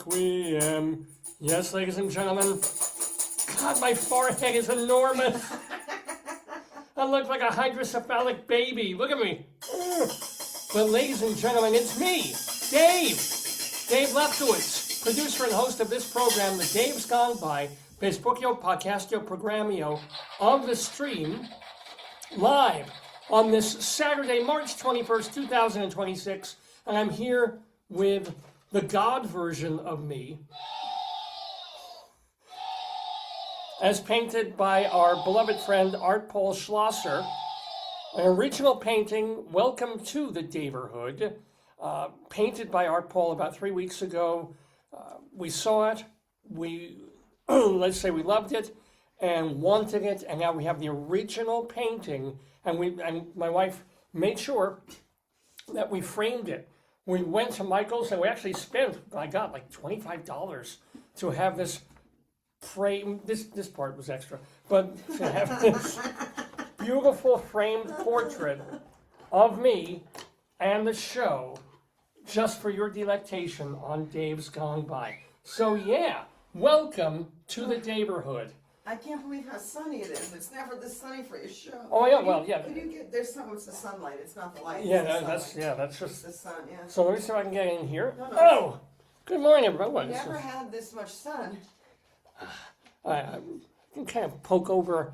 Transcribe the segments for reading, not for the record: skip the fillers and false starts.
Requiem. Yes, ladies and gentlemen. God, my forehead is enormous. I look like a hydrocephalic baby. Look at me. But ladies and gentlemen, it's me, Dave. Dave Lefkowitz, producer and host of this program, The Dave's Gone By, Facebookio, Podcastio, Programmio, of the stream, live on this Saturday, March 21st, 2026. And I'm here with the God version of me, as painted by our beloved friend Art Paul Schlosser. An original painting, Welcome to the Daverhood, painted by Art Paul about 3 weeks ago. We saw it, let's say we loved it and wanted it, and now we have the original painting, and my wife made sure that we framed it. We went to Michael's and we actually spent, I got like $25 to have this frame. This part was extra, but to have this beautiful framed portrait of me and the show just for your delectation on Dave's Gone By. So yeah, welcome to the Daverhood. I can't believe how sunny it is. It's never this sunny for your show. Oh yeah, well yeah. Can you get, there's some, it's the sunlight, it's not the light. Yeah, that's just it's the sun, yeah. So let me see if I can get in here. No. Oh, good morning everyone. We never had this much sun. I can kind of poke over.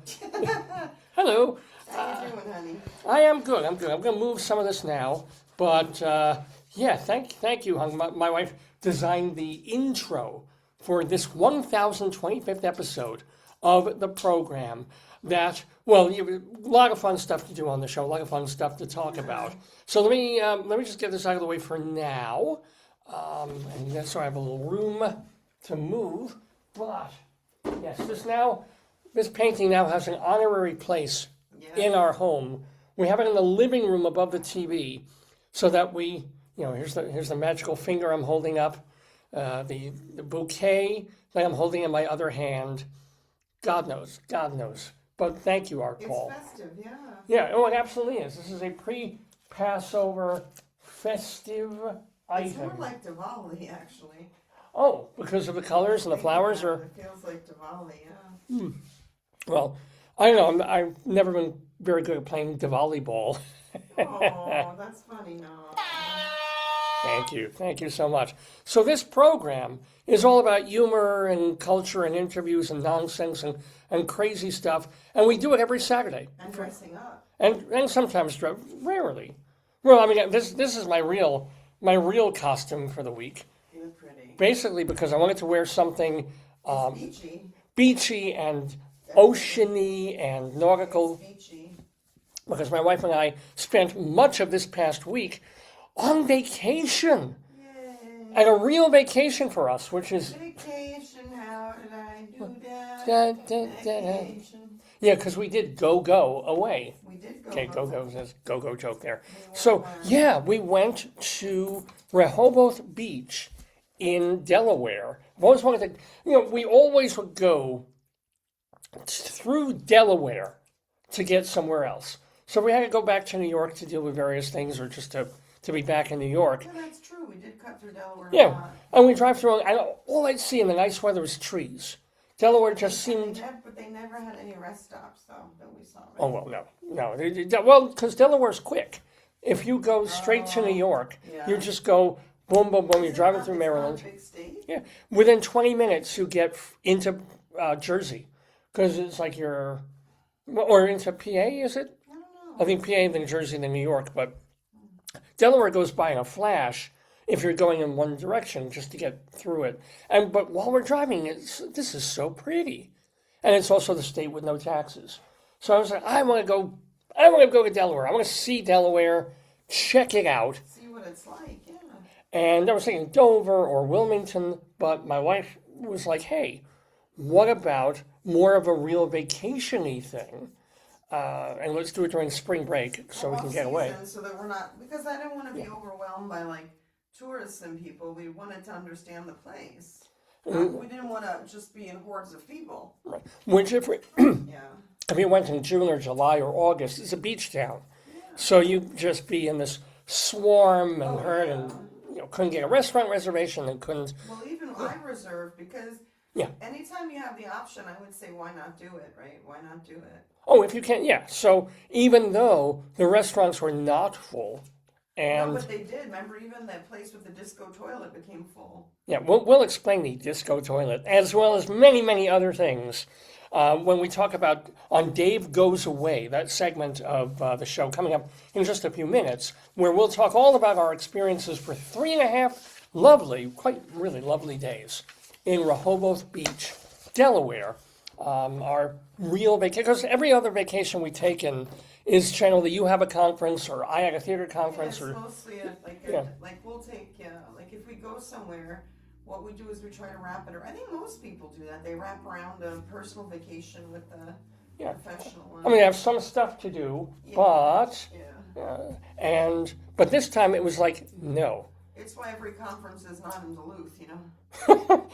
Hello. How you doing, honey? I am good. I'm going to move some of this now, but yeah, thank you, hon. My wife designed the intro for this 1025th episode of the program. That, well, a lot of fun stuff to do on the show, a lot of fun stuff to talk about. So let me just get this out of the way for now, and then so I have a little room to move. But yes, this painting now has an honorary place in our home. We have it in the living room above the TV, so that we, here's the magical finger I'm holding up, the bouquet that I'm holding in my other hand. God knows. But thank you, Art Paul. It's festive, yeah. Yeah, oh, it absolutely is. This is a pre-Passover festive item. It's more like Diwali, actually. Oh, because of the colors and the flowers, or? It feels like Diwali, yeah. Well, I don't know. I've never been very good at playing Diwali ball. Oh, that's funny. No. Thank you so much. So this program is all about humor and culture and interviews and nonsense and crazy stuff, and we do it every Saturday. And dressing up. And sometimes rarely. Well, I mean, this is my real costume for the week. You look pretty. Basically, because I wanted to wear something beachy and oceany and nautical. Beachy. Because my wife and I spent much of this past week on vacation. Yay. And a real vacation for us, which is... Vacation, how did I do that? Vacation. Yeah, because we did go away. We did go. Okay, go says go joke there. So, yeah, we went to Rehoboth Beach in Delaware. I've always wanted to, we always would go through Delaware to get somewhere else. So we had to go back to New York to deal with various things, or just to be back in New York. Yeah, that's true. We did cut through Delaware. Yeah, and we drive through, and all I'd see in the nice weather was trees. Delaware just seemed... But they never had any rest stops, though, that we saw. Right? Oh, well, no. Well, because Delaware's quick. If you go straight to New York, you just go boom, boom, boom. You're driving through Maryland. Big state? Yeah. Within 20 minutes, you get into Jersey. Because it's like or into PA, is it? I don't know. I think PA, then Jersey, then New York. But Delaware goes by in a flash if you're going in one direction, just to get through it. But while we're driving, this is so pretty. And it's also the state with no taxes. So I was like, I want to go to Delaware. I want to see Delaware, check it out. See what it's like, yeah. And I was thinking Dover or Wilmington, but my wife was like, hey, what about more of a real vacation-y thing? And let's do it during spring break so we can get away. So that we're not, because I don't want to be overwhelmed by tourists and people. We wanted to understand the place. We didn't want to just be in hordes of people. Right. Which if we went in June or July or August, it's a beach town. Yeah. So you'd just be in this swarm and herd and couldn't get a restaurant reservation and couldn't. Well, even I reserve because Yeah. anytime you have the option, I would say, why not do it, right? Why not do it? Oh, if you can, yeah. So even though the restaurants were not full, No, and but they did. Remember, even that place with the disco toilet became full. yeah, we'll explain the disco toilet as well as many other things when we talk about on Dave Goes Away, that segment of the show coming up in just a few minutes, where we'll talk all about our experiences for 3.5 lovely, quite really lovely days in Rehoboth Beach, Delaware. Our real vacation, because every other vacation we take in is generally you have a conference or I have a theater conference Yeah, it's or mostly like we'll take like if we go somewhere, what we do is we try to wrap it. I think most people do that. They wrap around a personal vacation with a yeah. professional one. I mean, I have some stuff to do, but but this time it was like no. It's why every conference is not in Duluth, you know.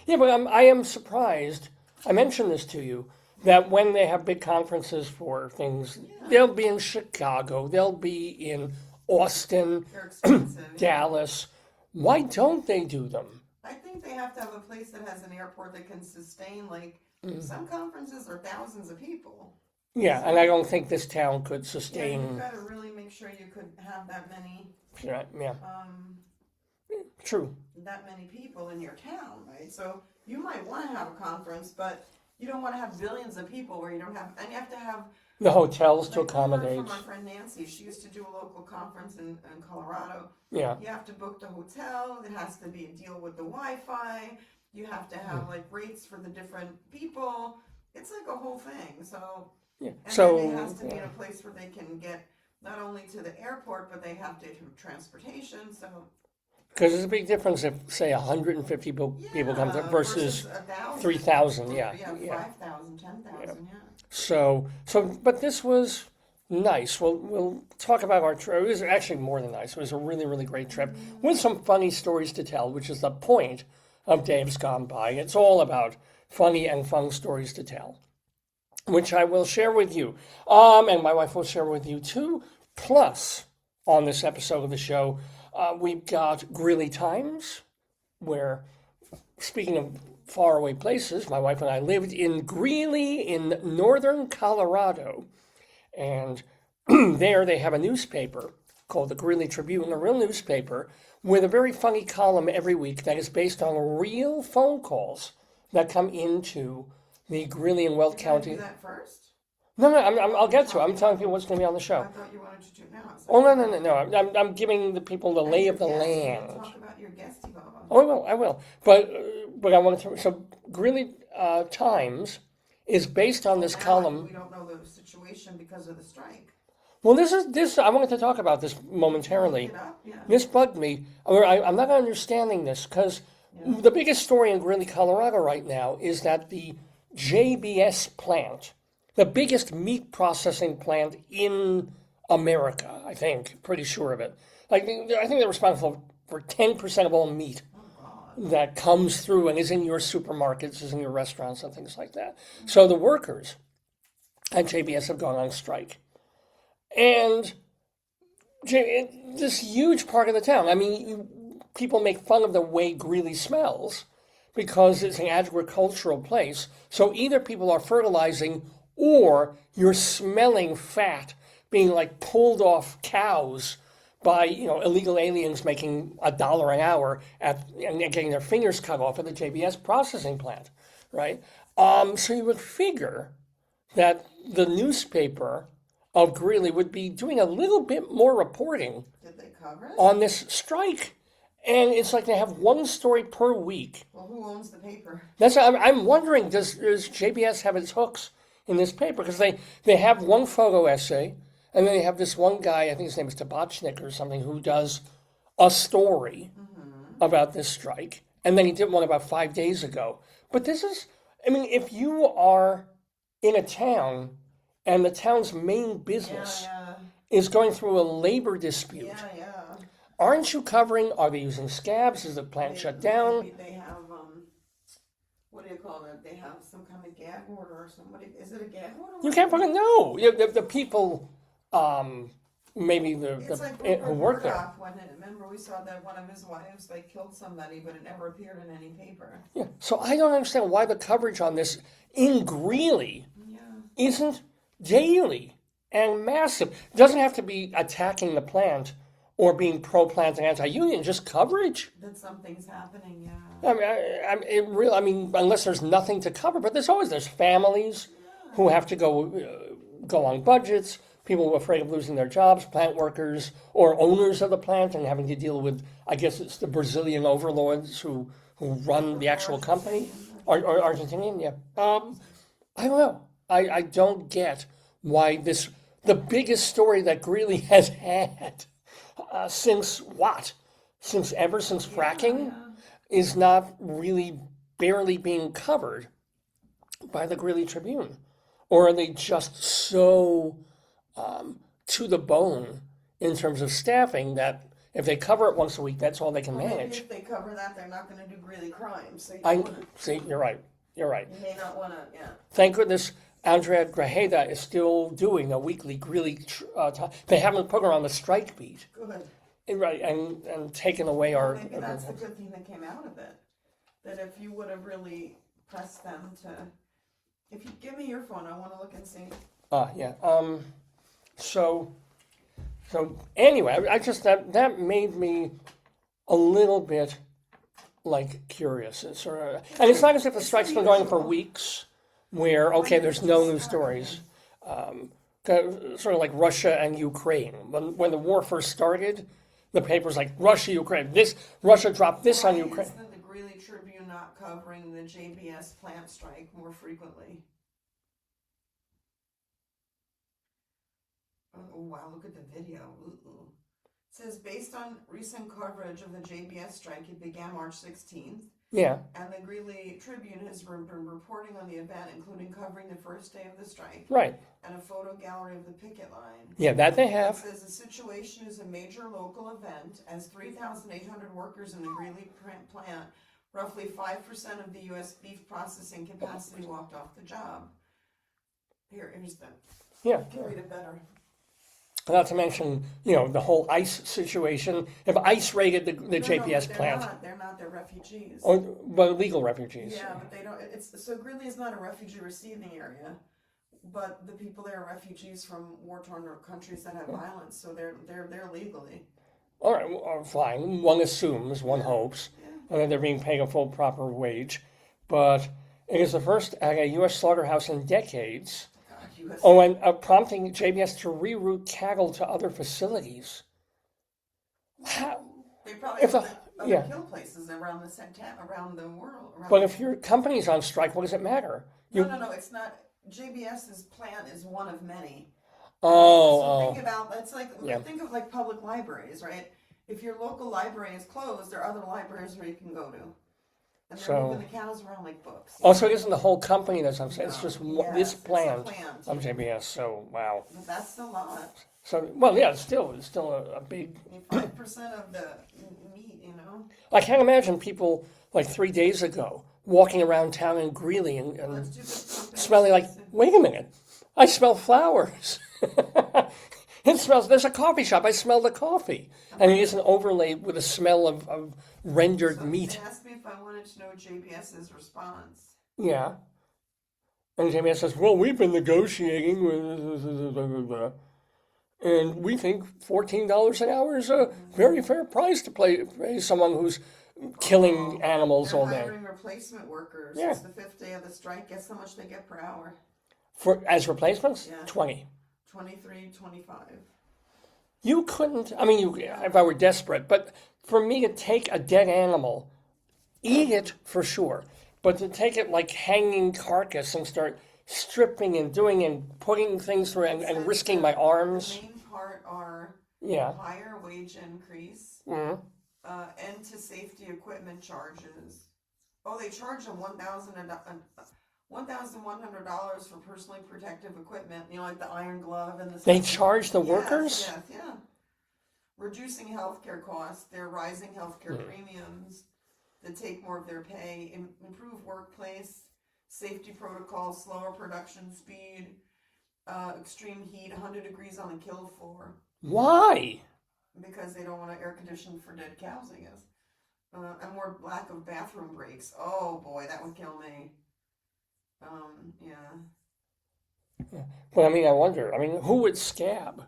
Yeah, but I am surprised. I mentioned this to you that when they have big conferences for things, they'll be in Chicago, they'll be in Austin, They're expensive. Dallas. Why don't they do them? I think they have to have a place that has an airport that can sustain some conferences are thousands of people. Yeah, and I don't think this town could Yeah, sustain. you've got to really make sure you could have that many. Yeah. True. That many people in your town, right? So you might want to have a conference, but you don't want to have billions of people where you don't have, and you have to have The hotels to like we heard accommodate. from our friend Nancy, she used to do a local conference in Colorado. Yeah. You have to book the hotel. It has to be a deal with the Wi-Fi. You have to have like rates for the different people. It's like a whole thing. So Yeah. and So then it has to be in a place where they can get not only to the airport, but they have to transportation. So because there's a big difference if, say, 150 people come to versus 3,000. Yeah. 5,000, 10,000, yeah. So, but this was nice. We'll talk about our trip. It was actually more than nice. It was a really great trip with some funny stories to tell, which is the point of Dave's Gone By. It's all about funny and fun stories to tell, which I will share with you. And my wife will share with you too. Plus, on this episode of the show, we've got Greeley Times, where, speaking of faraway places, my wife and I lived in Greeley in northern Colorado. And there they have a newspaper called the Greeley Tribune, a real newspaper, with a very funny column every week that is based on real phone calls that come into the Greeley and Weld County. Do that first? No, I'll get to it. I'm telling people what's going to be on the show. I thought you wanted to do it now. Oh, no. I'm giving the people the lay of the land. Talk about your guesty Baba. Oh, I will. But I wanted to. So Greeley Times is based on this column. We don't know the situation because of the strike. Well, this. I wanted to talk about this momentarily. This bugged me. I'm not understanding this because the biggest story in Greeley, Colorado right now is that the JBS plant, the biggest meat processing plant in America, I think, pretty sure of it. I think they're responsible for 10% of all meat that comes through and is in your supermarkets, is in your restaurants and things like that. So the workers at JBS have gone on strike. And this huge part of the town, I mean, people make fun of the way Greeley smells because it's an agricultural place. So either people are fertilizing or you're smelling fat being like pulled off cows by illegal aliens making $1 an hour and getting their fingers cut off at the JBS processing plant, right? So you would figure that the newspaper of Greeley would be doing a little bit more reporting Did they cover it? on this strike. And it's like they have one story per week. Well, who owns the paper? I'm wondering, does JBS have its hooks in this paper? Because they have one photo essay, and then they have this one guy, I think his name is Tabachnik or something, who does a story about this strike. And then he did one about 5 days ago. But this is, I mean, if you are in a town and the town's main business is going through a labor dispute, aren't you covering, are they using scabs? Is the plant shut down? They have, what do you call it? They have some kind of gag order or somebody. Is it a gag order? You can't fucking know. The people maybe It's like who worked there. Murdoch, when remember we saw that one of his wives like killed somebody, but it never appeared in any paper. Yeah. So I don't understand why the coverage on this in Greeley Yeah. isn't daily and massive. It doesn't have to be attacking the plant or being pro-plant and anti-union, just coverage. That something's happening, yeah. I mean, unless there's nothing to cover, but there's families who have to go on budgets, people who are afraid of losing their jobs, plant workers or owners of the plant and having to deal with, I guess it's the Brazilian overlords who run the actual company, or Argentinian, yeah. I don't know. I don't get why the biggest story that Greeley has had since fracking is not really barely being covered by the Greeley Tribune. Or are they just so to the bone in terms of staffing that if they cover it once a week, that's all they can manage? Maybe if they cover that, they're not going to do Greeley crimes. So See, you're right. You're right. You may not want to, yeah. Thank goodness Andrea Grajeda is still doing a weekly Greeley. They haven't put her on the strike beat. Good. Right, and taken away our. Maybe that's the good thing that came out of it. That if you would have really pressed them to. If you give me your phone, I want to look and see. Yeah. So anyway, I just that made me a little bit like curious. It's sort of, and it's not as if the strike's been going for weeks, where there's no news stories. Sort of like Russia and Ukraine. When the war first started, the paper's like Russia, Ukraine. Russia dropped this on Ukraine. Why isn't the Greeley Tribune not covering the JBS plant strike more frequently? Oh wow, look at the video. Ooh. It says, based on recent coverage of the JBS strike, it began March 16th. Yeah. And the Greeley Tribune has been reporting on the event, including covering the first day of the strike. Right. And a photo gallery of the picket line. Yeah, that they have. It says the situation is a major local event as 3,800 workers in the Greeley plant, roughly 5% of the U.S. beef processing capacity, walked off the job. Here's the. Yeah. I can read it better. Not to mention, the whole ICE situation. If ICE raided the JPS plant. They're not. They're refugees. Well, legal refugees. Yeah, but they don't. So Greeley is not a refugee receiving area, but the people there are refugees from war-torn countries that have violence. So they're legally. All right, well, fine. One assumes, one hopes, and that they're being paid a full proper wage. But it is the first at a U.S. slaughterhouse in decades. And prompting JBS to reroute cattle to other facilities. How? They probably have other kill places around the world. But if your company's on strike, what does it matter? No, it's not. JBS's plant is one of many. So think about think of like public libraries, right? If your local library is closed, there are other libraries where you can go to. And they're moving the cows around like books. So it isn't the whole company that's on strike. It's just this plant of JBS. So, wow. But that's a lot. So, it's still a big... 5% of the meat, I can't imagine people, like 3 days ago, walking around town in Greeley and smelling like, wait a minute, I smell flowers. It smells, there's a coffee shop, I smell the coffee. And it isn't overlaid with a smell of rendered meat. They asked me if I wanted to know JBS's response. Yeah. And JBS says, well, we've been negotiating with... And we think $14 an hour is a very fair price to pay someone who's killing animals all day. Hiring replacement workers. It's the 5th day of the strike. Guess how much they get per hour? As replacements? Yeah. 20. 23, 25. You couldn't, if I were desperate, but for me to take a dead animal, eat it for sure, but to take it like hanging carcass and start stripping and doing and putting things through and risking my arms. The main part are higher wage increase, end to safety equipment charges. Oh, they charge them $1,100 for personally protective equipment, like the iron glove and the... They charge the workers? Yes. Reducing healthcare costs, they're rising healthcare premiums to take more of their pay, improve workplace, safety protocols, slower production speed, extreme heat, 100 degrees on the kill floor. Why? Because they don't want to air condition for dead cows, I guess. And more lack of bathroom breaks. Oh boy, that would kill me. Yeah. But I mean, I wonder. I mean, who would scab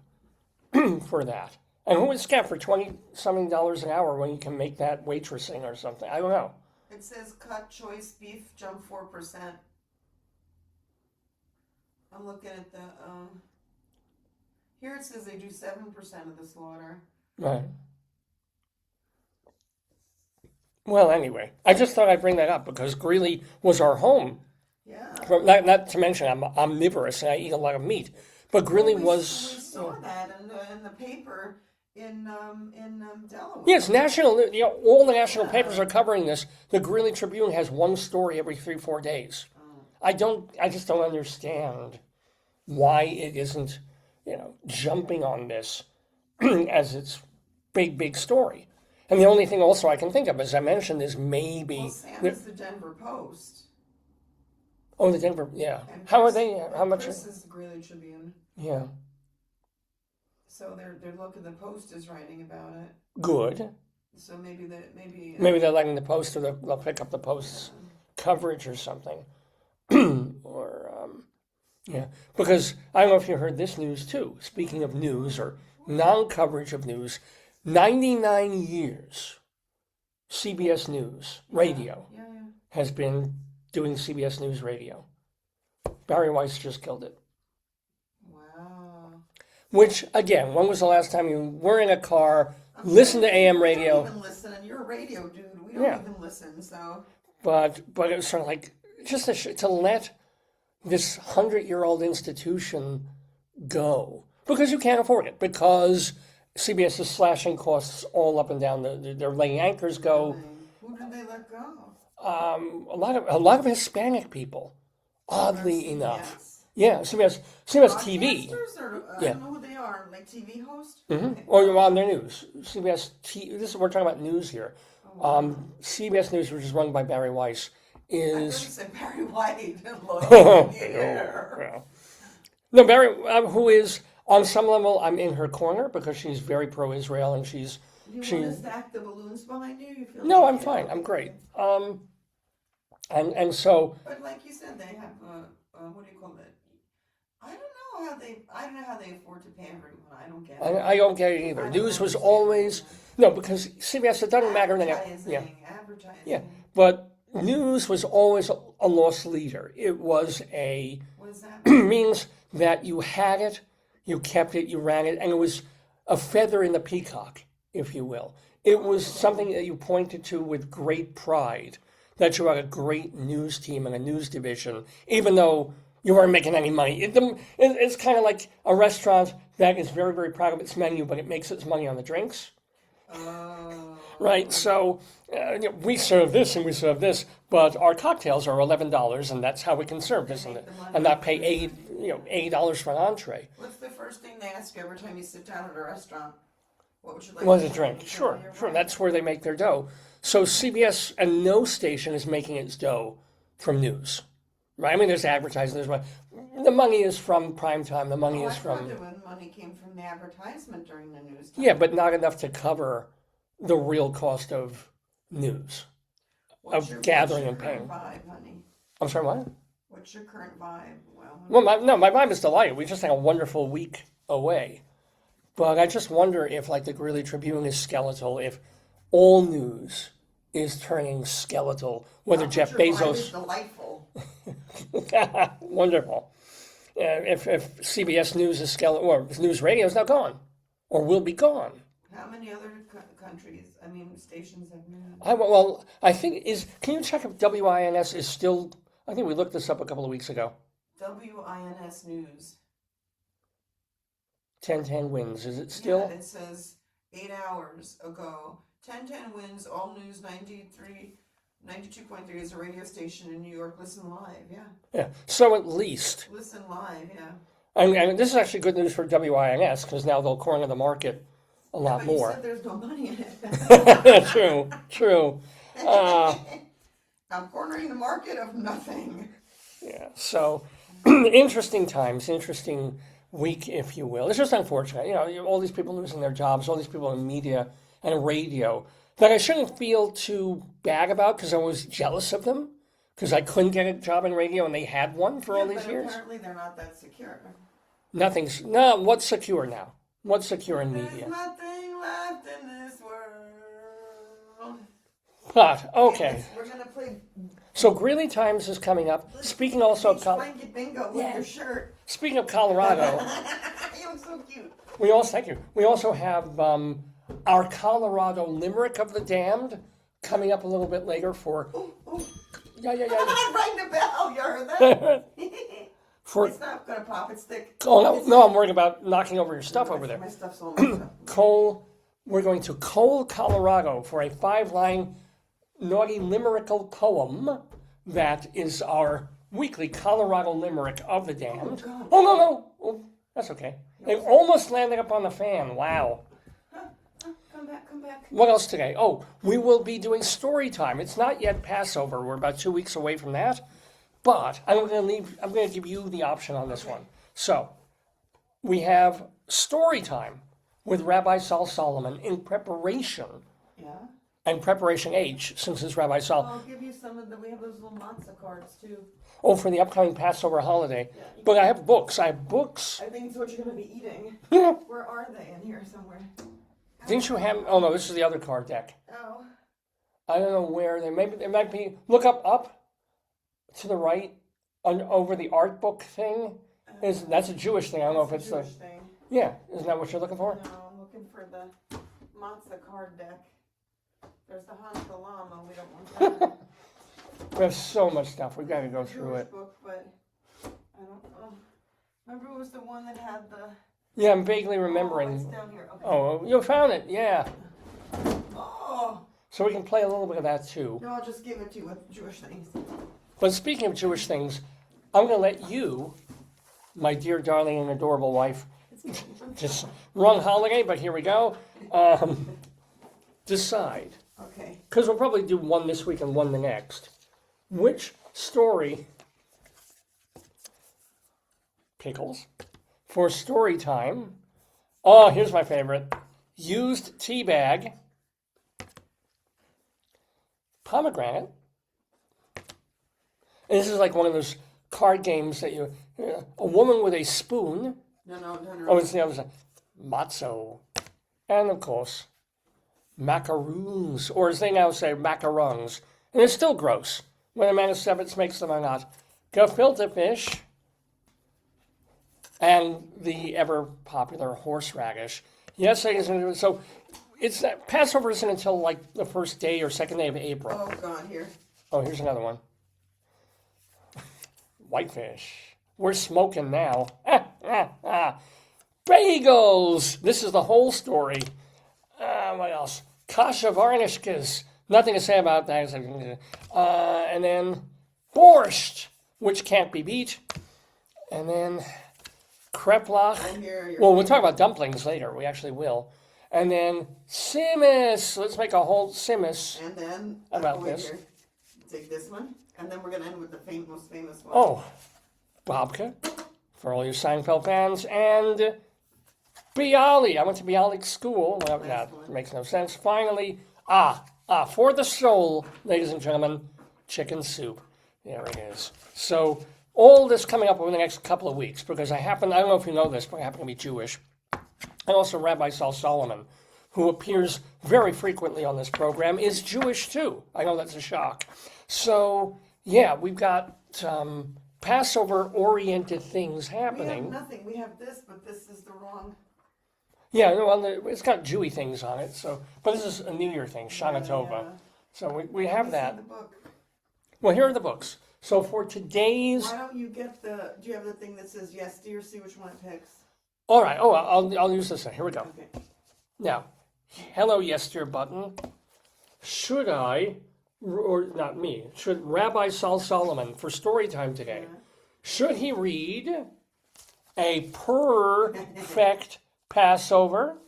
for that? And who would scab for $20-something an hour when you can make that waitressing or something? I don't know. It says cut choice beef jump 4%. I'm looking at the here it says they do 7% of the slaughter. Right. Well, anyway, I just thought I'd bring that up because Greeley was our home. Yeah. Not to mention I'm omnivorous and I eat a lot of meat, but Greeley was. We saw that in the paper in Delaware. Yes, national. All the national papers are covering this. The Greeley Tribune has one story every 3-4 days. I just don't understand why it isn't, jumping on this as its big story. And the only thing also I can think of, as I mentioned, is maybe. Well, Sam is the Denver Post. Oh, the Denver, yeah. And How are Chris- they? How much? Chris is the Greeley Tribune. Yeah. So they're looking. The Post is writing about it. Good. So maybe Maybe they're letting the Post, or they'll pick up the Post's coverage or something. Yeah. Because I don't know if you heard this news too. Speaking of news or non-coverage of news, 99 years, CBS News Radio Yeah. has been doing CBS News Radio. Barry Weiss just killed it. Wow. Which, again, when was the last time you were in a car, listened to AM radio? We don't even listen, and you're a radio dude. We don't even listen, so. But it was sort of like, just to let this 100-year-old institution go. Because you can't afford it. Because CBS is slashing costs all up and down. They're letting anchors go. Who did they let go? A lot of Hispanic people, oddly enough. Yeah, CBS TV. Or, I don't know who they are. Like TV host? Mm-hmm. Or on their news. We're talking about news here. CBS News, which is run by Barry Weiss, I thought you is. said Barry White. Yeah. No, Barry, who is on some level, I'm in her corner because she's very pro-Israel and she's. Do you want to stack the balloons behind you? You feel No, like I'm fine. I'm great. And so. But like you said, they have what do you call it? I don't know how they afford to pay everyone. I don't get it. I don't get it either. News was always because CBS, it doesn't matter. Advertising. Yeah, but news was always a loss leader. It was What does that means that you had it, you kept it, you ran it, and it was a feather in the peacock, if you will. It was something that you pointed to with great pride, that you had a great news team and a news division, even though you weren't making any money. It's kind of like a restaurant that is very, very proud of its menu, but it makes its money on the drinks. Right, so we serve this and we serve this, but our cocktails are $11, and that's how we can serve this, and not pay $80 for an entree. What's the first thing they ask you every time you sit down at a restaurant? What would you like? What is a drink? Sure. That's where they make their dough. So CBS and no station is making its dough from news, right? I mean, there's advertising. The money is from primetime. The money is from. The money came from the advertisement during the news time. Yeah, but not enough to cover the real cost of news, gathering and paying. What's your current vibe, honey? I'm sorry, what? What's your current vibe? Well, my vibe is delighted. We just had a wonderful week away. But I just wonder if, like, the Greeley Tribune is skeletal, if all news is turning skeletal, whether Jeff Bezos... Is delightful. Wonderful. If CBS News is skeletal, or news radio is now gone, or will be gone. How many other stations have news? I think can you check if WINS is still, I think we looked this up a couple of weeks ago. WINS News. 1010 wins, is it still? Yeah, it says 8 hours ago. 1010 wins, all news 92.3 is a radio station in New York. Listen live, yeah. Yeah, so at least. Listen live, yeah. And this is actually good news for WINS because now they'll corner the market a lot more. You said there's no money in it. True. I'm cornering the market of nothing. Yeah, so interesting times, interesting week, if you will. It's just unfortunate. All these people losing their jobs, all these people in media and radio that I shouldn't feel too bad about because I was jealous of them because I couldn't get a job in radio and they had one for all these but years. Apparently they're not that secure. What's secure now? What's secure in media? There's nothing left in this world. But, okay. We're going to play So Greeley Times is coming up. Speaking also of blanket bingo with your shirt. Speaking of Colorado, You look so cute. thank you. We also have our Colorado Limerick of the Damned coming up a little bit later for. Yeah. I'm ringing the bell. You heard that? It's not gonna pop. It's thick. Oh no! I'm worried about knocking over your stuff over there. My stuff's all messed up. Cole, we're going to Cole, Colorado for a 5-line naughty limerickal poem that is our weekly Colorado Limerick of the Damned. Oh no! Oh, that's okay. It almost landed up on the fan. Wow. Come back. What else today? Oh, we will be doing story time. It's not yet Passover. We're about 2 weeks away from that. But I'm going to give you the option on this one. So, we have story time with Rabbi Sol Solomon in preparation. Yeah. And preparation H, since it's Rabbi Sol. I'll give you some of we have those little matzah cards too. Oh, for the upcoming Passover holiday. Yeah, but I have books. I think it's what you're going to be eating. Where are they? In here somewhere. Didn't you have? Oh no, this is the other card deck. Oh. I don't know where they. Maybe it might be. Look up to the right, over the art book thing. That's a Jewish thing? I don't know if it's a Jewish thing. Yeah, isn't that what you're looking for? No, I'm looking for the matzah card deck. There's the Hanukkah Lama. We don't want that. We have so much stuff. We've got to go through it. Book, but I don't know. Remember, it was the one that had the. Yeah, I'm vaguely remembering. It's down here. Okay. Oh, you found it, yeah. Oh. So we can play a little bit of that too. No, I'll just give it to you with Jewish things. But speaking of Jewish things, I'm going to let you, my dear, darling, and adorable wife, just wrong holiday, but here we go, decide. Okay. Because we'll probably do one this week and one the next. Which story, pickles, for story time. Oh, here's my favorite. Used tea bag, pomegranate. And this is like one of those card games that a woman with a spoon. No. Oh, it's the other side. Matzo. And of course, macaroons, or as they now say, macarons. And it's still gross. When a man of Sevitz makes them or not. Gefilte fish. And the ever popular horseradish. Yes, so it's Passover isn't until like the first day or second day of April. Oh, God, here. Oh, here's another one. Whitefish. We're smoking now. Bagels. This is the whole story. What else? Kasha varnishkas. Nothing to say about that. And then borscht, which can't be beat. And then kreplach. Well, we'll talk about dumplings later. We actually will. And then simmis. Let's make a whole simmis. And then about this. Here. Take this one. And then we're going to end with the most famous one. Oh, babka, for all you Seinfeld fans, and Bialy. I went to Bialy school. Well, that makes no sense. Finally, for the soul, ladies and gentlemen, chicken soup. There it is. So all this coming up over the next couple of weeks, because I don't know if you know this, but I happen to be Jewish. And also Rabbi Sol Solomon, who appears very frequently on this program, is Jewish too. I know that's a shock. So, yeah, we've got Passover-oriented things happening. We have nothing. We have this, but this is the wrong. Yeah, well, it's got Jewy things on it. So, but this is a New Year thing, Shana Tova. Yeah. So we have that. The book. Well, here are the books. So for today's. Why don't you get do you have the thing that says yes, dear, see which one it picks? All right. Oh, I'll use this one. Here we go. Okay. Now, hello, yes, dear button. Should I, or not me, should Rabbi Sol Solomon, for story time today, should he read a Purr-fect Passover?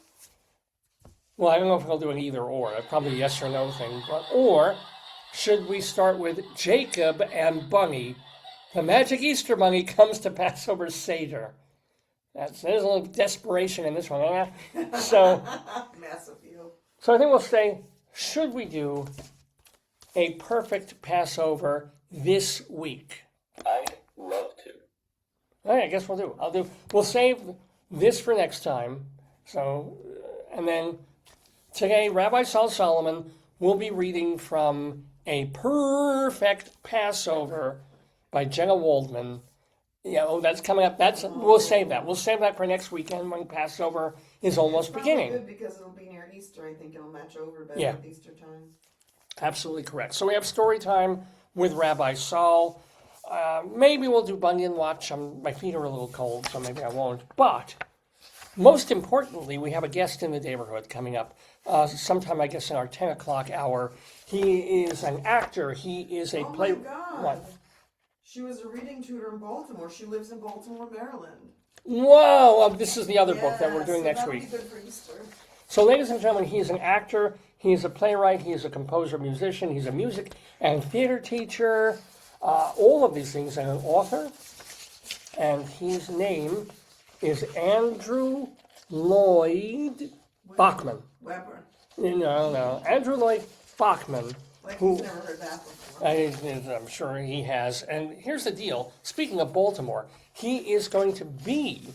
Well, I don't know if he'll do an either or. Probably a yes or no thing. Or should we start with Jacob and Bunny? The magic Easter bunny comes to Passover Seder. There's a little desperation in this one. So Massive you. So I think we'll say, should we do a perfect Passover this week? I'd love to. All right, I guess we'll save this for next time. So, and then today, Rabbi Sol Solomon will be reading from A Purr-fect Passover by Jenna Waldman. Yeah, that's coming up. We'll save that. We'll save that for next weekend when Passover is almost beginning. Good because it'll be near Easter. I think it'll match over better with Easter time. Absolutely correct. So we have story time with Rabbi Sol. Maybe we'll do Bunyan Watch. My feet are a little cold, so maybe I won't. But most importantly, we have a guest in the Daverhood coming up sometime, I guess, in our 10 o'clock hour. He is an actor. He is a Oh my God. What? She was a reading tutor in Baltimore. She lives in Baltimore, Maryland. Whoa! This is the other book that we're doing next that'll week. Be good for Easter. So, ladies and gentlemen, he's an actor. He's a playwright. He's a composer, musician. He's a music and theater teacher. All of these things, and an author. And his name is Andrew Lloyd Baughman. Weber. No. Andrew Lloyd Baughman. Like he's never heard that before. I'm sure he has. And here's the deal. Speaking of Baltimore, he is going to be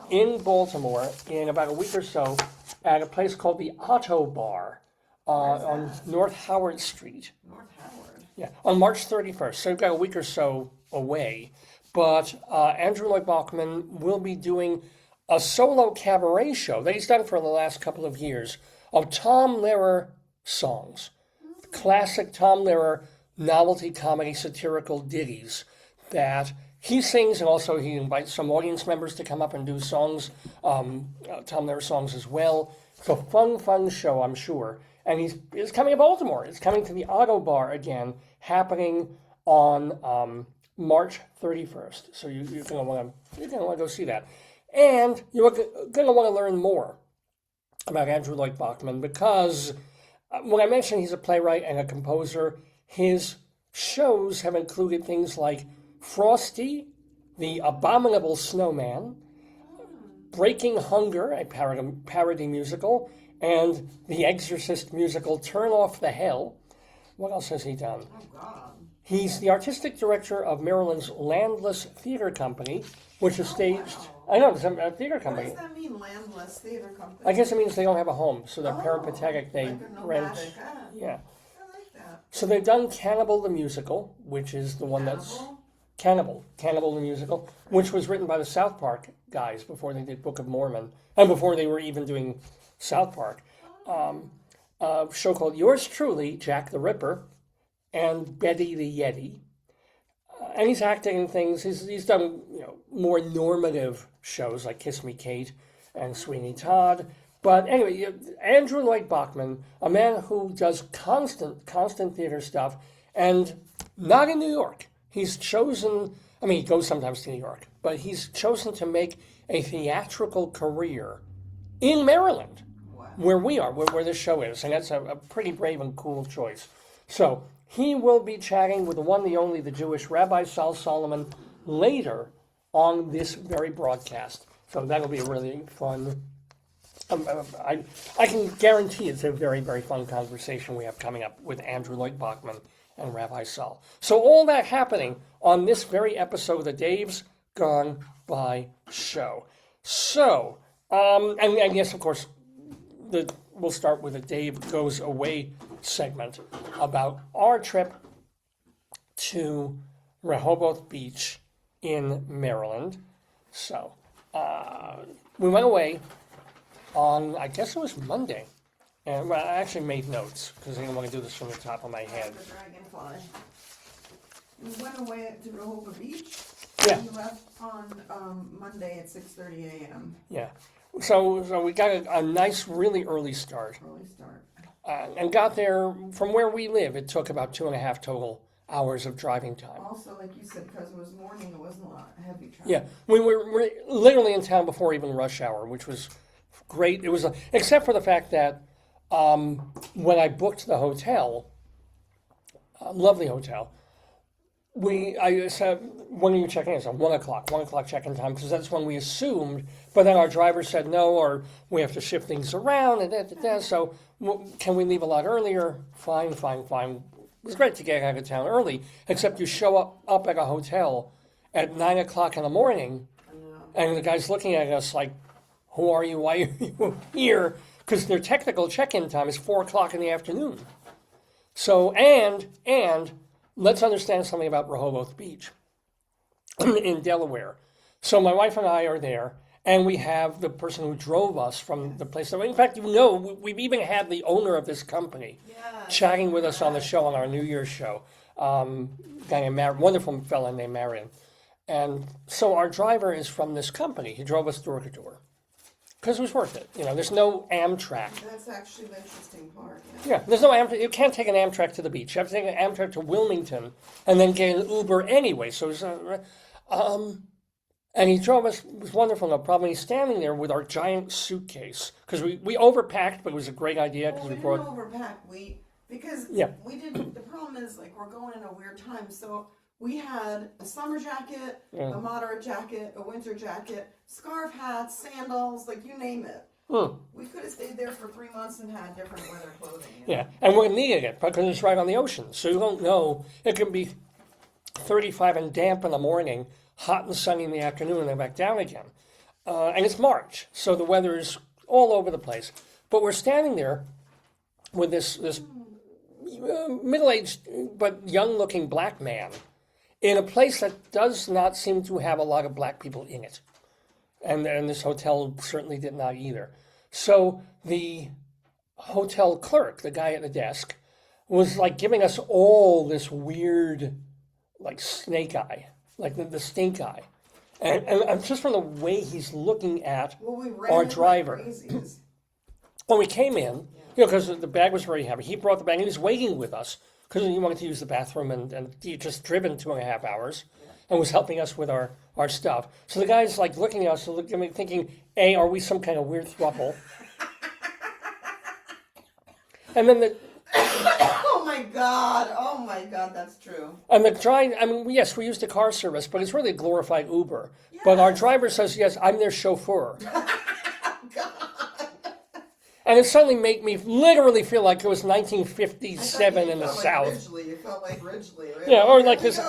in Baltimore in about a week or so at a place called the Auto Bar on North Howard Street. North Howard? Yeah, on March 31st. So we've got a week or so away. But Andrew Lloyd Baughman will be doing a solo cabaret show that he's done for the last couple of years of Tom Lehrer songs. Classic Tom Lehrer novelty comedy satirical ditties that he sings, and also he invites some audience members to come up and do songs, Tom Lehrer songs as well. It's a fun show, I'm sure. And he's coming to Baltimore. It's coming to the Auto Bar again, happening on March 31st. So you're going to want to go see that. And you're going to want to learn more about Andrew Lloyd Baughman because when I mentioned he's a playwright and a composer, his shows have included things like Frosty, the Abominable Snowman, Breaking Hunger, a parody musical, and the Exorcist musical Turn Off the Hell. What else has he done? Oh, God. He's the artistic director of Maryland's Landless Theater Company, which is staged... Wow. I know, it's a theater company. What does that mean, landless theater company? I guess it means they don't have a home, so they're peripatetic. They like a rent. nomadic, Yeah. I like that. So they've done Cannibal the Musical, which is the one that's Cannibal the Musical, which was written by the South Park guys before they did Book of Mormon, and before they were even doing South Park. A show called Yours Truly, Jack the Ripper, and Betty the Yeti. And he's acting in things. He's done more normative shows like Kiss Me Kate and Sweeney Todd. But anyway, Andrew Lloyd Baughman, a man who does constant theater stuff, and not in New York. He's chosen. He goes sometimes to New York, but he's chosen to make a theatrical career in Maryland, where we are, where this show is, and that's a pretty brave and cool choice. So he will be chatting with the one, the only, the Jewish Rabbi Sol Solomon later on this very broadcast. So that'll be a really fun. I can guarantee it's a very, very fun conversation we have coming up with Andrew Lloyd Baughman and Rabbi Sol. So all that happening on this very episode of the Dave's Gone By show. So, and yes, of course, we'll start with a Dave Goes Away segment about our trip to Rehoboth Beach in Maryland. So, we went away on, I guess it was Monday. And I actually made notes because I didn't want to do this from the top of my head. The dragonfly. We went away to Rehoboth Beach. Yeah. We left on Monday at 6:30 a.m. Yeah. So we got a nice, really early start. Early start. And got there from where we live. It took about 2.5 total hours of driving time. Also, like you said, because it was morning, it wasn't a lot of heavy traffic. Yeah, we were literally in town before even rush hour, which was great. It was, except for the fact that when I booked the hotel, lovely hotel, I said, when are you checking in? It's 1 o'clock, 1 o'clock check-in time, because that's when we assumed. But then our driver said no, or we have to shift things around, and so can we leave a lot earlier? Fine. It was great to get out of town early, except you show up at a hotel at 9 o'clock in the morning, and the guy's looking at us like, who are you? Why are you here? Because their technical check-in time is 4 o'clock in the afternoon. So, and let's understand something about Rehoboth Beach in Delaware. So my wife and I are there, and we have the person who drove us from the place. In fact, we've even had the owner of this company chatting with us on the show, on our New Year's show. Guy named wonderful fellow named Marion. And so our driver is from this company. He drove us door to door. Because it was worth it. There's no Amtrak. That's actually the interesting part. Yeah, there's no Amtrak. You can't take an Amtrak to the beach. You have to take an Amtrak to Wilmington and then get an Uber anyway. So it was, and he drove us. It was wonderful, no problem. He's standing there with our giant suitcase because we overpacked, but it was a great idea because we we brought. didn't overpack. We didn't. The problem is we're going in a weird time, so. We had a summer jacket, a moderate jacket, a winter jacket, scarf hats, sandals, you name it. We could have stayed there for 3 months and had different weather clothing. Yeah, and we needed it because it's right on the ocean. So you don't know. It can be 35 and damp in the morning, hot and sunny in the afternoon, and then back down again. And it's March, so the weather is all over the place. But we're standing there with this middle-aged but young-looking black man in a place that does not seem to have a lot of black people in it. And this hotel certainly did not either. So the hotel clerk, the guy at the desk, was giving us all this weird, snake eye, the stink eye. And just from the way he's looking at our driver. When we came in, because the bag was very heavy, he brought the bag and he was waiting with us because he wanted to use the bathroom and he had just driven 2.5 hours and was helping us with our stuff. So the guy's looking at us, thinking, A, are we some kind of weird throuple? And then Oh my God, that's true. And yes, we used the car service, but it's really a glorified Uber. Yes. But our driver says, yes, I'm their chauffeur. And it suddenly made me literally feel like it was 1957 in the South. You felt like Ridgely. Yeah, or this.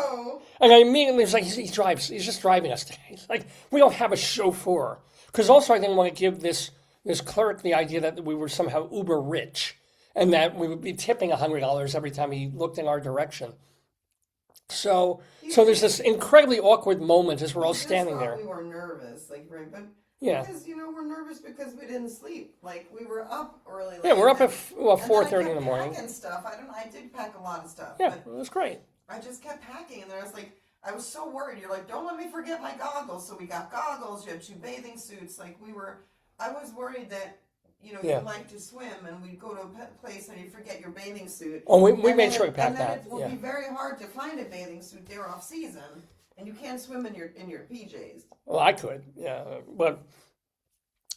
And I immediately was he's just driving us. He's we don't have a chauffeur. Because also I didn't want to give this clerk the idea that we were somehow uber rich and that we would be tipping $100 every time he looked in our direction. So there's this incredibly awkward moment as we're all standing there. We were nervous, right? But yeah. Because, we're nervous because we didn't sleep. We were up early. Yeah, we're up at 4:30 in the morning. Packing stuff. I did pack a lot of stuff. Yeah, it was great. I just kept packing, and then I was so worried. You're don't let me forget my goggles. So we got goggles. You had 2 bathing suits. I was worried that, you like to swim, and we'd go to a place and you forget your bathing suit. Oh, we made sure we packed that. And then it would be very hard to find a bathing suit there off season. And you can't swim in your PJs. Well, I could, yeah. But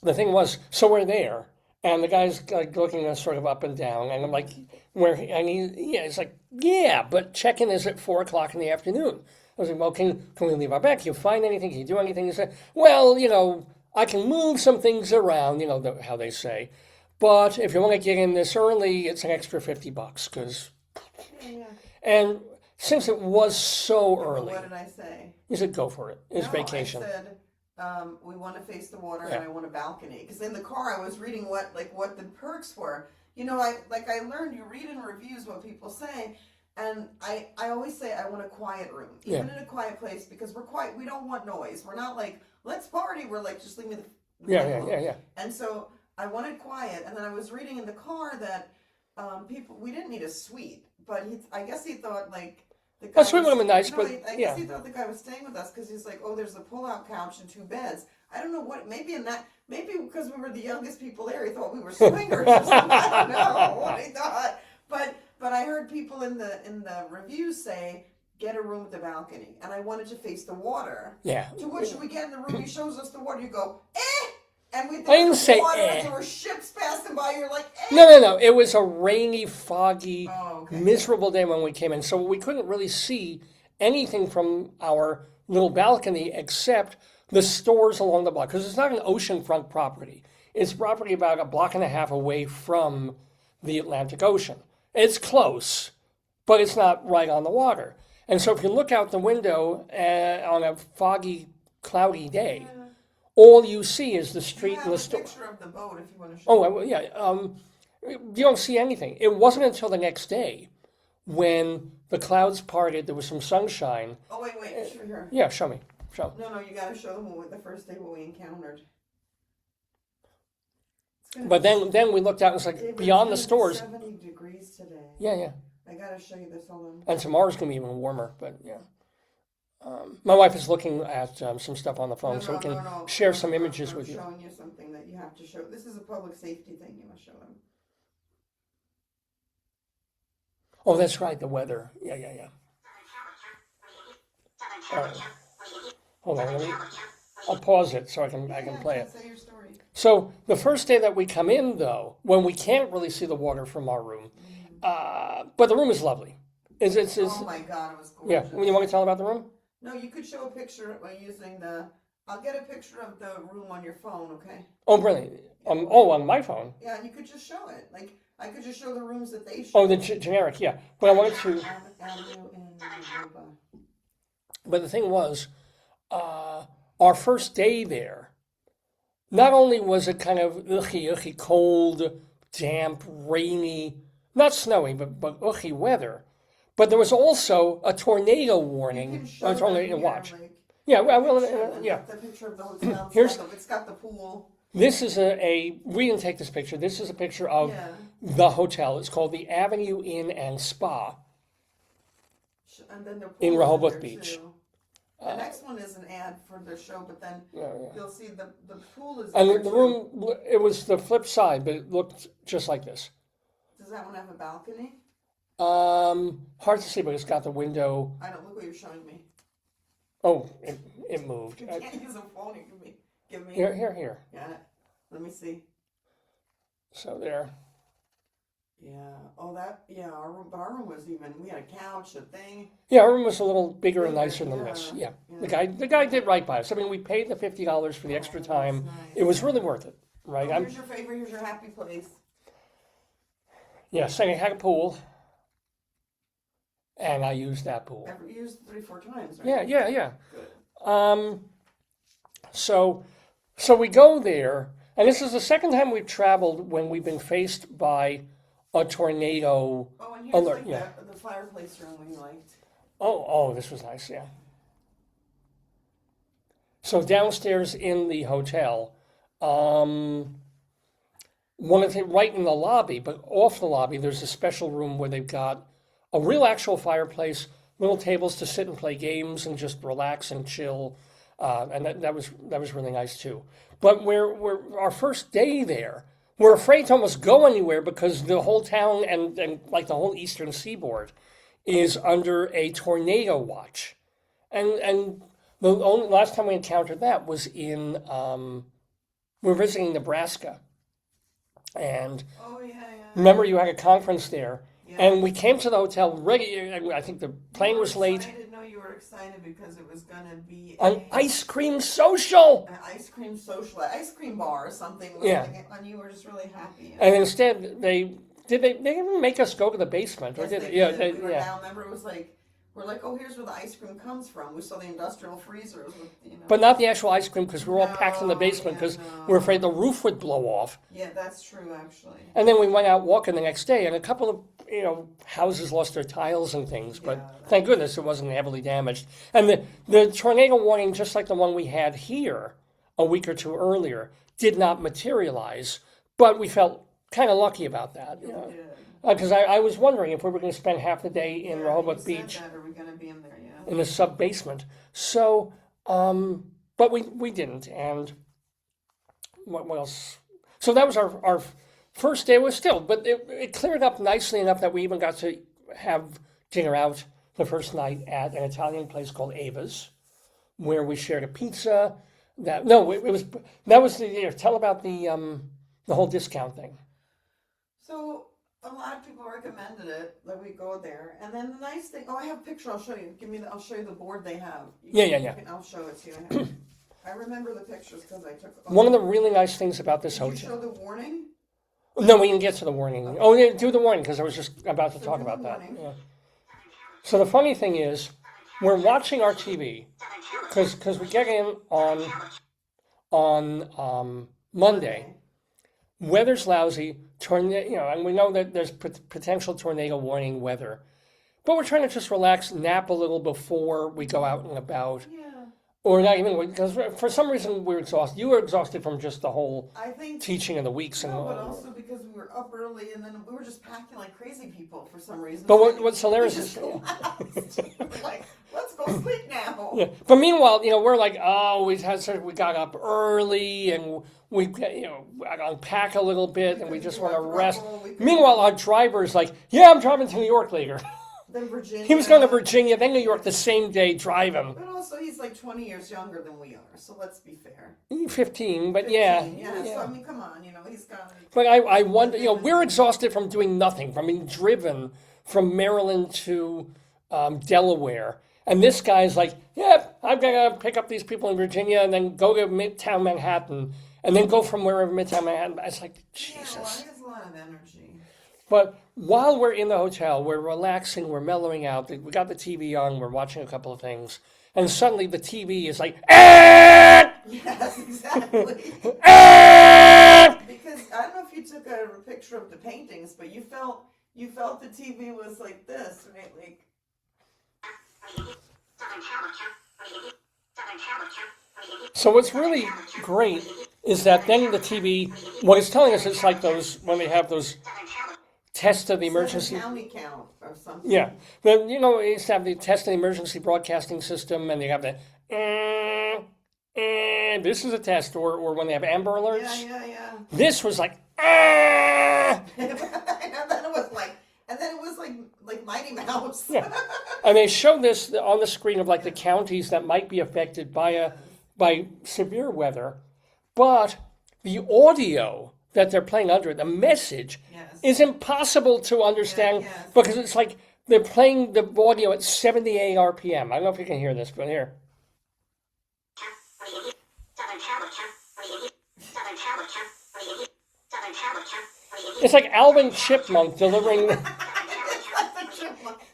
the thing was, so we're there, and the guy's looking at us sort of up and down, and I'm like, he's like, yeah, but check-in is at 4 o'clock in the afternoon. I was like, well, can we leave our bag? Can you find anything? Can you do anything? He said, well, I can move some things around, how they say. But if you want to get in this early, it's an extra $50 because. Yeah. And since it was so early. What did I say? You said go for it. It's vacation. I said we want to face the water and I want a balcony. Because in the car I was reading what the perks were. I learned you read in reviews what people say. And I always say I want a quiet room, even in a quiet place, because we're quiet. We don't want noise. We're not let's party. We're just leave me the yeah. And so I wanted quiet. And then I was reading in the car that we didn't need a suite, but I guess he thought the guy. A suite would have been nice, but I guess he thought the guy was staying with us because he's there's a pull-out couch and 2 beds. I don't know what. Maybe because we were the youngest people there, he thought we were swingers or something. I don't know what he thought, But I heard people in the reviews say, get a room with a balcony. And I wanted to face the water. Yeah. To which we get in the room, he shows us the water. You go, eh! And we I didn't say water, eh. There were ships passing by. You're like, eh! No. It was a rainy, foggy, miserable miserable day when we came in. So we couldn't really see anything from our little balcony except the stores along the block, because it's not an oceanfront property. It's property about a block and a half away from the Atlantic Ocean. It's close, but it's not right on the water. And so if you look out the window on a foggy, cloudy day, all you see is the street and the store. Picture of the boat if you want to show. Oh, yeah. You don't see anything. It wasn't until the next day when the clouds parted, there was some sunshine. Oh, wait, show her. Yeah, show me. Show. No, you got to show them the first day what we encountered. But then we looked out and it's like beyond the stores. 70 degrees today. Yeah. I got to show you this. Hold on. And tomorrow's going to be even warmer, but yeah. My wife is looking at some stuff on the phone, so we can share some images with you. I'm showing you something that you have to show. This is a public safety thing you must show them. Oh, that's right, the weather. Yeah. All right. Hold on, I'll pause it so I can play it. Say your story. So the first day that we come in, though, when we can't really see the water from our room, but the room is lovely. It's oh my God, it was gorgeous. Yeah, you want to tell about the room? No, you could show a picture by using the. I'll get a picture of the room on your phone, okay? Oh, brilliant. On my phone. Yeah, you could just show it. Like I could just show the rooms that they show. Oh, the generic, yeah. But I wanted to. But the thing was, our first day there, not only was it kind of ughy, cold, damp, rainy, not snowy, but ughy weather, but there was also a tornado warning. A tornado watch. Yeah, yeah. The picture of the hotel. It's got the pool. This is we didn't take this picture. This is a picture of the hotel. It's called the Avenue Inn and Spa and then in Rehoboth Beach. The next one is an ad for the show, but then you'll see the pool is. And the room, it was the flip side, but it looked just like this. Does that one have a balcony? Hard to see, but it's got the window. I don't look what you're showing me. Oh, it moved. You can't use a phone. Give me. Here. Got it. Let me see. So there. Yeah. Oh, our room was even. We had a couch, a thing. Yeah, our room was a little bigger and nicer than this. Yeah. The guy did right by us. I mean, we paid the $50 for the extra time. Nice. It was really worth it, right? Oh, here's your favorite. Here's your happy place. Yeah, so I had a pool, and I used that pool. You used it 3-4 times, right? Yeah. Good. So we go there, and this is the second time we've traveled when we've been faced by a tornado alert. The fireplace room we liked. Oh, this was nice, yeah. So downstairs in the hotel, right in the lobby, but off the lobby, there's a special room where they've got a real actual fireplace, little tables to sit and play games and just relax and chill, and that was really nice too. But we're our first day there, we're afraid to almost go anywhere because the whole town and like the whole eastern seaboard is under a tornado watch, and the only last time we encountered that was in we were visiting Nebraska, and remember you had a conference there. Yeah. And we came to the hotel ready. I think the plane was late. I didn't know you were excited because it was going to be an ice cream social. An ice cream social, an ice cream bar or something. And you were just really happy. And instead, they didn't make us go to the basement, or did they? Yeah, we were down. Remember, it was like. We're like, oh, here's where the ice cream comes from. We saw the industrial freezers. But not the actual ice cream because we were all packed in the basement because we were afraid the roof would blow off. Yeah, that's true, actually. And then we went out walking the next day, and a couple of houses lost their tiles and things. But thank goodness it wasn't heavily damaged. And the tornado warning, just like the one we had here a week or two earlier, did not materialize. But we felt kind of lucky about that. Because I was wondering if we were going to spend half the day in Rehoboth Beach. Are we going to be in there? Yeah. In the sub basement. So, but we didn't. And what else? So that was our first day. But it cleared up nicely enough that we even got to have dinner out the first night at an Italian place called Ava's, where we shared a pizza. Tell about the whole discount thing. So. a lot of people recommended it that we go there. And then the nice thing, I have a picture. I'll show you. I'll show you the board they have. I'll show it to you. I remember the pictures because I took. One of the really nice things about this Did hotel. you show the warning? No, we didn't get to the warning. Okay. Oh, yeah, do the warning because I was just about to talk about that. Yeah. So the funny thing is, we're watching our TV because we get in on Monday. Weather's lousy, and we know that there's potential tornado warning weather, but we're trying to just relax, nap a little before we go out and about. Yeah. Or not even, because for some reason we're exhausted. You were exhausted from just the whole I think. teaching of the weeks. No, but also because we were up early and then we were just packing like crazy people for some reason. But what's hilarious is, like, let's go sleep now. yeah. But meanwhile, we're like, we got up early and we unpack a little bit and we just want to rest. Meanwhile, our driver's like, yeah, I'm driving to New York later. Then Virginia. He was going to Virginia, then New York the same day driving. But also, he's like 20 years younger than we are, so let's be fair. 15, but 15, yeah. So I mean, come on, he's got. But I wonder, we're exhausted from doing nothing, from being driven from Maryland to Delaware. And this guy's like, I'm going to pick up these people in Virginia and then go to Midtown Manhattan and then go from wherever Midtown Manhattan. I was like, Jesus. Yeah, well, he has a lot of energy. But while we're in the hotel, we're relaxing, we're mellowing out. We got the TV on, we're watching a couple of things. And suddenly the TV is like, ah! Yes, exactly. Because Ah! I don't know if you took a picture of the paintings, but you felt the TV was like this, right? Like. So what's really great is that then the TV, what it's telling us, it's like those, when they have those test of the emergency. County count or something. Yeah. Then, it used to have the test of the emergency broadcasting system, and they have the, this is a test, or when they have Amber Alerts. Yeah. This was like, ah! And then it was like Mighty Mouse. Yeah. And they show this on the screen of like the counties that might be affected by severe weather, but the audio that they're playing under it, the message, is impossible to understand because it's like they're playing the audio at 70 RPM. I don't know if you can hear this, but here. It's like Alvin Chipmunk delivering.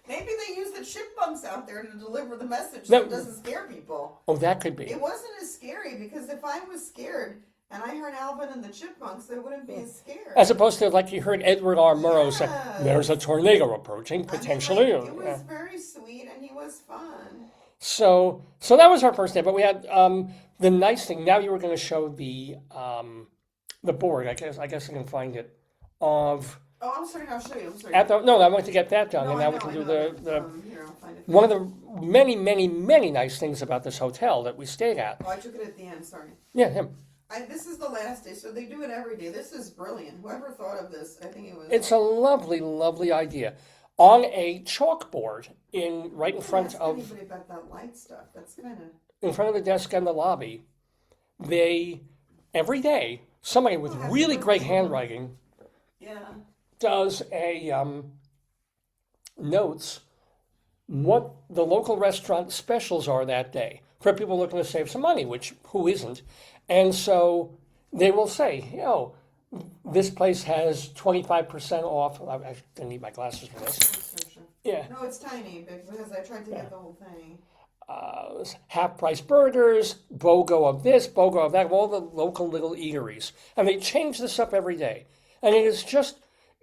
Maybe they use the chipmunks out there to deliver the message so it doesn't scare people. Oh, that could be. It wasn't as scary because if I was scared and I heard Alvin and the chipmunks, I wouldn't be as scared. As opposed to like you heard Edward R. Murrow say, there's a tornado approaching, potentially. It was very sweet and he was fun. So that was our first day, but we had the nice thing. Now you were going to show the board. I guess I can find it of. Oh, I'm sorry. I'll show you. I'm sorry. I want to get that done, and now we can do the here, I'll find it. one of the many, many, many nice things about this hotel that we stayed at. Oh, I took it at the end. Sorry. Yeah, him. This is the last day, so they do it every day. This is brilliant. Whoever thought of this, I think it was. It's a lovely, lovely idea. On a chalkboard right in front of. Anybody about that light stuff? That's kind of. In front of the desk and the lobby, every day somebody with really great handwriting. Yeah. Does notes what the local restaurant specials are that day for people looking to save some money, which who isn't? And so they will say, this place has 25% off. I didn't need my glasses for this. Yeah. No, it's tiny because I tried to get the whole thing. Half-price burgers, BOGO of this, BOGO of that, all the local little eateries. And they change this up every day. And it is just,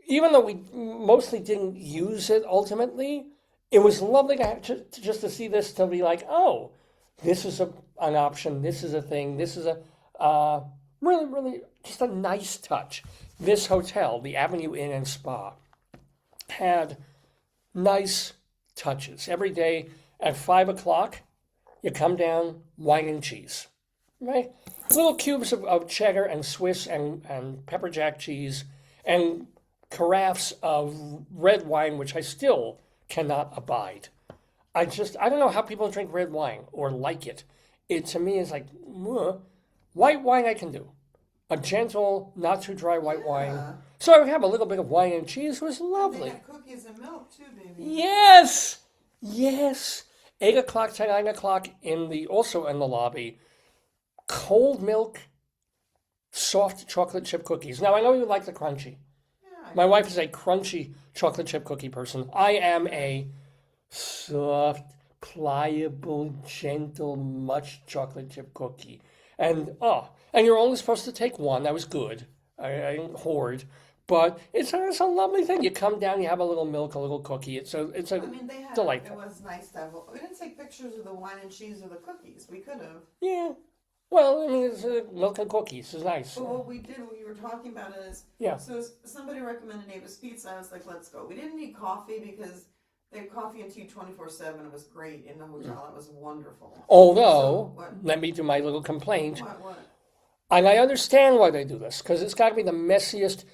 even though we mostly didn't use it ultimately, it was lovely just to see this, to be like, oh, this is an option, this is a thing, this is a really, really just a nice touch. This hotel, the Avenue Inn and Spa, had nice touches. Every day at 5 o'clock, you come down, wine and cheese, right? Little cubes of cheddar and Swiss and pepper jack cheese and carafes of red wine, which I still cannot abide. I don't know how people drink red wine or like it. It to me is like, white wine I can do. a gentle, not too dry white wine. Yeah. So I would have a little bit of wine and cheese. It was They lovely. got cookies and milk too, baby. Yes, yes. 8 o'clock to 9 o'clock also in the lobby. Cold milk, soft chocolate chip cookies. Now I know you like the crunchy. Yeah, My wife is a crunchy chocolate chip cookie person. I am a soft, pliable, gentle, much chocolate chip cookie. And you're only supposed to take one. That was good. I didn't hoard. But it's a lovely thing. You come down, you have a little milk, a little cookie. It's a I mean, they had. delightful. It was nice to have. We didn't take pictures of the wine and cheese or the cookies. We could have. Yeah. Well, I mean, it's milk and cookies. It's nice. But what we did, what you were talking about is, Yeah. so somebody recommended Neighbor's Pizza. I was like, let's go. We didn't need coffee because they had coffee and tea 24/7. It was great in the hotel. It was wonderful. Although, So, what? let me do my little complaint. What? And I understand why they do this, because it's got to be the messiest,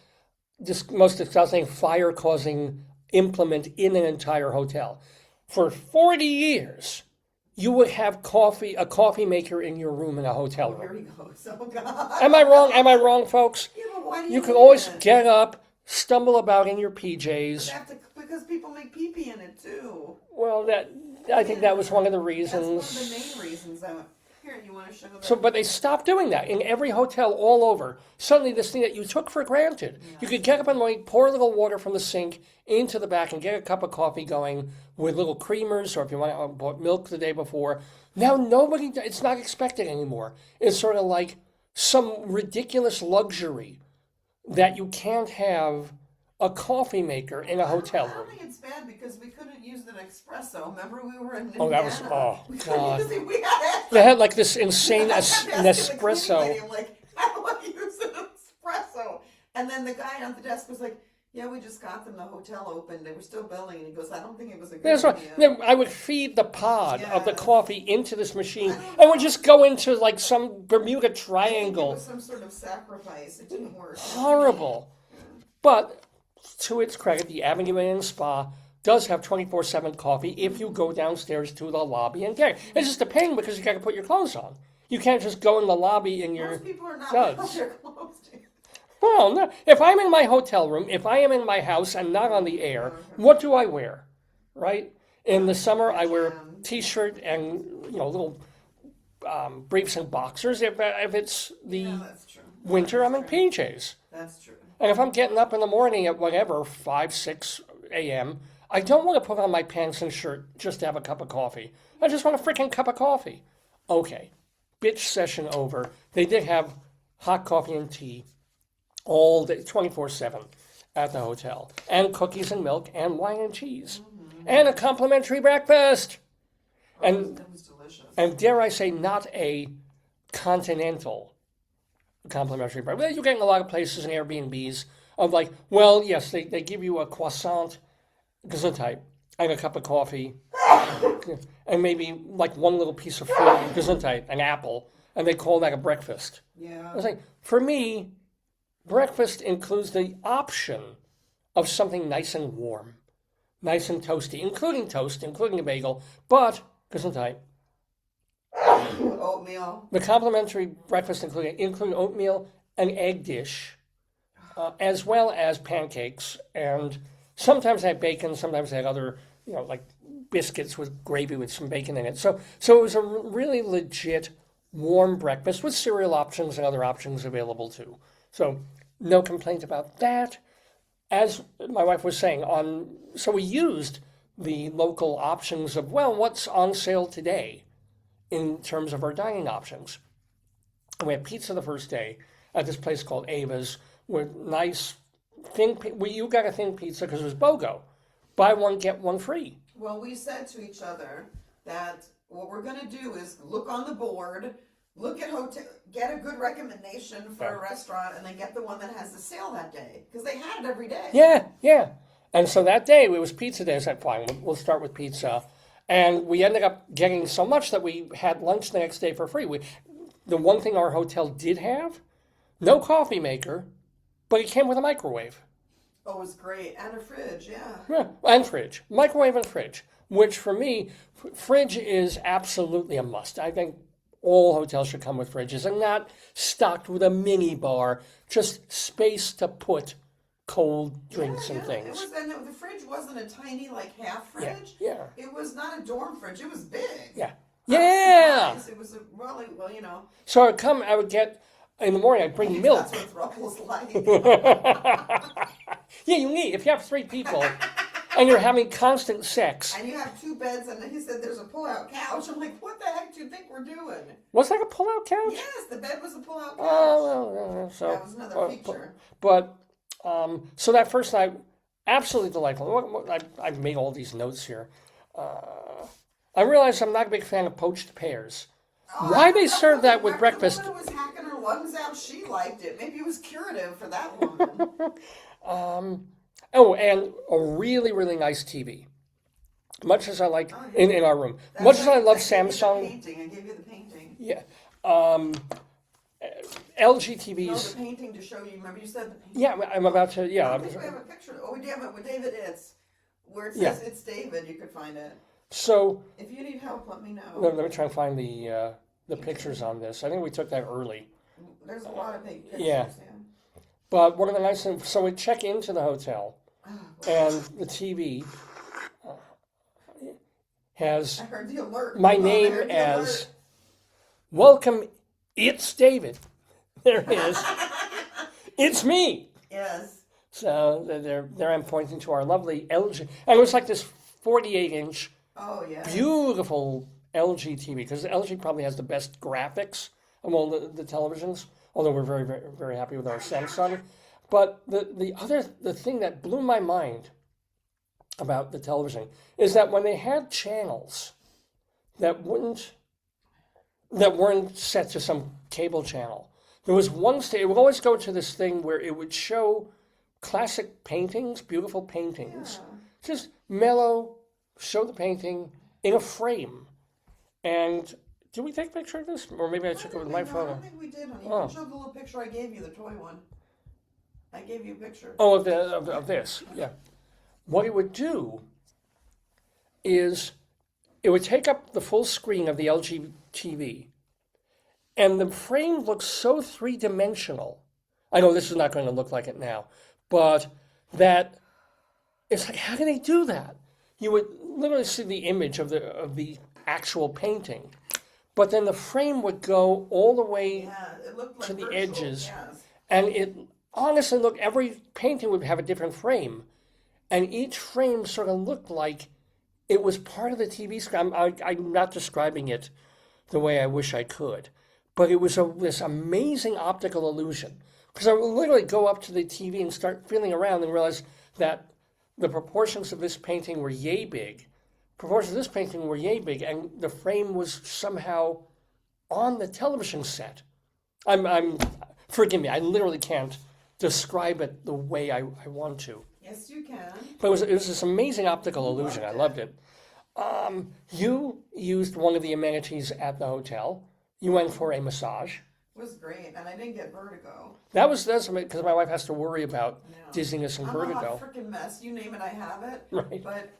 most disgusting, fire-causing implement in an entire hotel. For 40 years, you would have a coffee maker in your room in a hotel Here room. he goes. Oh God. Am I wrong? Am I wrong, folks? Yeah, but why do You do can always that? get up, stumble about in your They PJs. have to, because people make pee-pee in it too. Well, I think that was one of the That's reasons. one of the main reasons. Here, you want to show them? So, but they stopped doing that in every hotel all over. Suddenly, this thing that you took for granted, you could get up in the morning, pour a little water from the sink into the back, and get a cup of coffee going with little creamers, or if you want to bought milk the day before. Now, it's not expected anymore. It's sort of like some ridiculous luxury that you can't have a coffee maker in a hotel I don't room. think it's bad because we couldn't use an espresso. Remember, we were in Indiana. Oh, that was We couldn't God. use it. We had They had like this insane I kept asking the cleaning Nespresso. lady, I'm like, how do I use an espresso? And then the guy on the desk was like, yeah, we just got them. The hotel opened. They were still building. And he goes, I don't think it was a good That's right. idea. Then I would feed the pod of the Yeah. coffee into this machine, and would just go into like some Bermuda I think it Triangle. was some sort of sacrifice. It didn't work. Horrible. But to its credit, the Avenue Inn and Spa does have 24/7 coffee if you go downstairs to the lobby and get it. It's just a pain because you got to put your clothes on. You can't just go in the lobby in your Most people are not duds. without their clothes. Well, no. If I'm in my hotel room, if I am in my house and not on the air, what do I wear? Right? In the summer, I wear a t-shirt and little briefs and boxers. If it's the Yeah, that's true. winter, I'm in PJs. That's true. And if I'm getting up in the morning at whatever 5, 6 a.m., I don't want to put on my pants and shirt just to have a cup of coffee. I just want a freaking cup of coffee. Okay, bitch session over. They did have hot coffee and tea all day, 24/7 at the hotel, and cookies and milk and wine and cheese, and a complimentary breakfast. And That was delicious. and dare I say, not a continental complimentary breakfast. You're getting a lot of places and Airbnbs of like, well, yes, they give you a croissant, Gesundheit, and a cup of coffee, and maybe like one little piece of fruit, Gesundheit, an apple, and they call that a breakfast. Yeah. I was like, for me, breakfast includes the option of something nice and warm, nice and toasty, including toast, including a bagel, but, Gesundheit, Oatmeal. the complimentary breakfast include oatmeal, an egg dish, as well as pancakes, and sometimes they had bacon, sometimes they had other, like biscuits with gravy with some bacon in it. So it was a really legit warm breakfast with cereal options and other options available too. So no complaint about that. As my wife was saying, so we used the local options of, what's on sale today in terms of our dining options. We had pizza the first day at this place called Ava's with nice thin. You got a thin pizza because it was BOGO. Buy one, get one free. Well, we said to each other that what we're going to do is look on the board, look at hotel, get a good recommendation for a restaurant, and then get the one that has the sale that day because they had it every day. Yeah. And so that day, it was pizza day. I said, fine, we'll start with pizza. And we ended up getting so much that we had lunch the next day for free. The one thing our hotel did have, no coffee maker, but it came with a microwave. Oh, it was great. And a fridge, yeah. Yeah, and fridge. Microwave and fridge, which for me, fridge is absolutely a must. I think all hotels should come with fridges and not stocked with a mini bar, just space to put cold drinks and things. And the fridge wasn't a tiny, like, half fridge. Yeah. It was not a dorm fridge. It was big. Yeah. Yeah. It was a really, well, you know. So I would get, in the morning, I'd bring milk. That's what Ruffles like. Yeah, you need, if you have 3 people and you're having constant sex. And you have 2 beds, and he said there's a pull-out couch. I'm like, what the heck do you think we're doing? Was that a pull-out couch? Yes, the bed was a pull-out couch. Oh, so. That was another feature. But, so that first night, absolutely delightful. I made all these notes here. I realized I'm not a big fan of poached pears. Why they serve that with breakfast? The woman who was hacking her lungs out, she liked it. Maybe it was curative for that woman. Oh, and a really, really nice TV. Much as I like in our room. Much as I love Samsung. I gave you the painting. Yeah. LG TVs. No, the painting to show you. Remember you said the painting? Yeah, I'm about to, yeah. I think we have a picture. Oh, we do have it with David It's. Where it says it's David, you could find it. So. If you need help, let me know. Let me try and find the pictures on this. I think we took that early. There's a lot of big pictures. Yeah. But one of the nice things, so we check into the hotel, and the TV has I heard the alert. my name as Welcome, it's David. There it is. It's me. Yes. So there I'm pointing to our lovely LG. And it was like this 48-inch, beautiful LG TV, because LG probably has the best graphics of all the televisions, although we're very, very, very happy with our Samsung. But the thing that blew my mind about the television is that when they had channels that weren't set to some cable channel, there was one stage, it would always go to this thing where it would show classic paintings, beautiful paintings, just mellow, show the painting in a frame. And did we take a picture of this? Or maybe I took it with my phone. I don't think we did, honey. You showed the little picture I gave you, the toy one. I gave you a picture. Oh, of this, yeah. What it would do is it would take up the full screen of the LG TV, and the frame looks so three-dimensional. I know this is not going to look like it now, but that it's like, how can they do that? You would literally see the image of the actual painting, but then the frame would go all the way it looked like to the virtual, edges, yes. and it honestly looked, every painting would have a different frame, and each frame sort of looked like it was part of the TV screen. I'm not describing it the way I wish I could, but it was this amazing optical illusion. Because I would literally go up to the TV and start feeling around and realize that the proportions of this painting were yay big, and the frame was somehow on the television set. Forgive me, I literally can't describe it the way I want to. Yes, you can. But it was this amazing optical illusion. I loved it. You used one of the amenities at the hotel. You went for a massage. It was great, and I didn't get vertigo. That's because my wife has to worry about dizziness and vertigo. I'm a hot freaking mess. You name it, I have it. Right. But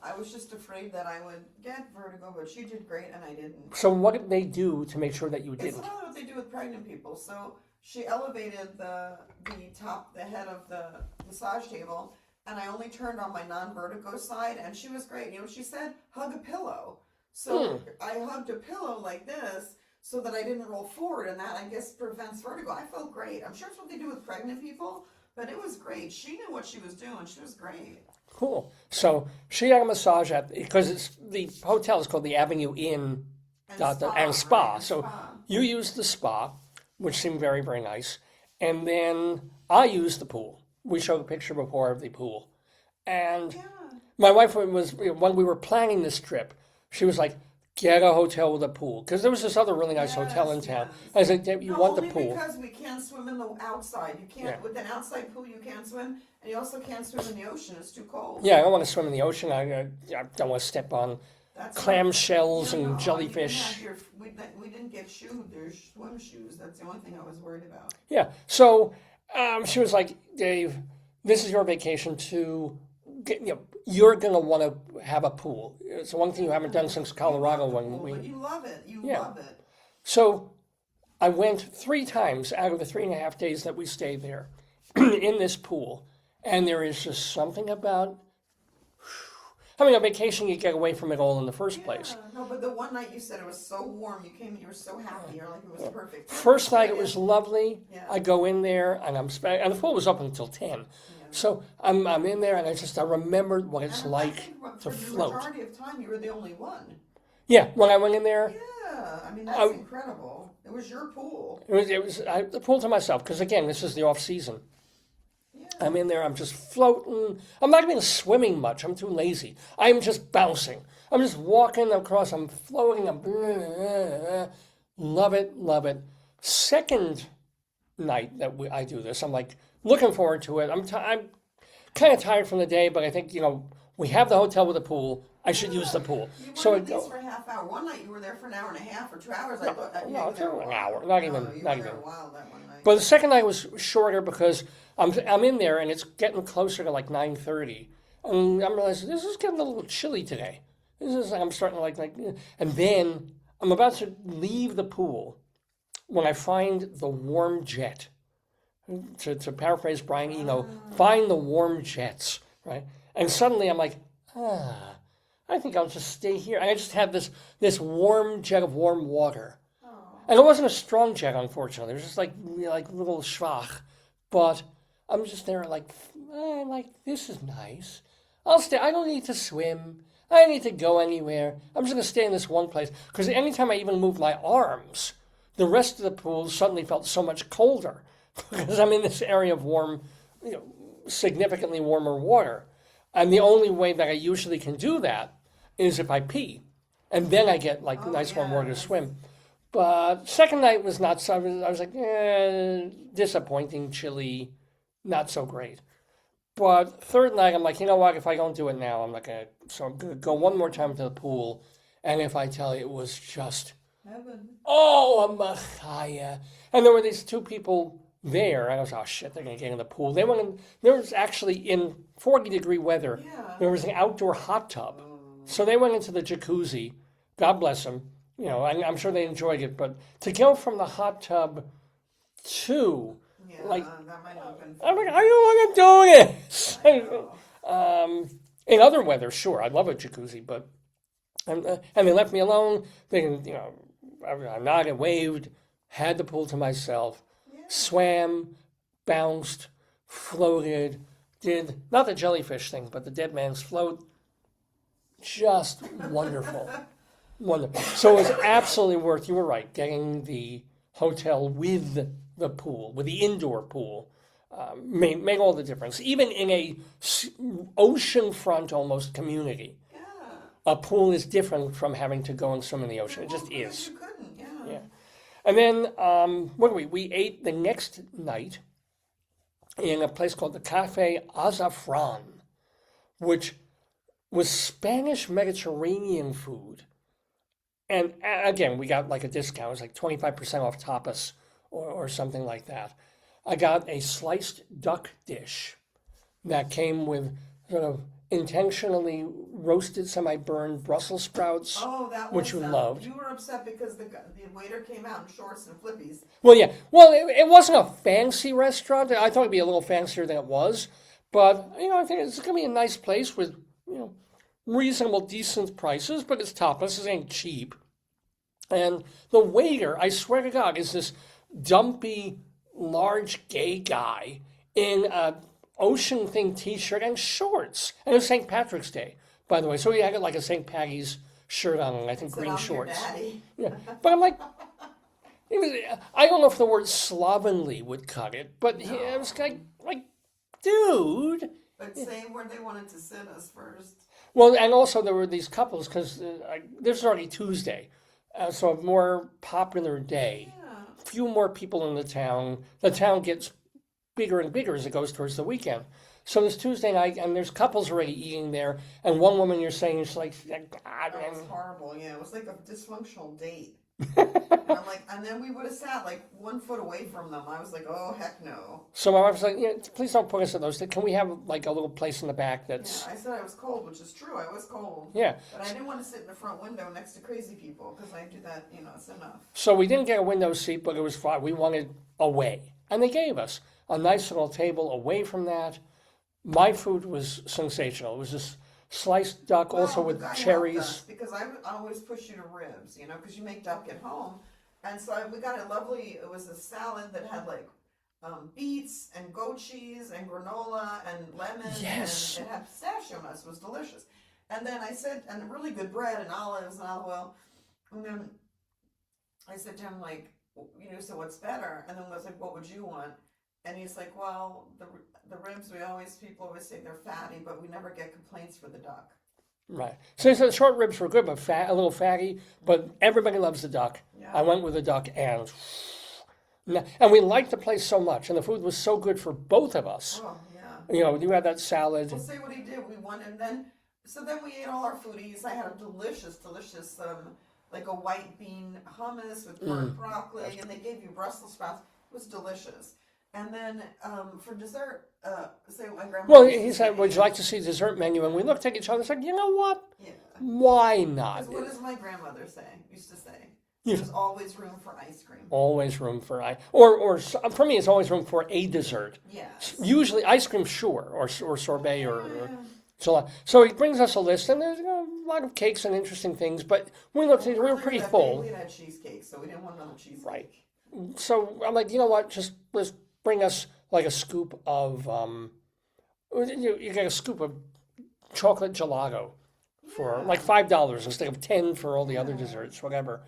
I was just afraid that I would get vertigo, but she did great, and I didn't. So what did they do to make sure that you It's didn't? not what they do with pregnant people. So she elevated the head of the massage table, and I only turned on my non-vertigo side, and she was great. You know, she said, hug a pillow. So I hugged a pillow like this so that I didn't roll forward, and that, I guess, prevents vertigo. I felt great. I'm sure it's what they do with pregnant people, but it was great. She knew what she was doing. She was great. Cool. So she had a massage because the hotel is called the Avenue Inn and Spa. Right, so spa. You used the spa, which seemed very, very nice. And then I used the pool. We showed a picture before of the pool. And my wife was, when we were planning this trip, she was like, get a hotel with a pool. Because there was this other really nice hotel in town. I was like, you want the pool. Only because we can't swim in the outside. You can't, with an outside pool, you can't swim. And you also can't swim in the ocean. It's too cold. Yeah, I don't want to swim in the ocean. I don't want to step on clam shells and jellyfish. We didn't get shoes. There's swim shoes. That's the only thing I was worried about. Yeah. So she was like, Dave, this is your vacation to get, you're going to want to have a pool. It's one thing you haven't done since Colorado when we... But you love it. You love it. So I went 3 times out of the 3.5 days that we stayed there in this pool. And there is just something about, I mean, on vacation, you get away from it all in the first place. No, but the one night you said it was so warm, you came and you were so happy, you're like, it was perfect. First night, it was lovely. Yeah. I go in there, and and the pool was open until 10. So I'm in there, and I remembered what it's And like I think to for the float. majority of time, you were the only one. Yeah, when I went in there, Yeah, I mean, that's incredible. It was your pool. the pool to myself, because again, this is the off season. Yeah. I'm in there, I'm just floating. I'm not even swimming much, I'm too lazy. I'm just bouncing. I'm just walking across, I'm floating, love it, love it. Second night that I do this, I'm like looking forward to it. I'm kind of tired from the day, but I think, we have the hotel with a pool. I should use the pool. You So weren't at least for a half hour. One night you were there for an hour and a half or 2 hours. I thought no, you were there an hour, not even. You were there a while that one night. But the second night was shorter because I'm in there and it's getting closer to like 9:30, and I'm realizing this is getting a little chilly today. I'm starting to like, and then I'm about to leave the pool when I find the warm jet. To paraphrase Brian Eno, find the warm jets, right? And suddenly I'm like, I think I'll just stay here. And I just had this warm jet of warm water. And it wasn't a strong jet, unfortunately. It was just like little schwach. But I'm just there like this is nice. I'll stay. I don't need to swim. I don't need to go anywhere. I'm just going to stay in this one place. Because anytime I even moved my arms, the rest of the pool suddenly felt so much colder. Because I'm in this area of warm, significantly warmer water. And the only way that I usually can do that is if I pee. And then I get like nice warm water to swim. But second night was not so, I was like, disappointing, chilly, not so great. But third night, I'm like, you know what, if I don't do it now, I'm not going to. So I'm going to go one more time to the pool. And if I tell you, it was just, Heaven. oh, a machaya. And there were these 2 people there, and I was, oh shit, they're going to get in the pool. There was actually in 40-degree weather, there was an outdoor hot tub. So they went into the jacuzzi, God bless them, I'm sure they enjoyed it, but to go from the hot tub to, Yeah, that might not have been I'm like, I don't want to do it. In other weather, sure, I love a jacuzzi, but, and they left me alone. They, I nodded, waved, had the pool to myself. Swam, bounced, floated, did, not the jellyfish thing, but the dead man's float. Just wonderful. Wonderful. So it was absolutely worth, you were right, getting the hotel with the pool, with the indoor pool. Made all the difference. Even in a oceanfront almost community, a pool is different from having to go and swim in the ocean. It just is. You couldn't, Yeah. And then, what did we ate the next night in a place called the Cafe Azafran, which was Spanish Mediterranean food. And again, we got like a discount. It was like 25% off tapas or something like that. I got a sliced duck dish that came with sort of intentionally roasted, semi-burned Brussels sprouts, which you loved. You were upset because the waiter came out in shorts and flippies. Well, yeah. Well, it wasn't a fancy restaurant. I thought it'd be a little fancier than it was. But, I think it's going to be a nice place with, reasonable, decent prices. But it's tapas. It ain't cheap. And the waiter, I swear to God, is this dumpy, large gay guy in a ocean thing t-shirt and shorts. And it was St. Patrick's Day, by the way. So he had like a St. Patty's shirt on and I think green shorts. Yeah. But I'm like, I don't know if the word slovenly would cut it, but it was like, dude. But say where they wanted to sit us first. Well, and also there were these couples, because this is already Tuesday, so a more popular day. Few more people in the town. The town gets bigger and bigger as it goes towards the weekend. So it's Tuesday night, and there's couples already eating there, and one woman you're saying is like, God, That was horrible. Yeah, it was like a dysfunctional date. And I'm like, And then we would have sat like 1 foot away from them. I was like, oh, heck no. So my wife was like, yeah, please don't put us in those. Can we have like a little place in the back Yeah, that's, I said I was cold, which is true. I was cold. yeah. But I didn't want to sit in the front window next to crazy people because I do that, it's enough. So we didn't get a window seat, but it was fine. We wanted away. And they gave us a nice little table away from that. My food was sensational. It was this sliced duck, also Well, with the guy helped cherries. us because I would always push you to ribs, because you make duck at home. And so we got it was a salad that had like beets and goat cheese and granola and lemon. Yes. And it had pistachio nuts. It was delicious. And then I said, and really good bread and olives and olive oil. And then I said to him, like, so what's better? And then I was like, what would you want? And he's like, well, the ribs, people always say they're fatty, but we never get complaints for the duck. Right. So the short ribs were good, but a little fatty. But everybody loves the duck. Yeah. I went with the duck, and we liked the place so much, and the food was so good for both of us. Oh, yeah. You had that salad. We'll say what he did. We won, and then we ate all our foodies. I had a delicious, like a white bean hummus with burnt broccoli, and they gave you Brussels sprouts. It was delicious. And then for dessert, my grandma. Well, he said, would you like to see the dessert menu? And we looked at each other and said, you know what? Yeah. Why not? What does my grandmother used to say? There's always room for ice cream. Always room for or for me, it's always room for a dessert. Yes. Usually ice cream, sure, or sorbet or gelato. So he brings us a list, and there's a lot of cakes and interesting things. But we looked at it, we were pretty full. We had cheesecake, so we didn't want another cheesecake. Right. So I'm like, you know what? Just bring us like a scoop of you get a scoop of chocolate gelato for like $5 instead of 10 for all the other desserts, whatever.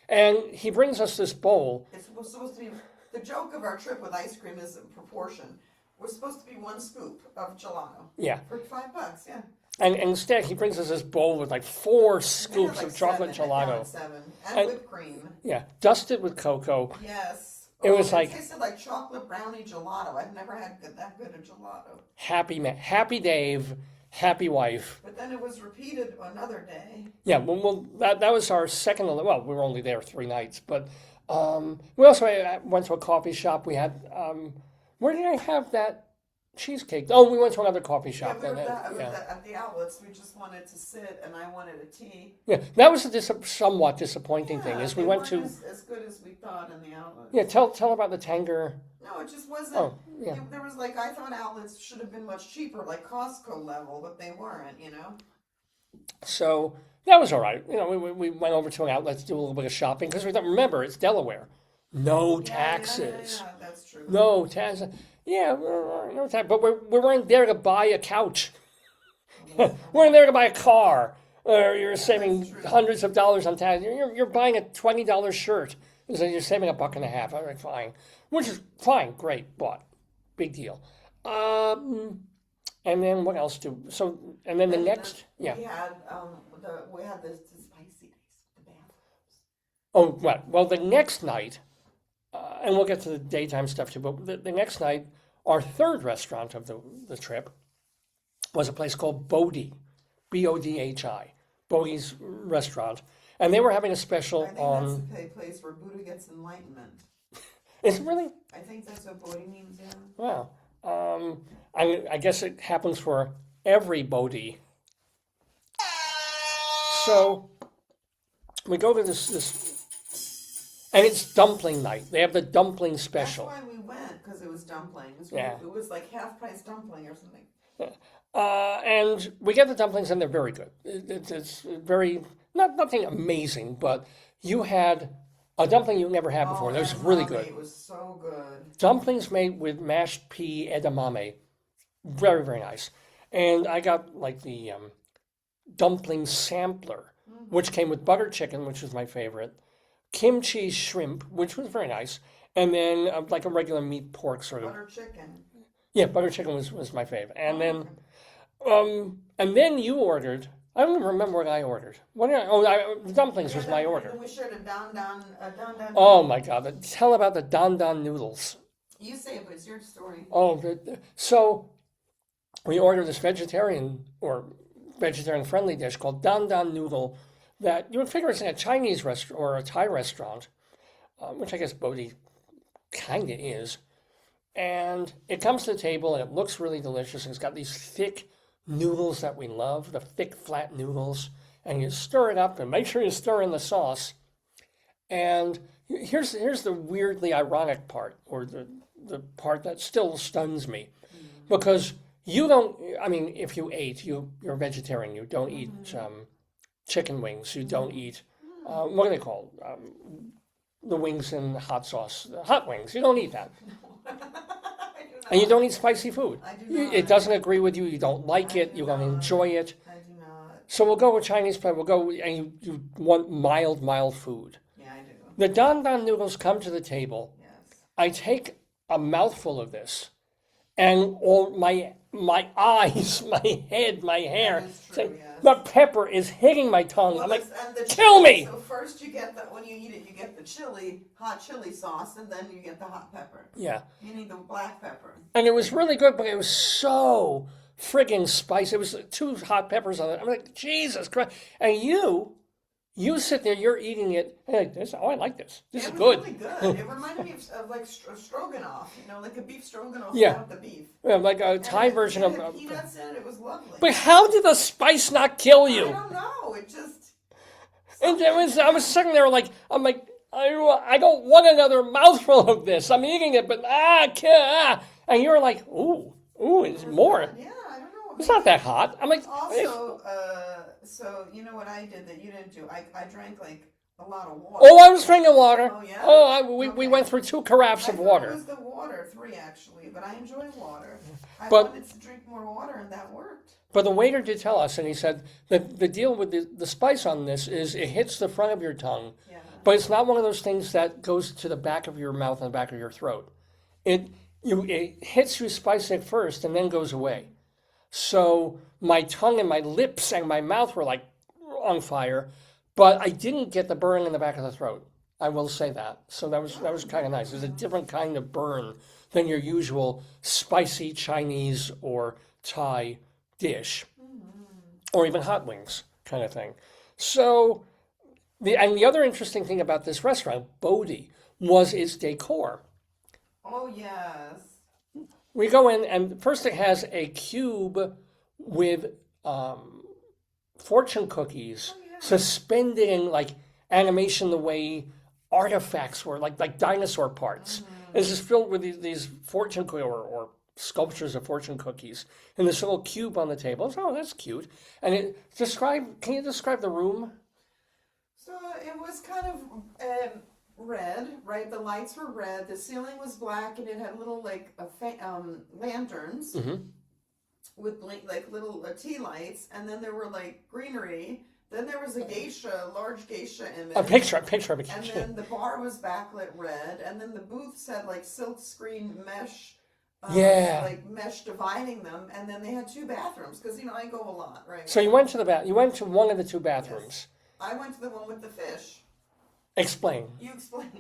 And he brings us this bowl. It's supposed to be the joke of our trip with ice cream is in proportion. We're supposed to be 1 scoop of gelato. Yeah. For $5, yeah. And instead, he brings us this bowl with like 4 scoops Like of chocolate 7, gelato. 7, and whipped cream. Yeah, dusted with cocoa. Yes. It was like it tasted like chocolate brownie gelato. I've never had that good a gelato. happy Dave, happy wife. But then it was repeated another day. Yeah, well that was our second. Well, we were only there 3 nights, but we also went to a coffee shop. We had where did I have that cheesecake? Oh, we went to another coffee shop. Yeah, at the outlets. We just wanted to sit, and I wanted a tea. Yeah, that was a somewhat disappointing thing. Is we went to as good as we thought in the outlets. Yeah, tell about the Tanger. No, it just wasn't. Oh, yeah. There was I thought outlets should have been much cheaper, like Costco level, but they weren't. So that was all right. We went over to an outlet to do a little bit of shopping because we thought, remember, it's Delaware. No taxes. Yeah, that's true. No taxes. Yeah, no tax. But we weren't there to buy a couch. We weren't there to buy a car. Or you're saving hundreds of dollars on tax. You're buying a $20 shirt. So you're saving $1.50. I'm like, fine. Which is fine, great, bought. Big deal. And then what else and then the next, yeah. We had the spicy days, the bathrooms. Oh, right. Well, the next night, and we'll get to the daytime stuff too, but the next night, our third restaurant of the trip was a place called Bodhi, Bodhi, Bodhi's restaurant. And they were having a special on... I think that's the place where Buddha gets enlightenment. Is it really? I think that's what Bodhi means, yeah. Wow. I guess it happens for every Bodhi. So we go to this, and it's dumpling night. They have the dumpling special. That's why we went, because it was dumplings. Yeah. It was like half-price dumpling or something. And we get the dumplings, and they're very good. It's very, nothing amazing, but you had a dumpling you never had before. That was really good. It was so good. Dumplings made with mashed pea edamame. Very, very nice. And I got like the dumpling sampler, which came with butter chicken, which was my favorite, kimchi shrimp, which was very nice, and then like a regular meat pork sort of. Butter chicken. Yeah, butter chicken was my favorite. And then you ordered. I don't even remember what I ordered. The dumplings was my order. We shared a don. Oh my God! Tell about the don noodles. You say it, but it's your story. Oh, so we ordered this vegetarian friendly dish called don noodle that you would figure it's in a Chinese restaurant or a Thai restaurant. which I guess Bodhi kind of is. And it comes to the table and it looks really delicious. It's got these thick noodles that we love, the thick, flat noodles. And you stir it up and make sure you stir in the sauce. And here's the weirdly ironic part, or the part that still stuns me. Because you don't, I mean, if you ate, you're a vegetarian, you don't eat chicken wings, you don't eat, what are they called? The wings in hot sauce, hot wings, you don't eat that. And you don't eat spicy food. I do not. It doesn't agree with you, you don't like it, you don't enjoy it. I do not. So we'll go with Chinese food, we'll go, and you want mild food. Yeah, I do. The Don Don noodles come to the table. Yes. I take a mouthful of this, and all my eyes, my head, my hair, That is true, yes. the pepper is hitting my tongue. Well, I'm like, and the kill chili, me! So first you get when you eat it, you get the hot chili sauce, and then you get the hot pepper. Yeah. You need the black pepper. And it was really good, but it was so friggin' spicy. It was 2 hot peppers on it. I'm like, Jesus Christ. And you sit there, you're eating it, and you're like, I like this. This is It was good. really good. It reminded me of like stroganoff, like a beef stroganoff Yeah. without the beef. Yeah, like a Thai And version it had of. peanuts in it. It was lovely. But how did the spice not kill you? I don't know. It just. And I was sitting there like, I'm like, I don't want another mouthful of this. I'm eating it, but and you're like, ooh, it's more. Yeah, I don't know. It's not that hot. I'm like, Also, so you know what I did that you didn't do? I drank like a lot of water. oh, I was drinking water. Oh, yeah? Oh, we Okay. went through 2 carafes I of thought water. It was the water, 3 actually, but I enjoy water. I But- wanted to drink more water, and that worked. But the waiter did tell us, and he said that the deal with the spice on this is it hits the front of your tongue, Yeah. but it's not one of those things that goes to the back of your mouth and the back of your throat. It hits you spicy at first and then goes away. So my tongue and my lips and my mouth were like on fire, but I didn't get the burn in the back of the throat. I will say that. So that was kind of nice. It was a different kind of burn than your usual spicy Chinese or Thai dish, or even hot wings kind of thing. So the other interesting thing about this restaurant, Bodhi, was its decor. Oh yes. We go in, and first it has a cube with fortune cookies suspended in like animation the way artifacts were, like dinosaur parts. It's just filled with these fortune cookies or sculptures of fortune cookies in this little cube on the table. Oh, that's cute. And can you describe the room? So it was kind of red, right? The lights were red. The ceiling was black, and it had little like lanterns with like little tea lights, and then there were like greenery. Then there was a large geisha image. A picture of a And then the bar was backlit red, and then the booths had like silk screen mesh. Like mesh dividing them, and then they had 2 bathrooms because I go a lot, right? So you went to one of the 2 bathrooms. Yes. I went to the one with the fish. Explain. You explain.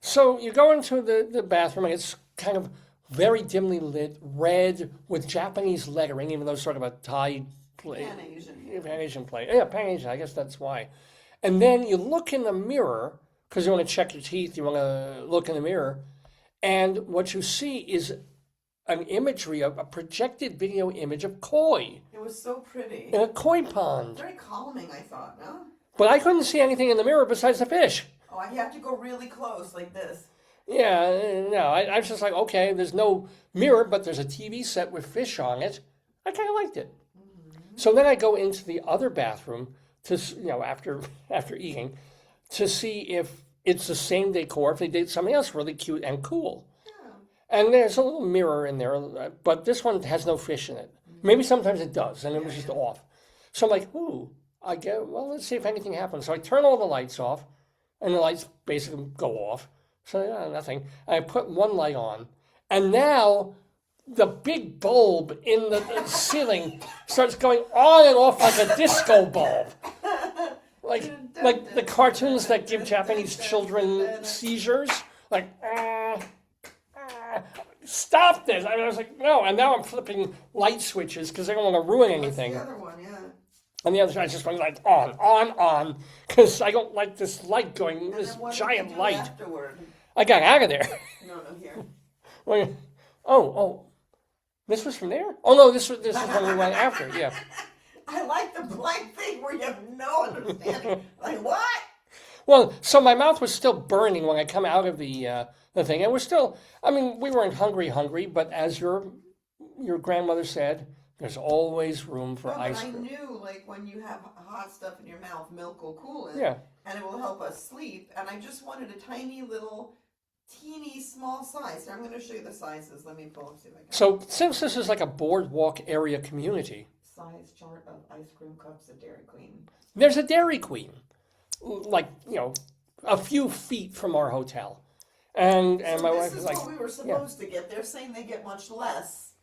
So you go into the bathroom, and it's kind of very dimly lit, red with Japanese lettering, even though it's sort of a Thai play. Pan-Asian play. Yeah, Pan-Asian, I guess that's why. And then you look in the mirror, because you want to check your teeth, you want to look in the mirror, and what you see is an imagery of a projected video image of koi It was so pretty. in a koi pond. Very calming, I thought, no? But I couldn't see anything in the mirror besides the fish. Oh, you have to go really close, like this. Yeah, no, I was just like, okay, there's no mirror, but there's a TV set with fish on it. I kind of liked it. So then I go into the other bathroom to, after eating, to see if it's the same decor, if they did something else really cute and cool. And there's a little mirror in there, but this one has no fish in it. Maybe sometimes it does, and it was just off. So I'm like, let's see if anything happens. So I turn all the lights off, and the lights basically go off. So nothing. And I put one light on, and now the big bulb in the ceiling starts going on and off like a disco bulb. Like the cartoons that give Japanese children seizures. Like, stop this. I was like, no. And now I'm flipping light switches because I don't want to ruin anything. That's the other one, yeah. On the other side, I just went like on, because I don't like this light going, And this then what did giant you do light. afterward? I got out of there. No, here. Well, oh, this was from there? Oh no, this was when we went after, yeah. I like the blank thing where you have no understanding. Like, what? Well, so my mouth was still burning when I come out of the thing. And we're still, I mean, we weren't hungry, but as your grandmother said, there's always room for No, but ice I cream. knew, like, when you have hot stuff in your mouth, milk will cool it. Yeah. And it will help us sleep. And I just wanted a tiny little, teeny small size. So I'm going to show you the sizes. Let me pull up, see if I can. So since this is like a boardwalk area community, Size chart of ice cream cups at Dairy Queen. there's a Dairy Queen, like, a few feet from our hotel. And So my this wife is was like, what we were supposed to get. They're saying they get much less.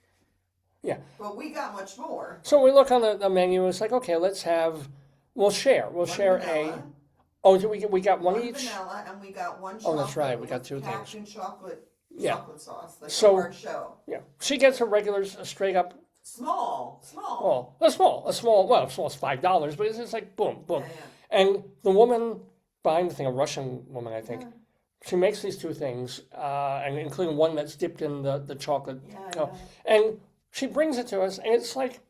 yeah. But we got much more. So we look on the menu, it's like, okay, we'll share. We'll share vanilla, we got one one each? vanilla, and we got one Oh, chocolate. that's right, we got with two things. Captain chocolate Yeah. sauce, like So- a hard shell. Yeah. She gets a regular, straight up, Small. well, small is $5, but it's just like boom. Yeah. And the woman behind the thing, a Russian woman, I think, she makes these two things, and including one that's dipped in the chocolate. Yeah. And she brings it to us, and it's like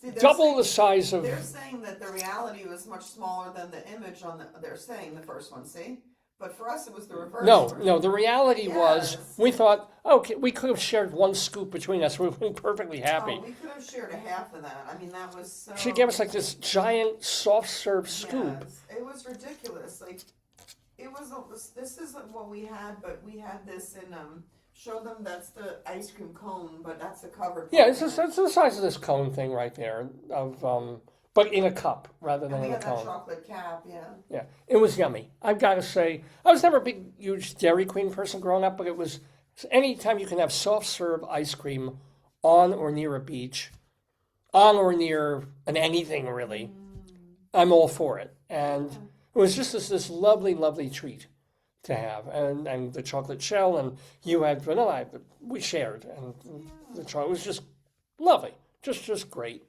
See, they're double saying, the size of. They're saying that the reality was much smaller than the image on they're saying the first one, see? But for us, it was the reverse. No. The reality was, Yes. we thought, okay, we could have shared one scoop between us. We would have been perfectly happy. Oh, we could have shared a half of that. I mean, that was so. She gave us like this giant soft serve scoop. Yes, it was ridiculous. Like, this is what we had, but we had this in, show them that's the ice cream cone, but that's the covered. Yeah, part. it's the size of this cone thing right there, but in a cup rather than And we in a had that cone. chocolate cap, yeah. Yeah, it was yummy. I've got to say, I was never a big, huge Dairy Queen person growing up, but it was anytime you can have soft serve ice cream on or near a beach, on or near an anything really, I'm all for it. And it was just this lovely, lovely treat to have. And the chocolate shell, and you had vanilla, but we shared. And the chocolate was just lovely, just great.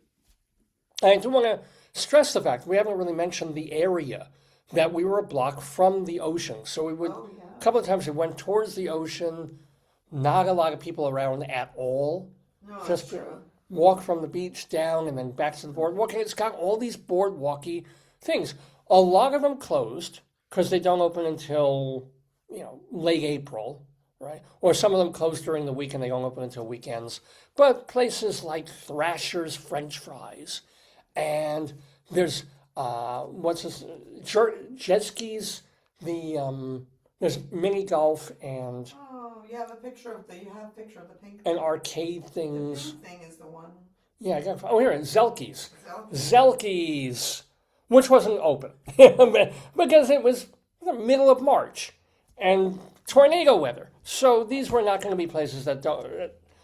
And I do want to stress the fact we haven't really mentioned the area that we were a block from the ocean. So we would, Oh, yeah. a couple of times we went towards the ocean, not a lot of people around at all. No, Just that's true. walk from the beach down and then back to the boardwalk. And it's got all these boardwalky things. A lot of them closed because they don't open until, late April, right? Or some of them close during the week and they don't open until weekends. But places like Thrasher's French Fries, and there's jet skis, there's mini golf and Oh, you have a picture of the pink. and arcade The things. pink thing is the one. Yeah, here it is, Zelki's. So, Zelki's, which wasn't open because it was the middle of March and tornado weather. So these were not going to be places that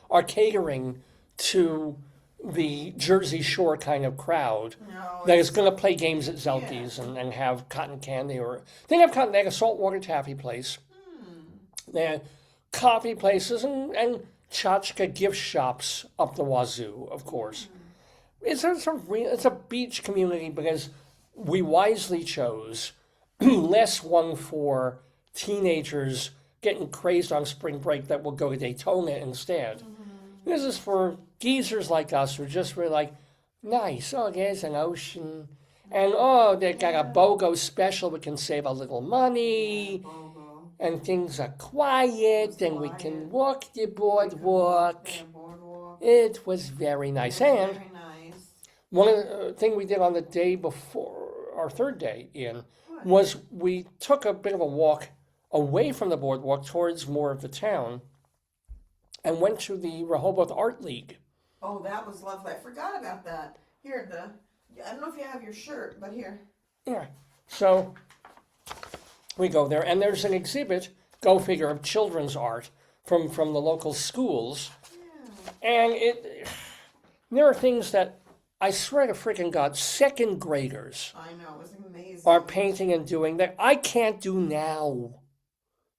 are catering to the Jersey Shore kind of crowd no, that is going to play games at Zelki's and have cotton candy they had a saltwater taffy place. They had coffee places and tchotchke gift shops up the wazoo, of course. It's a beach community because we wisely chose less one for teenagers getting crazed on spring break that will go to Daytona instead. This is for geezers like us who just were like, nice, oh, there's an ocean. And oh, they got a BOGO special, we can save a little money. And things are quiet, and we can walk the boardwalk. It was very nice. And very nice. one of the thing we did on the day before, our third day in, was we took a bit of a walk away from the boardwalk towards more of the town and went to the Rehoboth Art League. Oh, that was lovely. I forgot about that. Here, I don't know if you have your shirt, but here. Yeah. So we go there, and there's an exhibit, go figure, of children's art from the local schools. And there are things that, I swear to freaking God, second graders I know, it was amazing. are painting and doing that I can't do now,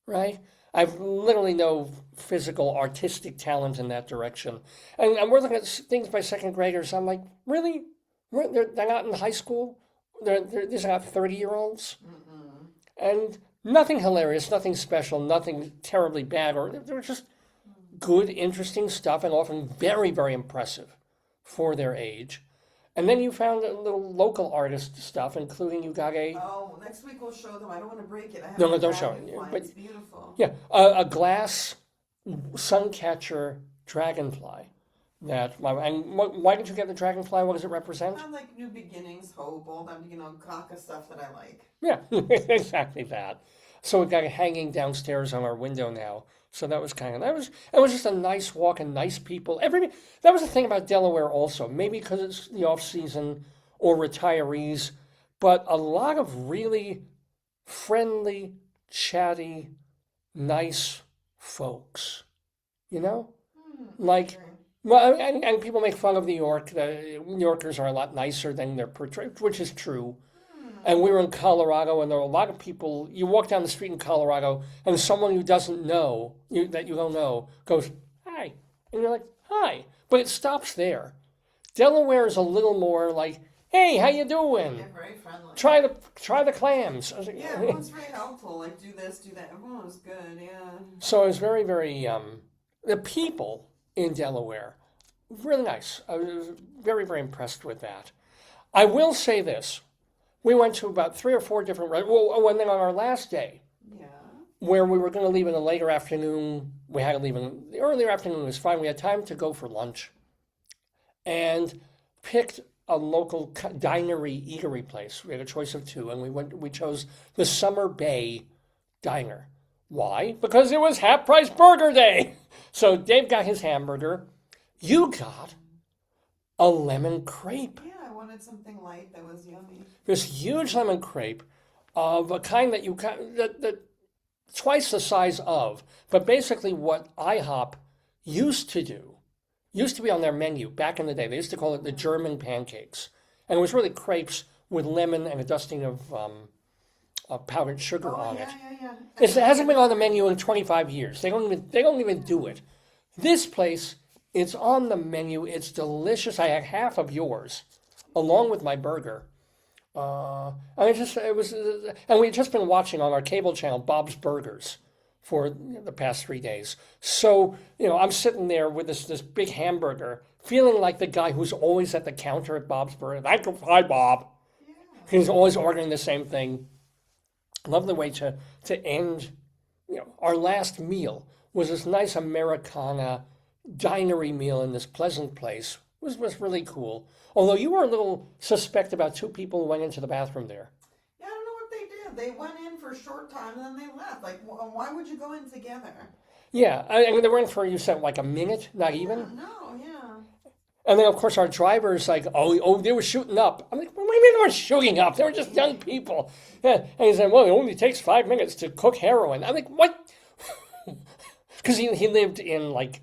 right? I've literally no physical artistic talent in that direction. And we're looking at things by second graders. I'm like, really? They're not in high school. These are not 30-year-olds. And nothing hilarious, nothing special, nothing terribly bad. Or they were just good, interesting stuff and often very, very impressive for their age. And then you found a little local artist stuff, including you got a... Oh, next week we'll show them. I don't want to break it. I have No, a don't show it. dragonfly. But It's beautiful. yeah, a glass suncatcher dragonfly. And why did you get the dragonfly? What does it represent? I like new beginnings, hope, all that, caca stuff that I like. Yeah, exactly that. So we got it hanging downstairs on our window now. So that was it was just a nice walk and nice people. That was the thing about Delaware also. Maybe because it's the off season or retirees, but a lot of really friendly, chatty, nice folks. Like, well, and people make fun of New York. New Yorkers are a lot nicer than they're portrayed, which is true. And we were in Colorado, and there were a lot of people. You walk down the street in Colorado, and someone who doesn't know, that you don't know, goes, hi. And you're like, hi. But it stops there. Delaware is a little more like, hey, how you doing? Yeah, very friendly. Try the clams. I was like, Yeah, everyone's very helpful. Like, do this, do that. Everyone was good, yeah. So I was very, very, the people in Delaware, really nice. I was very, very impressed with that. I will say this. We went to about 3 or 4 different, and then on our last day, Yeah. where we were going to leave in the later afternoon, we had to leave in the earlier afternoon. It was fine. We had time to go for lunch and picked a local dinery, eatery place. We had a choice of 2, and we chose the Summer Bay Diner. Why? Because it was half-price burger day. So Dave got his hamburger. You got a lemon crepe. Yeah, I wanted something light that was yummy. This huge lemon crepe of a kind that that twice the size of, but basically what IHOP used to be on their menu back in the day. They used to call it the German pancakes. And it was really crepes with lemon and a dusting of powdered sugar on it. Yeah. It hasn't been on the menu in 25 years. They don't even do it. This place, it's on the menu. It's delicious. I had half of yours, along with my burger. And we'd just been watching on our cable channel Bob's Burgers for the past 3 days. So I'm sitting there with this big hamburger, feeling like the guy who's always at the counter at Bob's Burgers. Hi, Bob. Yeah. He's always ordering the same thing. Lovely way to end. Our last meal was this nice Americana dinery meal in this pleasant place. It was really cool. Although you were a little suspect about 2 people who went into the bathroom there. Yeah, I don't know what they did. They went in for a short time and then they left. Like, why would you go in together? Yeah, I mean, they were in for, you said, like a minute, not even? No, yeah. And then, of course, our driver's like, oh, they were shooting up. I'm like, what do you mean they were shooting up? They were just young people. Yeah. And he said, well, it only takes 5 minutes to cook heroin. I'm like, what? Because he lived in, like,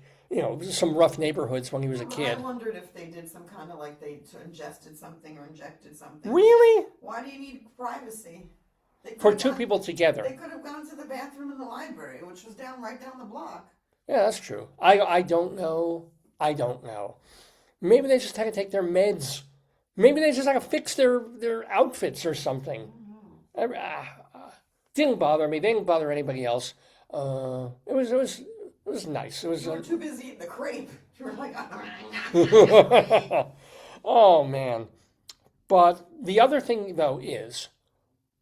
some rough neighborhoods when he was a kid. I wondered if they did some kind of like they ingested something or injected something. Really? Why do you need privacy? For 2 people together. They could have gone to the bathroom in the library, which was right down the block. Yeah, that's true. I don't know. Maybe they just had to take their meds. Maybe they just had to fix their outfits or something. Didn't bother me. They didn't bother anybody else. It was nice. It was. You were too busy eating the crepe. You were like, oh man. But the other thing though is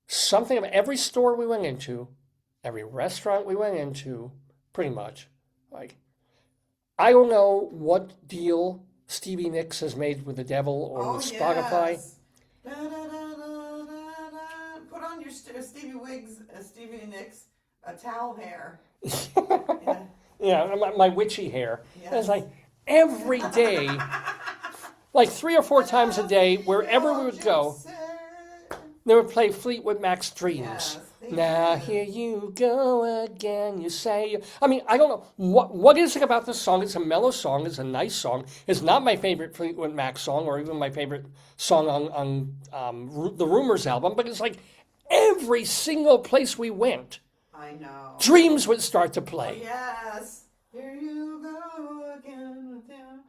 something of every store we went into, every restaurant we went into, pretty much. Like, I don't know what deal Stevie Nicks has made with the devil or with Spotify. Yes. Da, da, da, da, da, da. Put on your Stevie Nicks towel hair. Yeah. Yeah, my witchy hair. Yes. It's like every day, like 3 or 4 times a day, wherever we would go, they would play Fleetwood Mac's Dreams. Yes, now here you go again, you say. I mean, I don't know. What is it about this song? It's a mellow song. It's a nice song. It's not my favorite Fleetwood Mac song or even my favorite song on the Rumors album, but it's like every single place we went, I know. Dreams would start to play. Yes. Here you go again with him.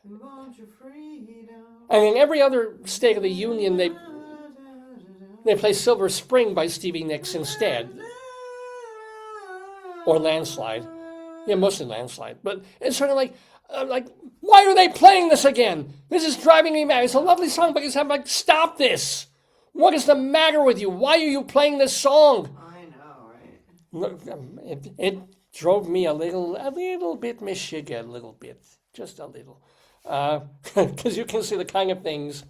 We want your freedom. And in every other state of the union, they play Silver Spring by Stevie Nicks instead, or Landslide. Yeah, mostly Landslide. But it's sort of like, why are they playing this again? This is driving me mad. It's a lovely song, but I'm like, stop this. What is the matter with you? Why are you playing this song? I know, right? It drove me a little bit Michigan, a little bit, just a little. Because you can see the kind of things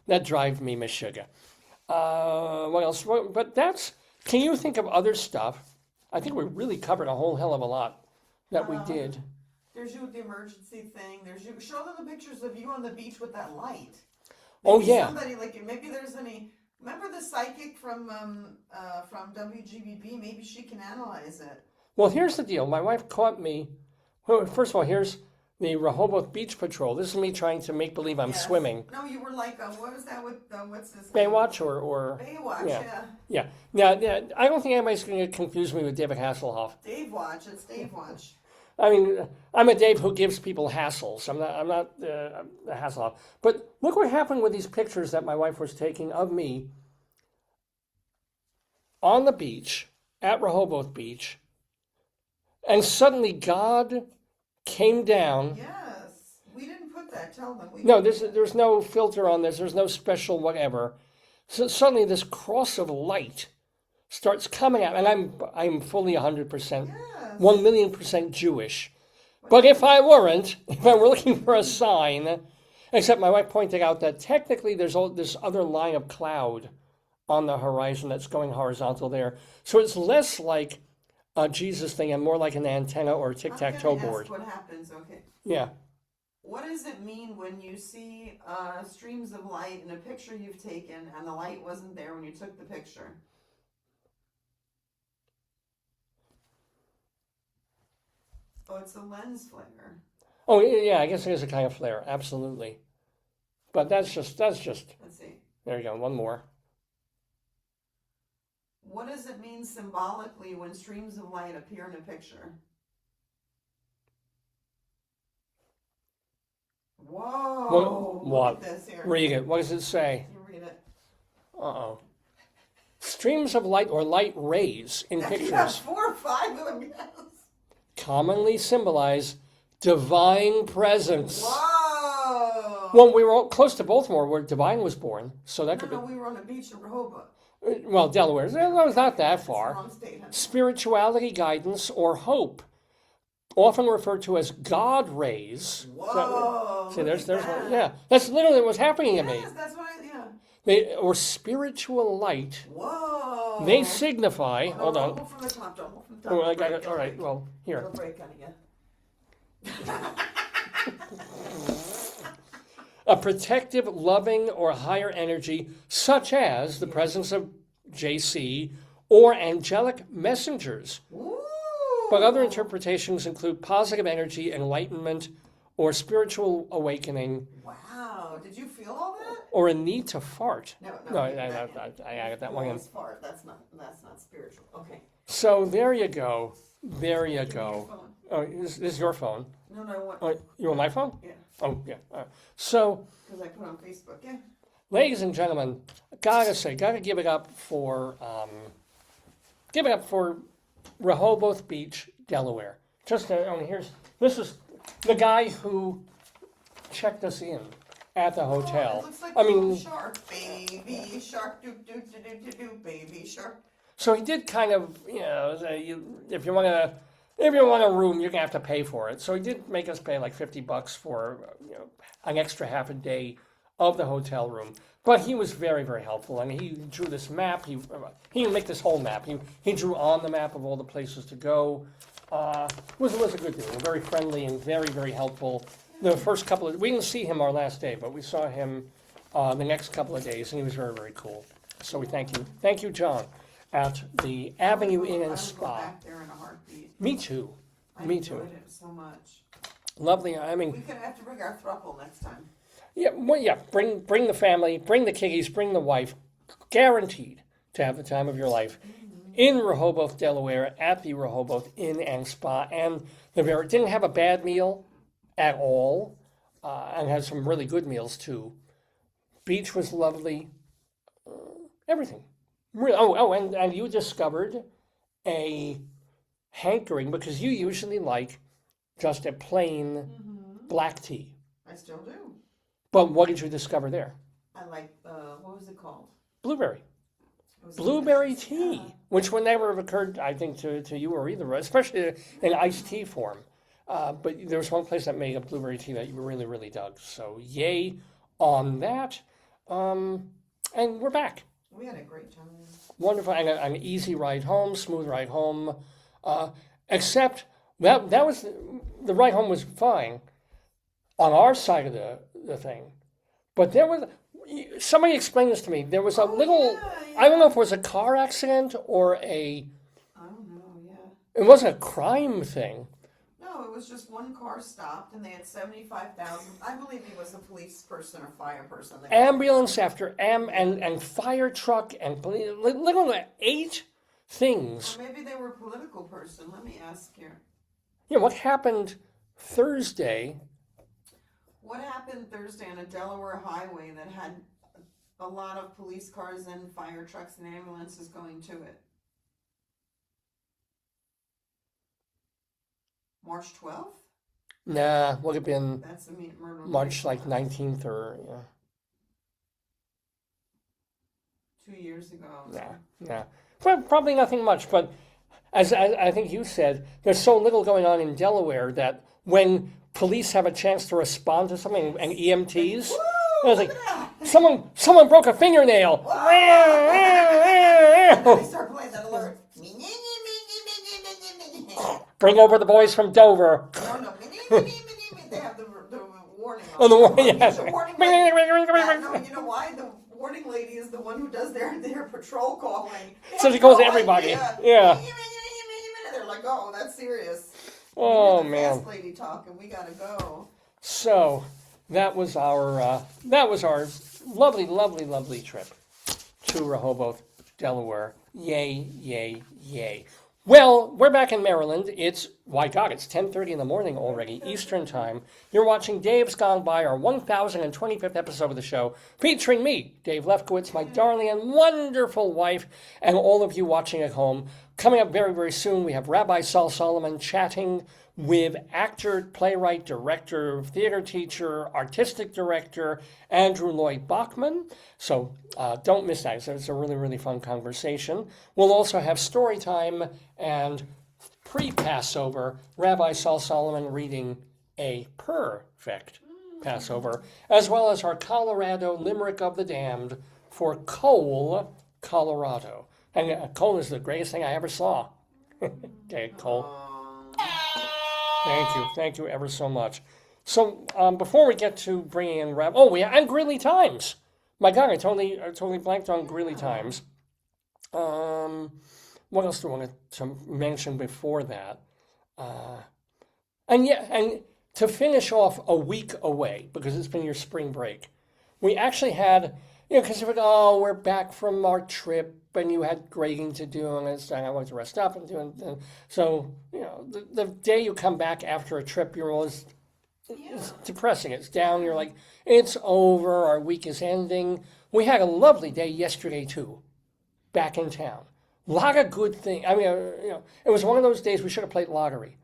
that drive me Michigan. What else? But can you think of other stuff? I think we really covered a whole hell of a lot that we did. There's you with the emergency thing. There's you. Show them the pictures of you on the beach with that light. Oh, Maybe yeah. Somebody maybe there's any. Remember the psychic from WGBB? Maybe she can analyze it. Well, here's the deal. My wife caught me. Well, first of all, here's the Rehoboth Beach Patrol. This is me trying to make believe I'm swimming. No, you were like, what was that with, what's this name? Baywatch or Baywatch, yeah. yeah. Yeah. I don't think anybody's going to confuse me with David Hasselhoff. Dave Watch, it's Dave Watch. I mean, I'm a Dave who gives people hassles. I'm not a Hasselhoff. But look what happened with these pictures that my wife was taking of me on the beach, at Rehoboth Beach, and suddenly God came down. Yes, we didn't put that. Tell them. No, there's no filter on this. There's no special whatever. So suddenly this cross of light starts coming out, and I'm fully 100%, 1,000,000% Jewish. But if I were looking for a sign, except my wife pointed out that technically there's this other line of cloud on the horizon that's going horizontal there. So it's less like a Jesus thing and more like an antenna or a tic-tac-toe board. What happens? Okay. Yeah. What does it mean when you see streams of light in a picture you've taken and the light wasn't there when you took the picture? Oh, it's a lens flare. Oh, yeah, I guess it is a kind of flare, absolutely. But that's just. Let's see. There you go, one more. What does it mean symbolically when streams of light appear in a picture? Whoa! What? Look at this here. Read it. What does it say? You read it. Uh-oh. Streams of light or light rays in Yeah, pictures 4 or 5 of them, yes. commonly symbolize divine presence. Whoa! Well, we were all close to Baltimore where Divine was born, so that could No, we were on the beach in Rehoboth. be... Well, Delaware. It was not that It's the far. wrong state, huh? Spirituality, guidance, or hope, often referred to as God rays. Whoa! See, there's look at one. that. Yeah, that's literally what was happening to me. Yes, that's what yeah. Or spiritual light. Whoa! They signify. No, Hold don't on. move from the top. Don't move from the top. Oh, I got Break it. All right. Well, here. It'll break on you. A protective, loving, or higher energy, such as the presence of JC or angelic messengers. Ooh. But other interpretations include positive energy, enlightenment, or spiritual awakening, Wow! Did you feel all that? or a need to fart. No, I added that one in. Fart. That's not spiritual. Okay. So there you go. There you Give me your go. phone. Oh, this is your phone. No, I want. Oh, you want my phone? Yeah, Oh, yeah. So, because I put it on Facebook. Yeah. ladies and gentlemen, gotta give it up for Rehoboth Beach, Delaware. This is the guy who checked us in at the hotel. Oh, it looks like I a little mean, shark, baby shark, do do do do do do, baby shark. so he did kind of, if you want a room, you're gonna have to pay for it. So he did make us pay like $50 for an extra half a day of the hotel room. But he was very, very helpful, and he drew this map. He didn't make this whole map. He drew on the map of all the places to go. Was a good dude, very friendly and very, very helpful. The first we didn't see him our last day, but we saw him the next couple of days, and he was very, very cool. So we thank you, John, at the Avenue Inn I and would go Spa. back there in a heartbeat. Me too. I Me enjoyed too. it so much. Lovely. I mean, We could have to bring our throuple next time. yeah, well, yeah. Bring the family, bring the kiddies, bring the wife. Guaranteed to have the time of your life in Rehoboth, Delaware, at the Rehoboth Inn and Spa. And didn't have a bad meal at all. and had some really good meals too. Beach was lovely. Everything. And you discovered a hankering because you usually like just a plain black tea. I still do. But what did you discover there? I like, what was it called? Blueberry. It was Blueberry delicious. tea, Yeah. which would never have occurred, I think, to you or either of us, especially in iced tea form. But there was one place that made a blueberry tea that you really, really dug. So yay on that. And we're back. We had a great time. Wonderful, and an easy ride home, smooth ride home. Except that was the ride home was fine on our side of the thing, but there was somebody explained this to me. There was a little. Yeah. I don't know if it was a car accident or I don't know, yeah. it wasn't a crime thing. No, it was just one car stopped and they had 75,000. I believe he was a police person or fire person. Ambulance after and fire truck and literally 8 things. Or maybe they were a political person. Let me ask here. Yeah, what happened Thursday? What happened Thursday on a Delaware highway that had a lot of police cars and fire trucks and ambulances going to it? March 12th? Nah, would have been That's the murder. March like 19th or 2 years ago. yeah. Probably nothing much, but as I think you said, there's so little going on in Delaware that when police have a chance to respond to something and EMTs, Woo! I was like, Look at that! someone broke a fingernail. They start playing that alert. Bring over the boys from Dover. No. They have the warning. Oh, the warning, yeah. yes. The warning lady. No, you know why? The warning lady is the one who does their patrol calling. So she calls everybody. Yeah. They're like, oh, that's serious. Oh, You're the man. fast lady talking. We gotta go. So that was our lovely trip to Rehoboth, Delaware. Yay, yay, yay. Well, we're back in Maryland. It's 10:30 in the morning already, Eastern Time. You're watching Dave's Gone By, our 1025th episode of the show, featuring me, Dave Lefkowitz, my darling and wonderful wife, and all of you watching at home. Coming up very, very soon, we have Rabbi Sol Solomon chatting with actor, playwright, director, theater teacher, artistic director, Andrew Lloyd Baughman. So don't miss that. It's a really, really fun conversation. We'll also have story time and pre-Passover, Rabbi Sol Solomon reading a Purr-fect Passover, as well as our Colorado Limerick of the Damned for Cole, Colorado. And Cole is the greatest thing I ever saw. Okay, Cole. Thank you ever so much. So before we get to bringing in and Greeley Times. My God, I totally blanked on Greeley Times. What else do I want to mention before that? And to finish off a week away, because it's been your spring break, we actually had, because we're back from our trip, and you had grading to do, and I wanted to rest up and do it. So, the day you come back after a trip, you're always, it's depressing. It's down. You're like, it's over. Our week is ending. We had a lovely day yesterday, too, back in town. A lot of good things. I mean, it was one of those days we should have played lottery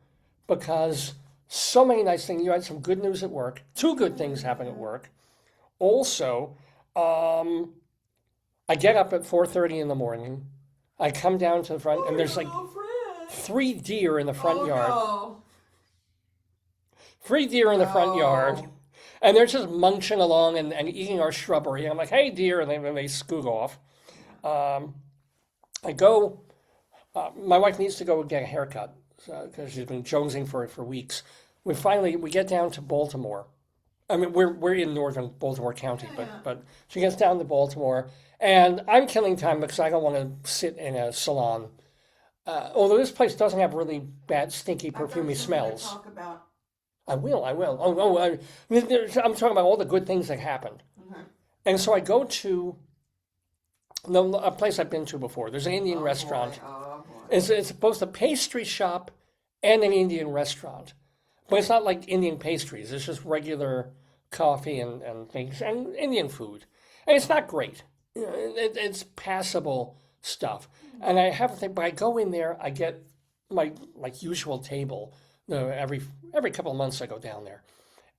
because so many nice things. You had some good news at work. 2 good things happened at work. Also, I get up at 4:30 in the morning. I come down to the front, and there's like 3 deer in the front yard. No. 3 deer in the front yard, and they're just munching along and eating our shrubbery. I'm like, hey, deer, and they scoot off. I go, my wife needs to go get a haircut because she's been jonesing for it for weeks. We get down to Baltimore. I mean, we're in northern Baltimore County, but she gets down to Baltimore, and I'm killing time because I don't want to sit in a salon. Although this place doesn't have really bad, stinky, perfumey smells. Talk about. I will. I'm talking about all the good things that happened. Okay. And so I go to a place I've been to before. There's an Indian restaurant. Oh, boy. It's both a pastry shop and an Indian restaurant. But it's not like Indian pastries. It's just regular coffee and things, and Indian food. And it's not great. You know, it's passable stuff. And I have to think, but I go in there, I get my like usual table. Every couple of months I go down there.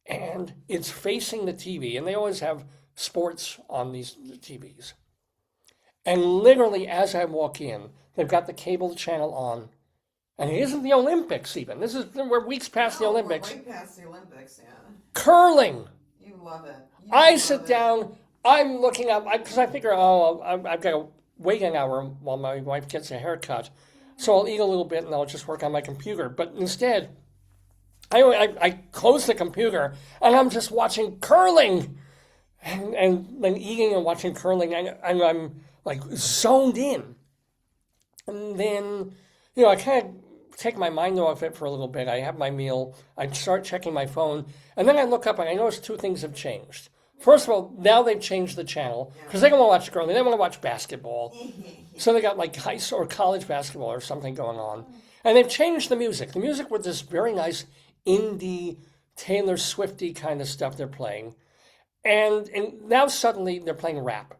And it's facing the TV, and they always have sports on these TVs. And literally, as I walk in, they've got the cable channel on, and it isn't the Olympics even. We're weeks past the Olympics. We're way past the Olympics, yeah. Curling. You love it. I sit down. I'm looking up because I figure, I've got to wait an hour while my wife gets a haircut, so I'll eat a little bit and I'll just work on my computer. But instead, I close the computer and I'm just watching curling, and then eating and watching curling, and I'm like zoned in. And then, I kind of take my mind off it for a little bit. I have my meal, I start checking my phone, and then I look up and I notice two things have changed. First of all, now they've changed the channel because they don't want to watch curling, they want to watch basketball. So they got like high school or college basketball or something going on. And they've changed the music. The music with this very nice indie, Taylor Swifty kind of stuff they're playing. And now suddenly they're playing rap.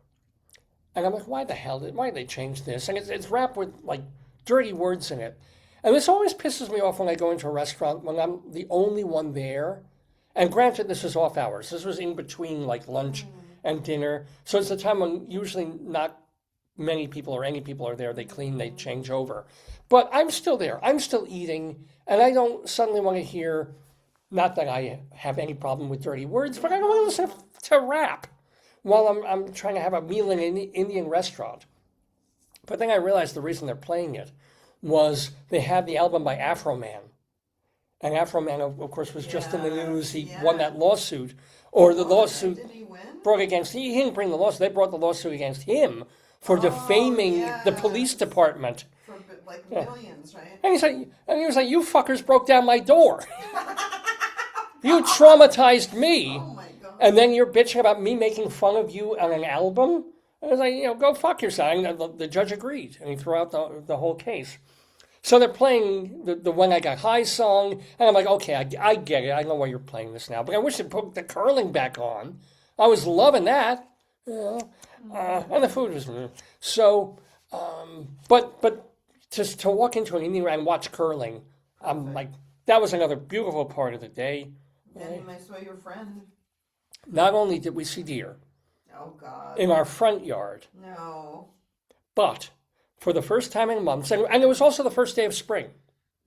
And I'm like, why did they change this? And it's rap with like dirty words in it. And this always pisses me off when I go into a restaurant when I'm the only one there. And granted, this is off hours. This was in between like lunch and dinner. So it's the time when usually not many people or any people are there. They clean, they change over. But I'm still there. I'm still eating. And I don't suddenly want to hear, not that I have any problem with dirty words, but I don't want to listen to rap while I'm trying to have a meal in an Indian restaurant. But then I realized the reason they're playing it was they had the album by Afro Man. And Afro Man, of course, was just in the news. He won that lawsuit. Or the lawsuit Did he win? brought against, he didn't bring the lawsuit, they brought the lawsuit against him for defaming the police department. For like millions, right? And he was like, you fuckers broke down my door. You traumatized me. Oh my God. And then you're bitching about me making fun of you on an album? I was like, go fuck yourself. And the judge agreed, and he threw out the whole case. So they're playing the When I Got High song, and I'm like, okay, I get it. I know why you're playing this now. But I wish they put the curling back on. I was loving that. And the food was... So, but just to walk into an Indian and watch curling, I'm like, that was another beautiful part of the day. And I saw your friend. Not only did we see deer Oh God. in our front yard, No. but for the first time in months, and it was also the first day of spring.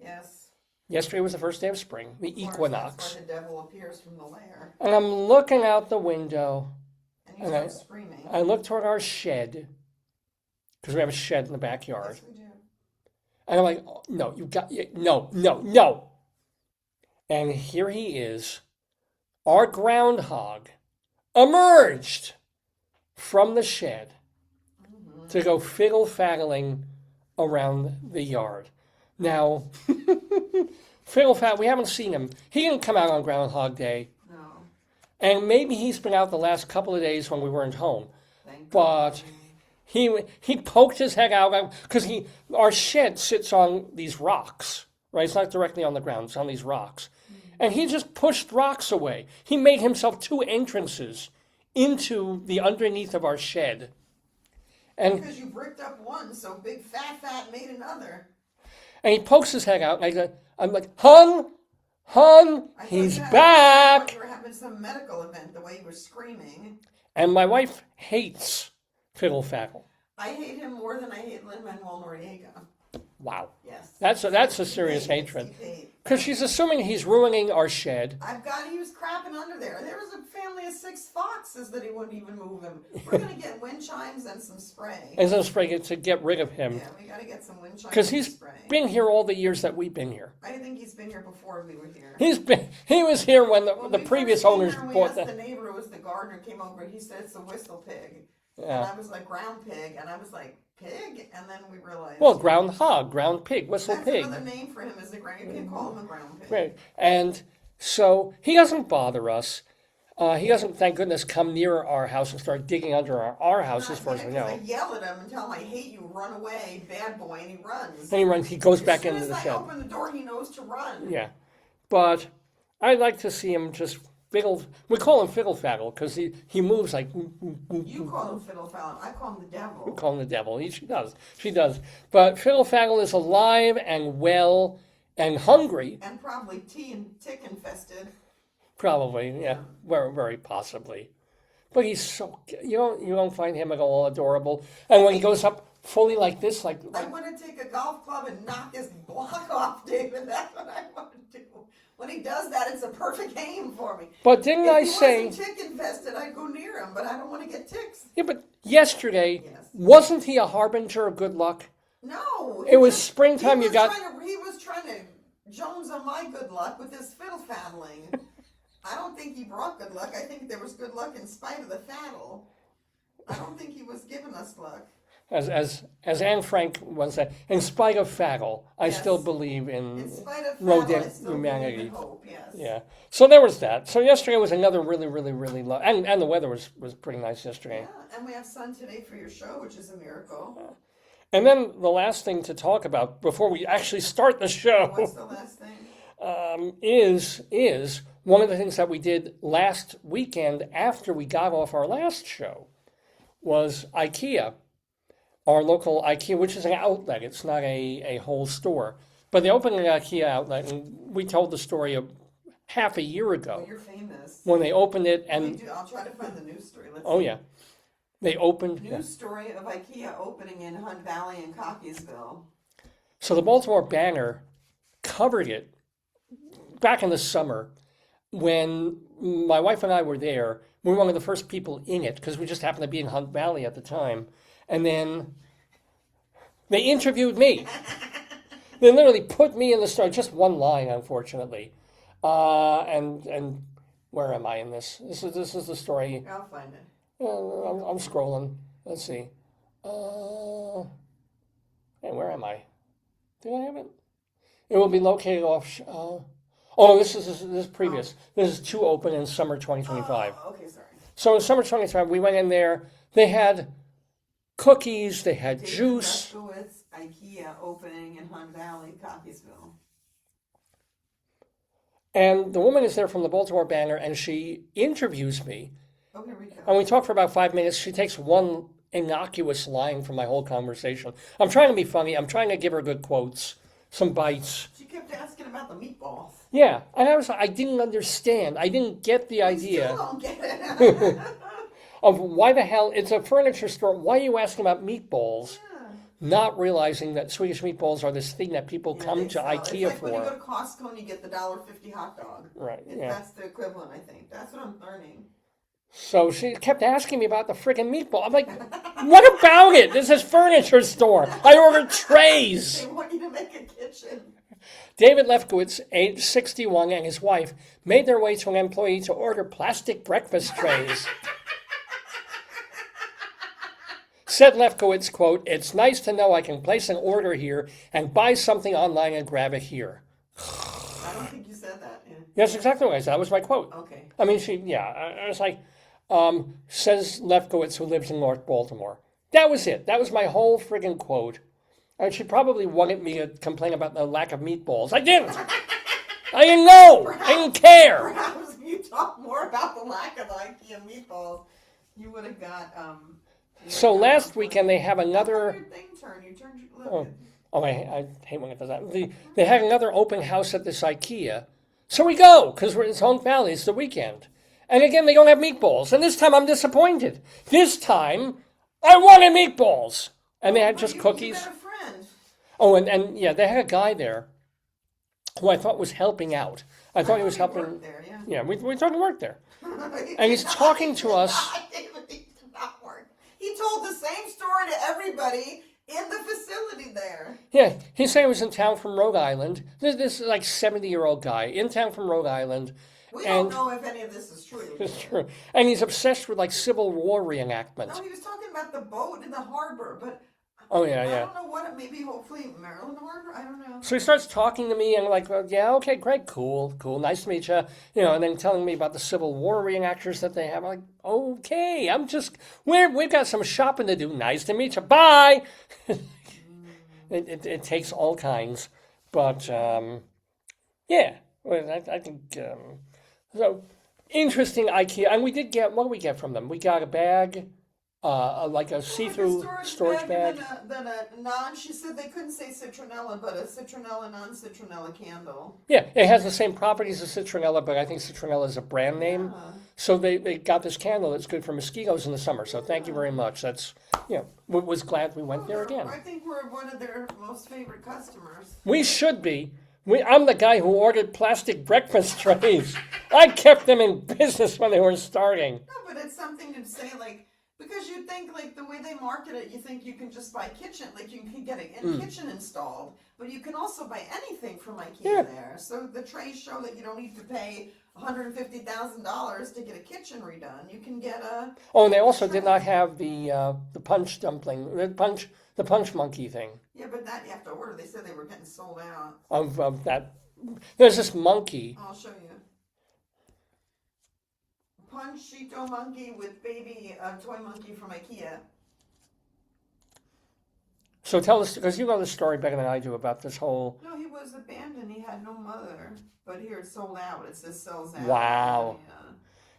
Yes. Yesterday was the first day of spring, the Of course, equinox. that's where the devil appears from the lair. And I'm looking out the window. And you And start screaming. I look toward our shed, because we have a shed in the backyard. Yes, we do. And I'm like, oh, no, no. And here he is, our groundhog, emerged from the shed to go fiddle-faddling around the yard. Now, fiddle-faddle, we haven't seen him. He didn't come out on Groundhog Day. No. And maybe he's been out the last couple of days when we weren't home. Thank But he poked his head out because our shed sits on these rocks, right? It's not directly on the ground, it's on these rocks. And he just pushed rocks away. He made himself two entrances into the underneath of our shed. And because you bricked up one, so big fat made another. And he pokes his head out, and I'm like, Hun, he's back. I thought you were having some medical event, the way you were screaming. And my wife hates fiddle-faddle. I hate him more than I hate Lin-Manuel Noriega. Wow. Yes. That's a serious hatred. Because she's assuming he's ruining our shed. He was crapping under there. There was a family of 6 foxes that he wouldn't even move him. We're going to get wind chimes and some spray. And some spray to get rid of him. Yeah, we got to get some wind chimes Because and he's spray. been here all the years that we've been here. I think he's been here before we were here. He was here when the We previous first came owners here and bought we asked the neighbor, who was the gardener, came over, he said it's a whistle pig. Yeah. And I was like, ground pig. And I was like, pig? And then we realized. Well, groundhog, ground pig, whistle that's pig. another name for him is a ground. You can call him a ground pig. Right. And so he doesn't bother us. He doesn't, thank goodness, come near our house and start digging under our house as far as we know. I yell at him and tell him I hate you, run away, bad boy, and he runs. And he goes back into As the soon as shed. I open the door, he knows to run. Yeah. But I'd like to see him just, we call him Fiddle Faddle because he moves like, You call him Fiddle Fallon, I call him the devil. we call him the devil. She does. But Fiddle Faddle is alive and well and hungry. And probably tea and tick infested. Probably, yeah, very, very possibly. But he's so, you don't find him at all adorable. And when he goes up fully like this, like I want to take a golf club and knock his block off, David. That's what I want to do. When he does that, it's a perfect aim for me. But didn't I say? If he wasn't tick infested, I'd go near him, but I don't want to get ticks. Yeah, but yesterday, Yes. wasn't he a harbinger of good luck? No. It was springtime. He was trying to Jones on my good luck with his fiddle faddling. I don't think he brought good luck. I think there was good luck in spite of the faddle. I don't think he was giving us luck. As Anne Frank once said, in spite of faddle, I Yes. still believe in In spite of rodent faddle, I still humanity. believe in hope, yes. Yeah. So there was that. So yesterday was another really, really, really low. And the weather was pretty nice yesterday. Yeah, and we have sun today for your show, which is a miracle. And then the last thing to talk about before we actually start the show What's the last thing? is one of the things that we did last weekend after we got off our last show was Ikea, our local Ikea, which is an outlet. It's not a whole store. But they opened an Ikea outlet, and we told the story half a year ago Oh, you're famous. when they opened it. And I'll try to find the news story. Let's oh see. yeah, they opened. News story of IKEA opening in Hunt Valley and Cockeysville. So the Baltimore Banner covered it back in the summer when my wife and I were there. We were one of the first people in it because we just happened to be in Hunt Valley at the time. And then they interviewed me. They literally put me in the story, just one line, unfortunately. And where am I in this? This is the story. I'll find it. I'm scrolling. Let's see. Hey, where am I? Do I have it? It will be located off. This is previous. This is to open in summer 2025. Oh, okay, sorry. So in summer 2025, we went in there. They had cookies. They had David juice. Lefkowitz, IKEA opening in Hunt Valley, Cockeysville. And the woman is there from the Baltimore Banner, and she interviews me. Oh, here we go. And we talk for about 5 minutes. She takes one innocuous line from my whole conversation. I'm trying to be funny. I'm trying to give her good quotes, some bites. She kept asking about the meatballs. Yeah, and I didn't understand. I didn't get the idea Still don't get it. of why the hell it's a furniture store. Why are you asking about meatballs? Not realizing that Swedish meatballs are this thing that people come They to sell. IKEA It's like for. when you go to Costco and you get the $1.50 hot dog. Right, yeah. That's the equivalent, I think. That's what I'm learning. So she kept asking me about the friggin' meatball. I'm like, what about it? This is furniture store. I ordered trays. They want you to make a kitchen. David Lefkowitz, age 61, and his wife made their way to an employee to order plastic breakfast trays. Said Lefkowitz, quote, "It's nice to know I can place an order here and buy something online and grab it here." I don't think you said that. Yeah. That's exactly what I said. That was my quote. Okay. I mean, I was like, says Lefkowitz, who lives in North Baltimore. That was it. That was my whole friggin' quote. And she probably wanted me to complain about the lack of meatballs. I didn't. I didn't know. I didn't care. Perhaps if you talk more about the lack of IKEA meatballs, you would have got. So last weekend they have another. Your thing turned. You turned your. I hate when it does that. They had another open house at this IKEA. So we go, because it's Hunt Valley, it's the weekend. And again, they don't have meatballs. And this time I'm disappointed. This time, I wanted meatballs. And they had just cookies. You got a friend. Oh, and yeah, they had a guy there who I thought was helping out. I thought he was helping. Worked there, yeah. Yeah, we thought he worked there. And he's talking to us. David, he did not work. He told the same story to everybody in the facility there. Yeah, he said he was in town from Rhode Island. This is like 70-year-old guy in town from Rhode Island. We don't know if any of this is true. It's true. And he's obsessed with like Civil War reenactments. No, he was talking about the boat in the harbor, but Oh, yeah, I yeah. don't know what, maybe hopefully Maryland Harbor, I don't know. So he starts talking to me and like, well, yeah, okay, great, cool, nice to meet you. You know, and then telling me about the Civil War reenactors that they have. I'm like, okay, we've got some shopping to do. Nice to meet you. Bye. It takes all kinds. But, yeah, well, I think, so Interesting IKEA. And we did get, what did we get from them? We got a bag, like a see-through Like a storage bag. and then a non, she said they couldn't say citronella, but a citronella, non-citronella candle. Yeah, it has the same properties as citronella, but I think citronella is a brand name. Yeah. So they got this candle that's good for mosquitoes in the summer. So thank you very much. That's, was glad we went there again. I think we're one of their most favorite customers. We should be. I'm the guy who ordered plastic breakfast trays. I kept them in business when they were starting. No, but it's something to say, like, because you think, like, the way they market it, you think you can just buy kitchen, like, you can get a kitchen installed, but you can also buy anything from IKEA there. So the trays show that you don't need to pay $150,000 to get a kitchen redone. You can get a... Oh, and they also did not have the punch dumpling, the punch monkey thing. Yeah, but that you have to order. They said they were getting sold out. Of that. There's this monkey. I'll show you. Punchito monkey with baby toy monkey from IKEA. So tell us, because you know the story better than I do about this whole... No, he was abandoned. He had no mother. But here it's sold out. It says sells out. Wow.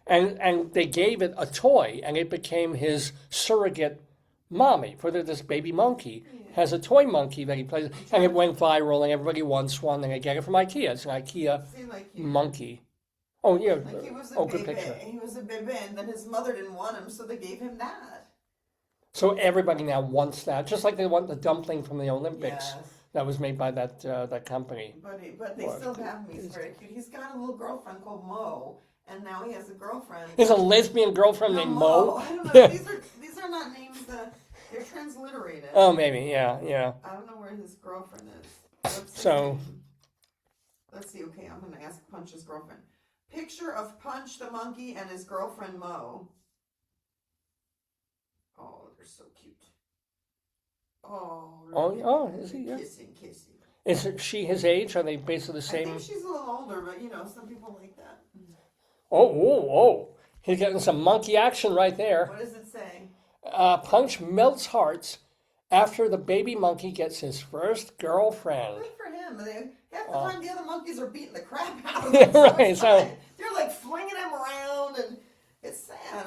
Yeah. And they gave it a toy, and it became his surrogate mommy. For this baby monkey has a toy monkey that he plays, and it went viral, and everybody wants one, and they get it from IKEA. It's an IKEA See, like monkey. Oh, yeah. Like he was a Good baby. picture. He was a baby, and then his mother didn't want him, so they gave him that. So everybody now wants that, just like they want the dumpling from the Olympics Yes. that was made by that company. But they still have him. He's very cute. He's got a little girlfriend called Mo, and now he has a girlfriend. There's a lesbian girlfriend No, named Mo. Mo. I don't know. Yeah. These are not names that they're transliterated. Oh, maybe, yeah. I don't know where his girlfriend is. What's his So- name? Let's see. Okay, I'm gonna ask Punch's girlfriend. Picture of Punch the monkey and his girlfriend Mo. Oh, they're so cute. Oh, really? Oh, is he? Yeah. Kissing. Is she his age? Are they basically the I same? think she's a little older, but some people like that. Oh. He's getting some monkey action right there. What does it say? Punch melts hearts after the baby monkey gets his first girlfriend. Good for him. Half the time the other monkeys are beating the crap out of Yeah, him. So right, it's so- fine. They're like flinging him around, and it's sad,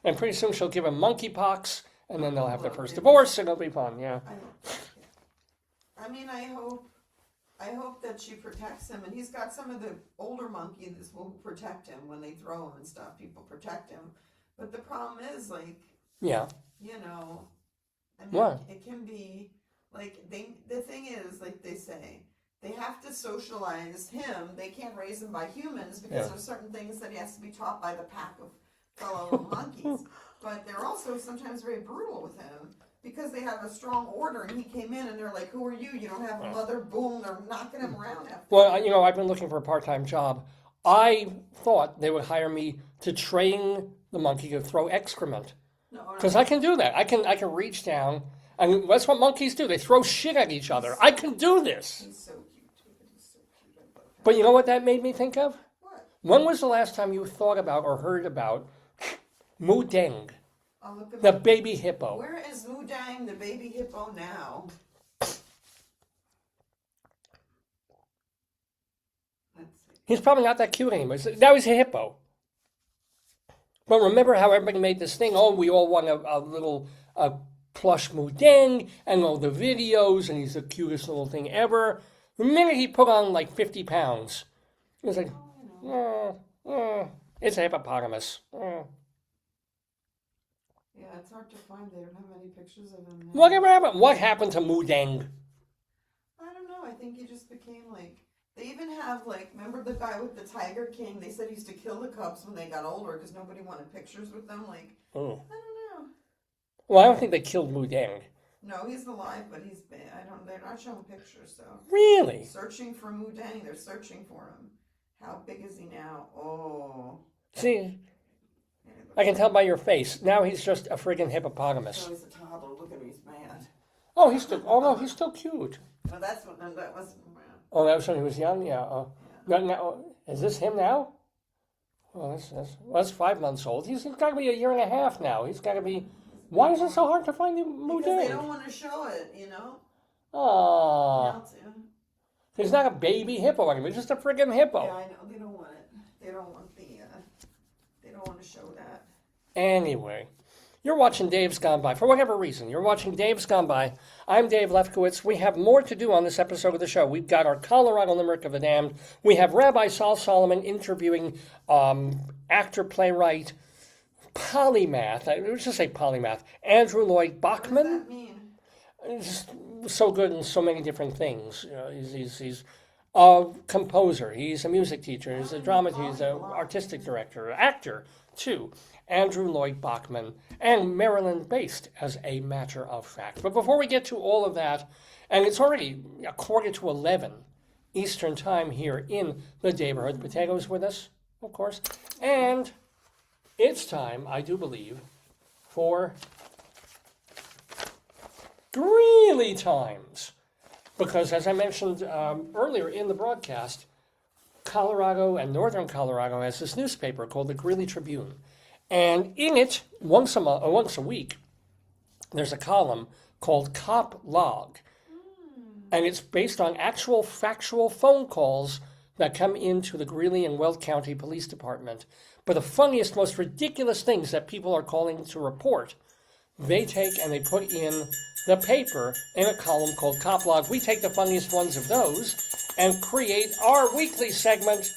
And pretty soon she'll give him monkeypox, and then they'll have their first divorce, and it'll be fun, yeah. I hope that she protects him, and he's got some of the older monkeys will protect him when they throw him and stuff. People protect him, but the problem is, like, Yeah. What? it can be like the thing is, like they say, they have to socialize him. They can't raise him by humans because there's certain things that he has to be taught by the pack of fellow monkeys. But they're also sometimes very brutal with him because they have a strong order, and he came in and they're like, "Who are you? You don't have a mother." Boom, they're knocking him around. Well, I've been looking for a part-time job. I thought they would hire me to train the monkey to throw excrement. No, Because I can do that. I can reach down, and that's what monkeys do. They throw shit at each other. I can do this. he's so cute. He's so cute. I love him. But you know what that made me think of? What? When was the last time you thought about or heard about Mudeng, I'll look at the baby hippo? Where is Mudang, the baby hippo, now? Let's see. He's probably not that cute anymore. Now he's a hippo. But remember how everybody made this thing? Oh, we all want a little plush Mudeng and all the videos, and he's the cutest little thing ever. The minute he put on like 50 pounds, it was like, it's a hippopotamus. Yeah, it's hard to find. They don't have many pictures of him now. Whatever happened? What happened to Mudeng? I don't know. I think he just became like. They even have like. Remember the guy with the Tiger King? They said he used to kill the cubs when they got older because nobody wanted pictures with them. Like, Oh. I don't know. Well, I don't think they killed Mudeng. No, he's alive, but he's bad. They're not showing pictures, so. Really? Searching for Mudang. They're searching for him. How big is he now? Oh. See, I can tell by your face. Now he's just a friggin' hippopotamus. Oh, he's a toddler. Look at him. He's mad. Oh, he's still cute. No, that wasn't around. Oh, that was when he was young? Yeah. Now, is this him now? Well, that's 5 months old. He's got to be a year and a half now. He's got to be... Why is it so hard to find the Because they don't Mudeng? want to show it, you know? Aww. He's not a baby hippo anymore. He's just a friggin' hippo. Yeah, I know. They don't want it. They don't want the... don't want to show that. Anyway, you're watching Dave's Gone By. For whatever reason, you're watching Dave's Gone By. I'm Dave Lefkowitz. We have more to do on this episode of the show. We've got our Colorado Limerick of the Damned. We have Rabbi Sol Solomon interviewing actor, playwright, polymath. I would just say polymath. Andrew Lloyd What does Baughman. that mean? Just so good in so many different things. You know, he's a composer. He's a music teacher. He's a drama teacher. He's an artistic director, actor too. Andrew Lloyd Baughman, and Maryland-based, as a matter of fact. But before we get to all of that, and it's already 11:15 Eastern Time here in the Daverhood. Potatoes with us, of course, and it's time, I do believe, for Greeley Times. Because as I mentioned earlier in the broadcast, Colorado and Northern Colorado has this newspaper called the Greeley Tribune. And in it, once a week, there's a column called Cop Log. And it's based on actual factual phone calls that come into the Greeley and Weld County Police Department. But the funniest, most ridiculous things that people are calling to report, they take and they put in the paper in a column called Cop Log. We take the funniest ones of those and create our weekly segment,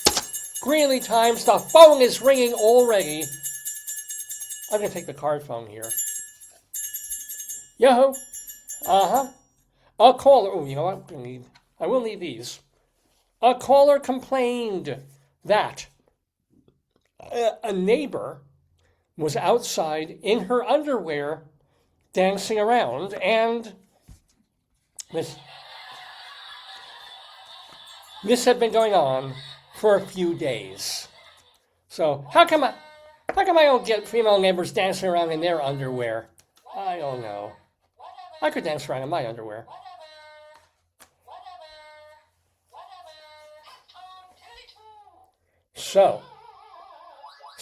Greeley Times. The phone is ringing already. I'm going to take the card phone here. Yo-ho. Uh-huh. A caller. Oh, you know what? I will need these. A caller complained that a neighbor was outside in her underwear dancing around, and this had been going on for a few days. So how come I don't get female neighbors dancing around in their underwear? I don't know. I could dance around in my underwear. So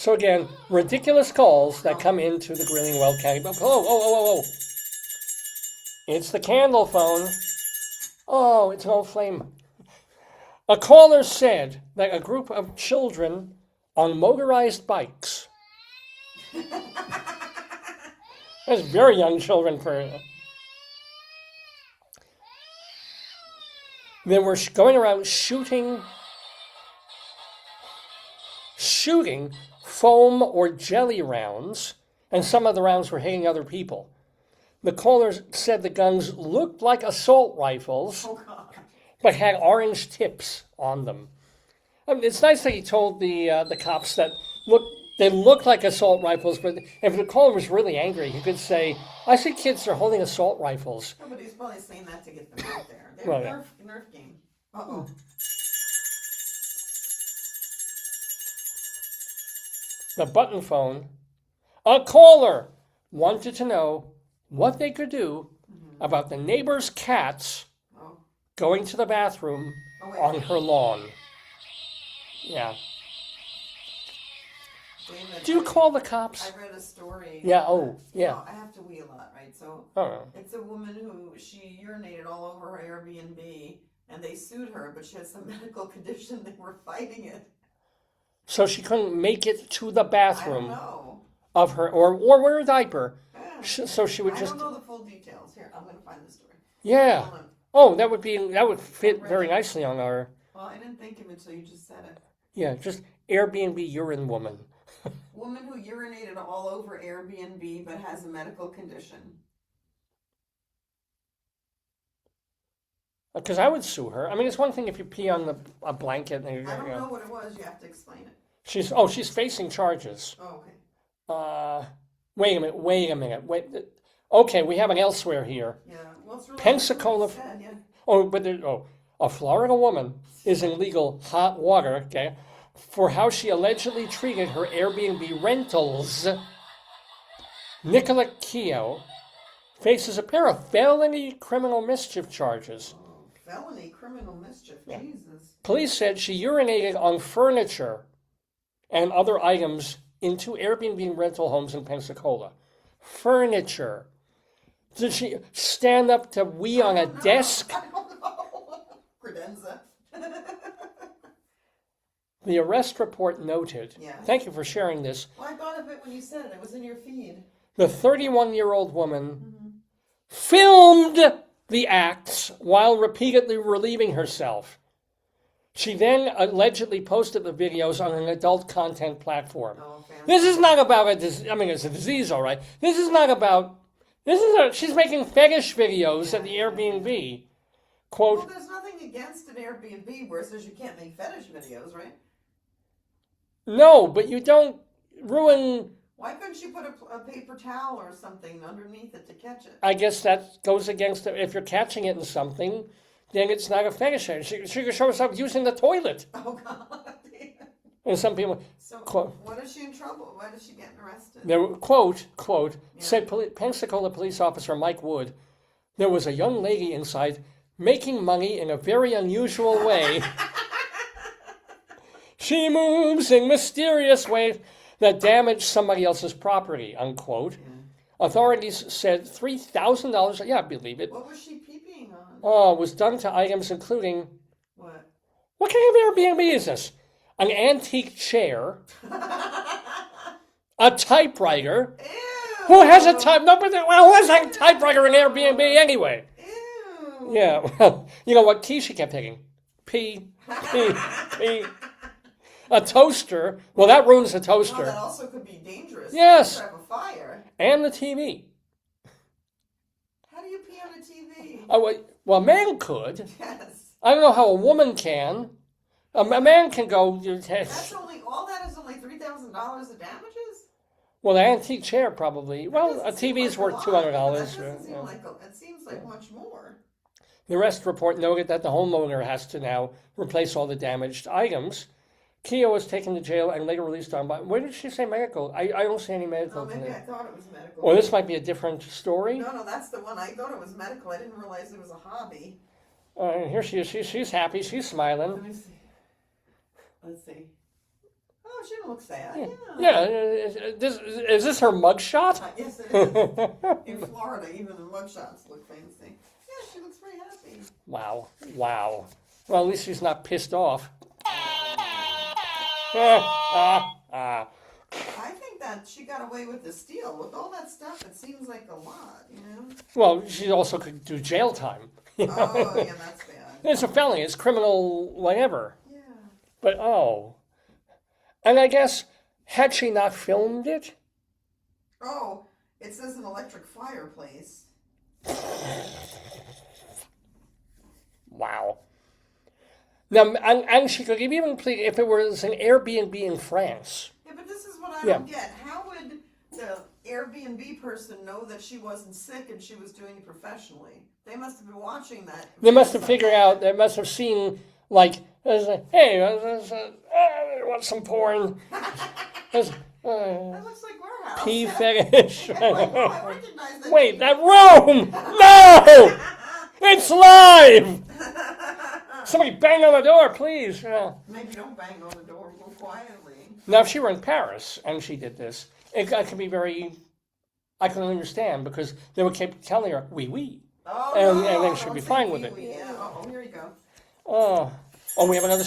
again, ridiculous calls that come into the Greeley and Weld County. Oh. It's the candle phone. Oh, it's an old flame. A caller said that a group of children on motorized bikes, that's very young children they were going around shooting foam or jelly rounds, and some of the rounds were hitting other people. The callers said the guns looked like assault rifles, but had orange tips on them. I mean, it's nice that he told the cops that they looked like assault rifles, but if the caller was really angry, he could say, "I see kids are holding assault rifles." Somebody's probably saying that to get them out there. They're Well, yeah. Nerf game. Uh-oh. The button phone. A caller wanted to know what they could do about the neighbor's cats going to the bathroom on her lawn. Yeah. Do you call the cops? I read a story. Yeah, yeah. I have to wee a lot, right? So Oh. it's a woman who she urinated all over her Airbnb, and they sued her, but she had some medical condition. They were fighting it. So she couldn't make it to the I bathroom don't know. of her, or wear a diaper. Yeah. So she would I just. don't know the full details. Here, I'm going to find the story. Yeah. Hold on. Oh, that would fit very nicely on our. Well, I didn't think of it until you just said it. Yeah, just Airbnb urine woman. Woman who urinated all over Airbnb but has a medical condition. Because I would sue her. I mean, it's one thing if you pee on a blanket. And I don't know what it was. You have to explain it. She's facing charges. Oh, okay. Wait a minute. Okay, we have an elsewhere here. Yeah. Well, it's really Pensacola. sad, yeah. A Florida woman is in legal hot water, okay, for how she allegedly treated her Airbnb rentals. Nicola Keogh faces a pair of felony criminal mischief charges. Felony criminal mischief. Yeah. Jesus. Police said she urinated on furniture and other items into Airbnb rental homes in Pensacola. Furniture. Did she stand up to wee on a desk? I don't know. Credenza. The arrest report noted, Yeah. thank you for sharing this, Well, I thought of it when you said it. It was in your feed. the 31-year-old woman filmed the acts while repeatedly relieving herself. She then allegedly posted the videos on an adult content platform. Oh, fancy. This is not about a disease. I mean, it's a disease, all right. This is not about. She's making fetish videos at the Airbnb. Quote. Well, there's nothing against an Airbnb where it says you can't make fetish videos, right? No, but you don't ruin. Why couldn't you put a paper towel or something underneath it to catch it? I guess that goes against it. If you're catching it in something, then it's not a fetish. She could show herself using the toilet. Oh, God. And some people. So, Quote, what is she in trouble? Why is she getting arrested? there, quote, said Pensacola police officer Mike Wood, there was a young lady inside making money in a very unusual way. She moves in mysterious ways that damage somebody else's property, unquote. Yeah. Authorities said $3,000, yeah, I believe it. What was she peeing on? Oh, was done to items including... What kind of Airbnb is this? An antique chair, a typewriter. Ew. Who has a type? Nobody. Well, who has a typewriter in Airbnb anyway? Ew. Yeah. Well, you know what key she kept hitting? P. A toaster. Well, that ruins the toaster. No, that also could be dangerous. Yes. You could have a fire. And the TV. How do you pee on a TV? Oh, well, a man could. Yes. I don't know how a woman can. A man can go. That's only all. That is only $3,000 of damages. Well, the antique chair probably. Well, a TV's like worth $200. $200. It seems like much more. The arrest report noted that the homeowner has to now replace all the damaged items. Kia was taken to jail and later released on. Where did she say medical? I don't see any medical. Oh, maybe I thought it was medical. Or this might be a different story. No, that's the one. I thought it was medical. I didn't realize it was a hobby. Here she is. She's happy. She's smiling. Let me see. Let's see. Oh, she don't look sad. Yeah. Is this her mugshot? Yes, it is. In Florida, even the mugshots look fancy. Yeah, she looks very happy. Wow. Well, at least she's not pissed off. I think that she got away with the steal. With all that stuff, it seems like a lot, you know? Well, she also could do jail time. Oh, yeah, that's bad. It's a felony. It's criminal whatever. Yeah. But, and I guess, had she not filmed it? Oh, it says an electric fireplace. Wow. Now, and she could even plead if it was an Airbnb in France. Yeah, but this is what I don't get. How would the Airbnb person know that she wasn't sick and she was doing it professionally? They must have been watching that. They must have figured out, they must have seen, like, hey, I want some porn. That looks like warehouse. Pee fetish. Like, oh, I recognize that. Wait, that room! No! It's live! Somebody bang on the door, please. Maybe don't bang on the door. Go quietly. Now, if she were in Paris and she did this, it could be very... I can understand because they would keep telling her, oui, oui. Oh, And no, then she'll be fine with it. Yeah. Oh, here you go. Oh, we have another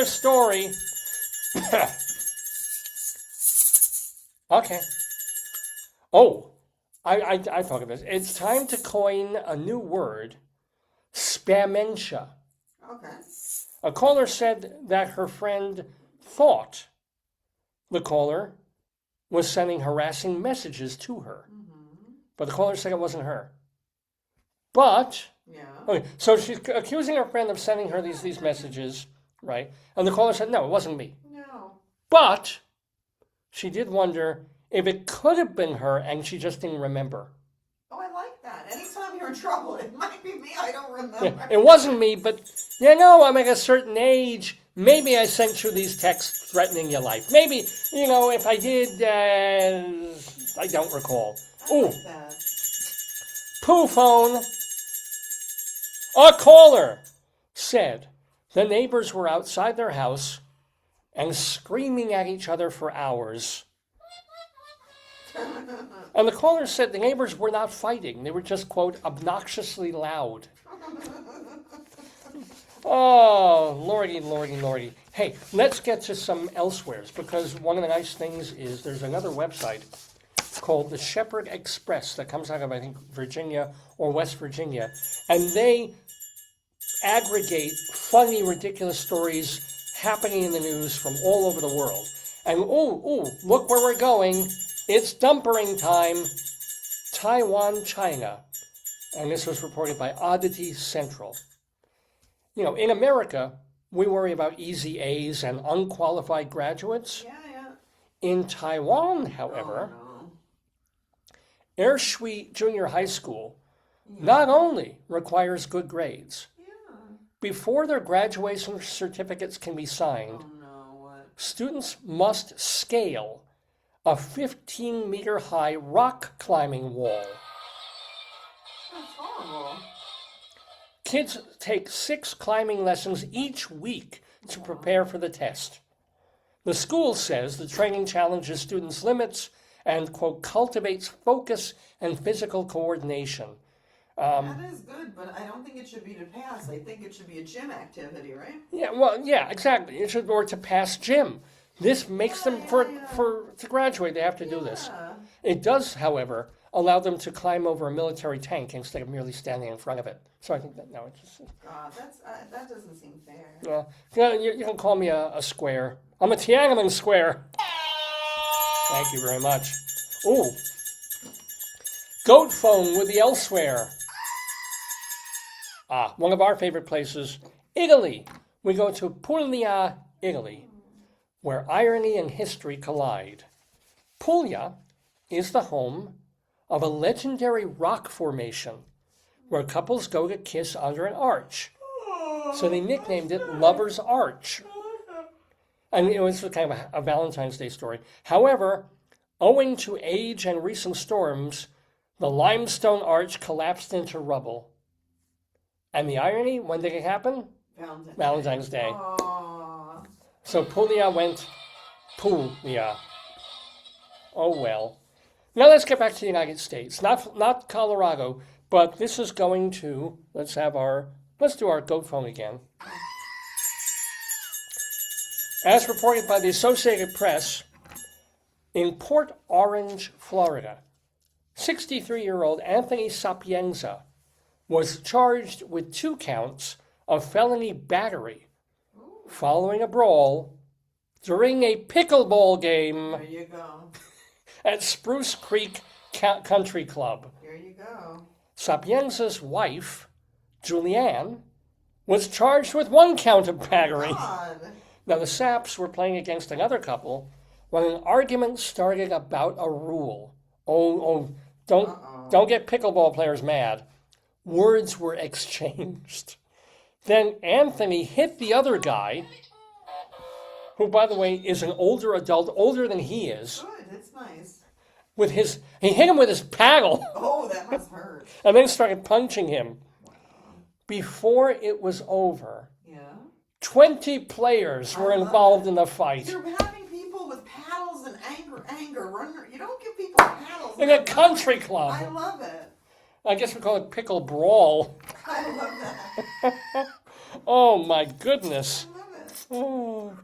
story. Okay. Oh, I thought of this. It's time to coin a new word, spamentia. Okay. A caller said that her friend thought the caller was sending harassing messages to her. Mm-hmm. But the caller said it wasn't her. But, yeah. Okay, so she's accusing her friend of sending her these messages, right? And the caller said, no, it wasn't me. No. But she did wonder if it could have been her and she just didn't remember. Oh, I like that. Anytime you're in trouble, it might be me. I don't remember. Yeah, it wasn't me, but I'm at a certain age. Maybe I sent you these texts threatening your life. Maybe, if I did, I don't recall. I like that. Pooh phone. A caller said the neighbors were outside their house and screaming at each other for hours. And the caller said the neighbors were not fighting. They were just, quote, obnoxiously loud. Oh, lordy, lordy, lordy. Hey, let's get to some elsewheres, because one of the nice things is there's another website called the Shepherd Express that comes out of, I think, Virginia or West Virginia, and they aggregate funny, ridiculous stories happening in the news from all over the world. And look where we're going. It's dumpering time. Taiwan, China. And this was reported by Oddity Central. You know, in America, we worry about easy A's and unqualified graduates. Yeah. In Taiwan, however, Ershui Junior High School not only requires good grades, before their graduation certificates can be signed, students must scale a 15-meter high rock climbing wall. That's horrible. Kids take 6 climbing lessons each week to prepare for the test. The school says the training challenges students' limits and, quote, cultivates focus and physical coordination. That is good, but I don't think it should be to pass. I think it should be a gym activity, right? Yeah, exactly. It should, or to pass gym. This makes them to graduate. They have to do this. It does, however, allow them to climb over a military tank instead of merely standing in front of it. So I think that no, it's just. That doesn't seem fair. You can call me a square. I'm a Tiananmen square. Thank you very much. Ooh, goat phone with the elsewhere. One of our favorite places, Italy. We go to Puglia, Italy, where irony and history collide. Puglia is the home of a legendary rock formation where couples go to kiss under an arch. So they nicknamed it Lover's Arch. And it was kind of a Valentine's Day story. However, owing to age and recent storms, the limestone arch collapsed into rubble. And the irony, when did it happen? Valentine's Day. Aww. So Puglia went Puglia. Oh well. Now let's get back to the United States. Not Colorado, but this is going to, let's do our goat phone again. As reported by the Associated Press, in Port Orange, Florida, 63-year-old Anthony Sapienza was charged with 2 counts of felony battery following a brawl during a pickleball game There you go. at Spruce Creek Country Club. Here you go. Sapienza's wife, Julianne, was charged with 1 count of battery. God. Now, the Saps were playing against another couple when an argument started about a rule. Don't get pickleball players mad. Words were exchanged. Then Anthony hit the other guy, who, by the way, is an older adult, older than he is. Good, that's nice. He hit him with his paddle. Oh, that must hurt. And then started punching him. Before it was over, 20 players were involved in the fight. You're having people with paddles and anger. You don't give people paddles. In a country club. I love it. I guess we call it pickle brawl. I love that. Oh my goodness. I love it. Oh.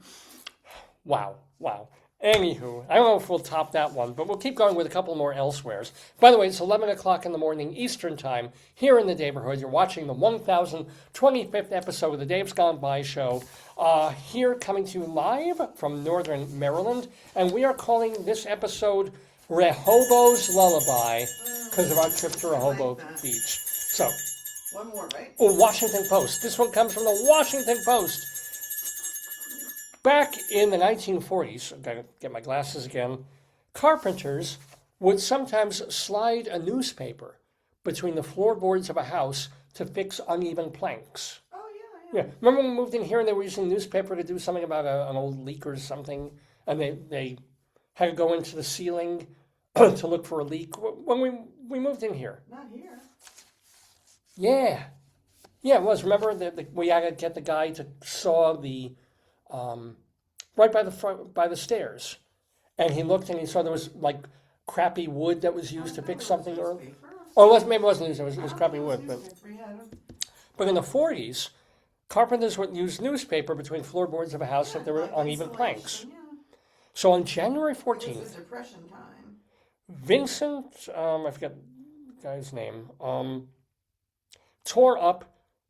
Wow. Anywho, I don't know if we'll top that one, but we'll keep going with a couple more elsewheres. By the way, it's 11 o'clock in the morning Eastern Time here in the Daverhood. You're watching the 1025th episode of the Dave's Gone By show. Here coming to you live from Northern Maryland. And we are calling this episode Rehobo'S Lullaby because of our trip to Rehoboth Beach. So, One more, right? Washington Post. This one comes from the Washington Post. Back in the 1940s, I've got to get my glasses again, carpenters would sometimes slide a newspaper between the floorboards of a house to fix uneven planks. Oh, yeah. Remember when we moved in here and they were using newspaper to do something about an old leak or something, and they had to go into the ceiling to look for a leak? When we moved in here. Not here. Yeah, it was. Remember we had to get the guy to saw the right by the stairs, and he looked and he saw there was like crappy wood that was used to fix something. Maybe it wasn't used. It was crappy wood, but in the 40s, Carpenters would use newspaper between floorboards of a house if there were Like uneven insulation, planks. Yeah. So on January It 14th, was the Depression time. Vincent, I forget the guy's name, tore up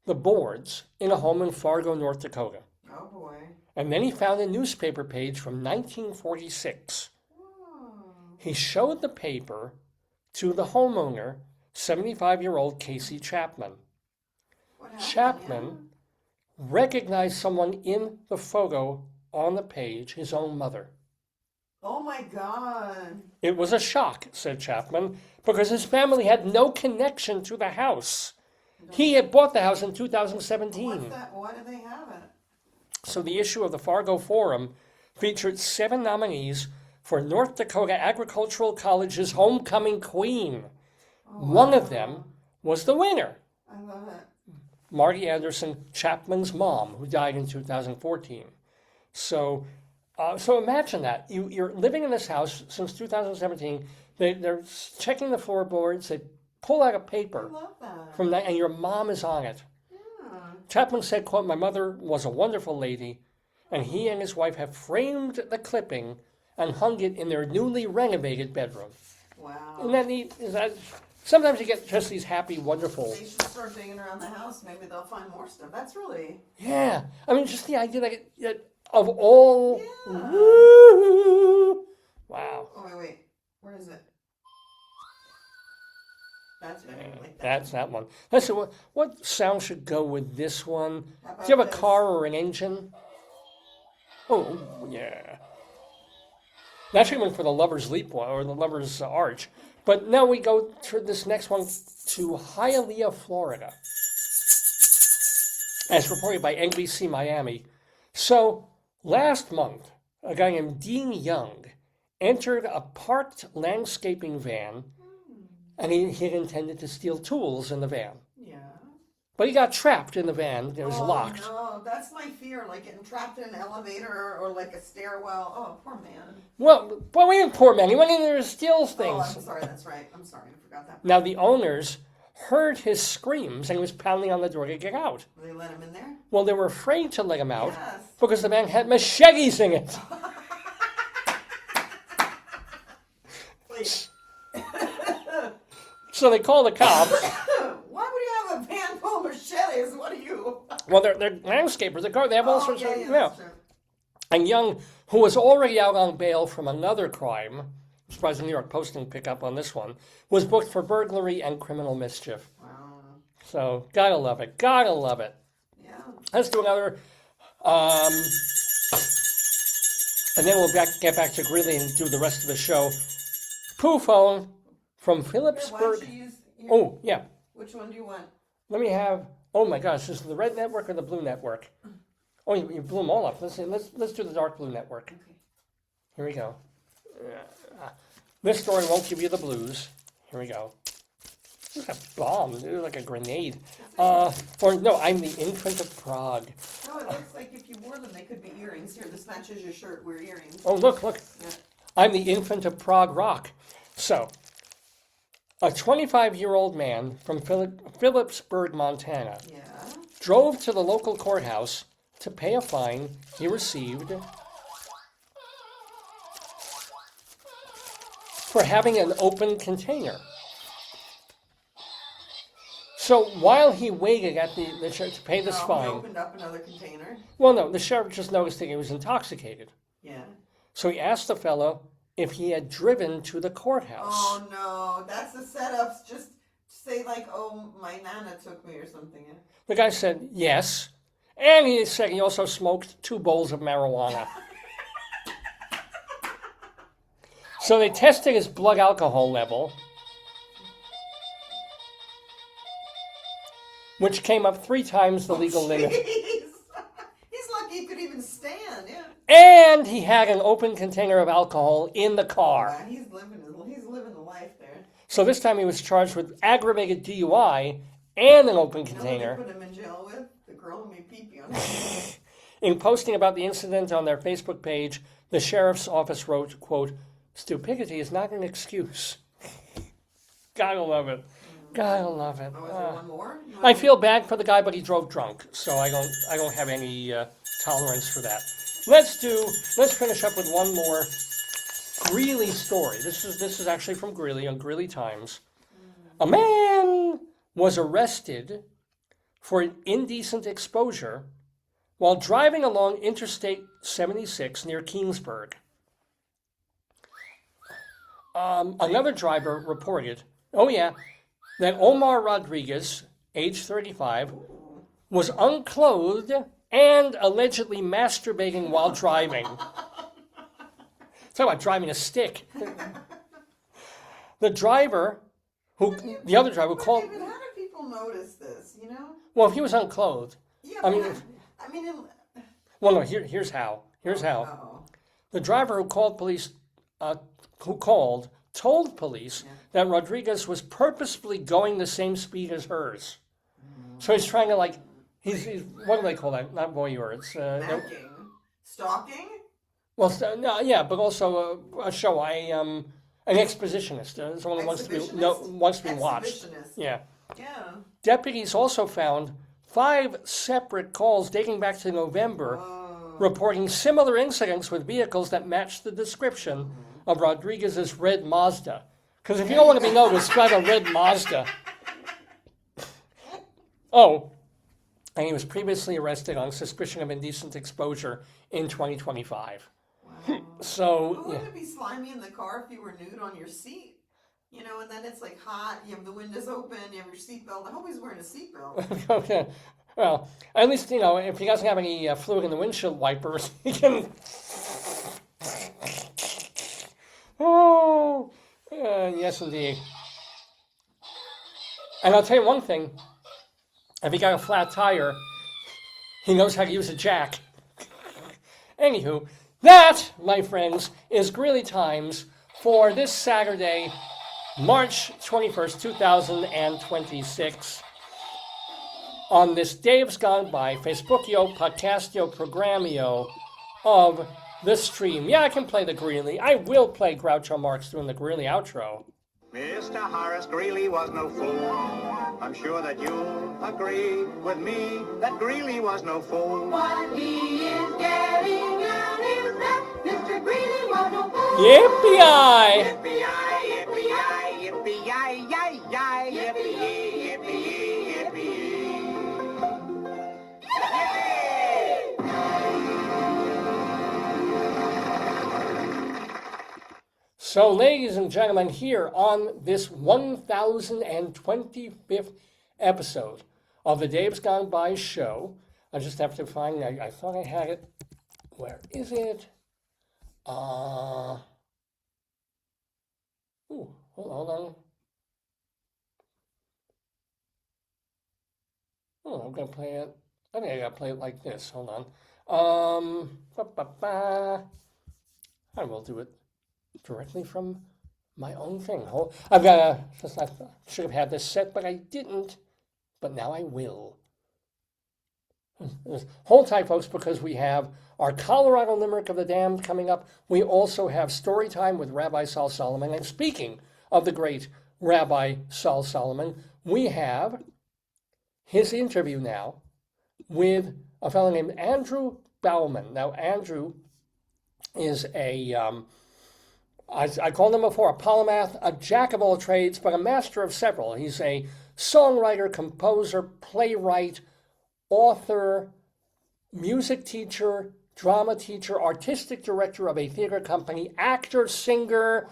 the boards in a home in Fargo, North Dakota. Oh boy. And then he found a newspaper page from 1946. Oh. He showed the paper to the homeowner, 75-year-old Casey Chapman. What happened? Chapman recognized someone in the photo on the page, his own mother. Oh my God. It was a shock, said Chapman, because his family had no connection to the house. He had bought the house in 2017. What's that? Why do they have it? So the issue of the Fargo Forum featured 7 nominees for North Dakota Agricultural College's Homecoming Queen. One of them was the winner, I love it. Marty Anderson, Chapman's mom, who died in 2014. So imagine that. You're living in this house since 2017. They're checking the floorboards. They pull out a I paper love that. from that, and your mom is on it. Yeah. Chapman said, quote, "My mother was a wonderful lady, and he and his wife have framed the clipping and hung it in their newly renovated bedroom." Wow. Isn't that neat? Sometimes you get just these happy, wonderful. They should start digging around the house. Maybe they'll find more stuff. That's really. Yeah. I mean, just the idea that of all. Yeah. Woo, wow. Oh, wait. Where is it? That's better. I like that. That's that one. Let's see, what sound should go with this one? How Do you have about a this? car or an engine? Oh, yeah. That should have been for the Lover's Leap one, or the Lover's Arch. But now we go to this next one to Hialeah, Florida, as reported by NBC Miami. So, last month, a guy named Dean Young entered a parked landscaping van, and he had intended to steal tools in the van. Yeah. But he got trapped in the van. It was locked. No, that's my fear. Like getting trapped in an elevator or like a stairwell. Oh, poor man. Well, we didn't poor man. He went in there to steal things. Oh, I'm sorry. That's right. I'm sorry. I forgot that. Now, the owners heard his screams and he was pounding on the door to get out. They let him in there? Well, they were afraid to let him out Yes. because the man had machetes in it. Wait. So they called the cops. Why would you have a van full of machetes? What are you? Well, they're landscapers. They have all sorts of. yeah, that's true. And Young, who was already out on bail from another crime, I'm surprised the New York Post didn't pick up on this one, was booked for burglary and criminal mischief. Wow. So, gotta love it. Gotta love it. Yeah. Let's do another. And then we'll get back to Greeley and do the rest of the show. Pooh phone from Why Phillipsburg. don't you use your, Oh, yeah. which one do you want? Let me have. Oh my gosh, this is the red network or the blue network? Oh, you blew them all up. Let's do the dark blue network. Okay. Here we go. This story won't give you the blues. Here we go. It's a bomb, dude, like a grenade. Or no, I'm the infant of Prague. No, it looks like if you wore them, they could be earrings. Here, this matches your shirt. Wear earrings. Oh, look. Yeah. I'm the infant of Prague rock. So, a 25-year-old man from Phillipsburg, Montana, Yeah. drove to the local courthouse to pay a fine he received for having an open container. So while he waited at the sheriff to pay this He fine, opened up another container. well, no, the sheriff just noticed that he was intoxicated. Yeah. So he asked the fellow if he had driven to the courthouse. Oh no, that's the setups. Just say like, oh, my nana took me or something. Yeah. The guy said yes, and he said he also smoked 2 bowls of marijuana. So they tested his blood alcohol level, which came up 3 times the legal limit. Jeez. He's lucky he could even stand. Yeah. And he had an open container of alcohol in the car. Yeah, he's living the life there. So this time he was charged with aggravated DUI and an open You know container. what they put him in jail with? The girl who made pee-pee on him. In posting about the incident on their Facebook page, the sheriff's office wrote, quote, "Stupidity is not an excuse." Gotta love it. God, I love it. Oh, is there one more? You I wanna- feel bad for the guy, but he drove drunk, so I don't have any tolerance for that. Let's finish up with one more Greeley story. This is actually from Greeley on Greeley Times. A man was arrested for indecent exposure while driving along Interstate 76 near Keensburg. Another driver reported, that Omar Rodriguez, age 35, was unclothed and allegedly masturbating while driving. Talk about driving a stick. The other driver who called. David, how do people notice this? You know? Well, if he was unclothed. Yeah. I mean, well, no. Here's how. Oh. The driver who called police, told police that Rodriguez was purposefully going the same speed as hers. So he's trying to he's what do they call that? Not voyeur. It's Necking. Stalking? well, no, yeah, but also an expositionist, someone who wants to be watched. Exhibitionist. Yeah. Yeah. Deputies also found 5 separate calls dating back to November, reporting similar incidents with vehicles that matched the description of Rodriguez's red Mazda. Because if you don't want to be noticed, drive a red Mazda. Oh, and he was previously arrested on suspicion of indecent exposure in 2025. Wow. So, Wouldn't it be slimy in the car if you were nude on your seat? You know, and then it's like hot, you have the windows open, you have your seatbelt. I hope he's wearing a seatbelt. Okay. Well, at least, if he doesn't have any fluid in the windshield wipers, he can... Oh, yes, indeed. And I'll tell you one thing. If he got a flat tire, he knows how to use a jack. Anywho, that, my friends, is Greeley Times for this Saturday, March 21st, 2026. On this Dave's Gone By, Facebookio, Podcastio, Programmio of the stream. Yeah, I can play the Greeley. I will play Groucho Marx doing the Greeley outro. Mr. Horace Greeley was no fool. I'm sure that you'll agree with me that Greeley was no fool. What he is getting at is that Mr. Greeley was no fool. Yippee-yi! Yippee-yi, yippee-yi, yippee-yi, yi, yi, yippee-yi, yippee-yi, yippee-yi. So, ladies and gentlemen, here on this 1025th episode of the Dave's Gone By show, I just have to find, I thought I had it. Where is it? Hold on. Oh, I'm going to play it. I think I got to play it like this. Hold on. I will do it directly from my own thing. I should have had this set, but I didn't. But now I will. Hold tight, folks, because we have our Colorado Limerick of the Damned coming up. We also have Storytime with Rabbi Sol Solomon. And speaking of the great Rabbi Sol Solomon, we have his interview now with a fellow named Andrew Baughman. Now, Andrew is I called him before, a polymath, a jack of all trades, but a master of several. He's a songwriter, composer, playwright, author, music teacher, drama teacher, artistic director of a theater company, actor, singer,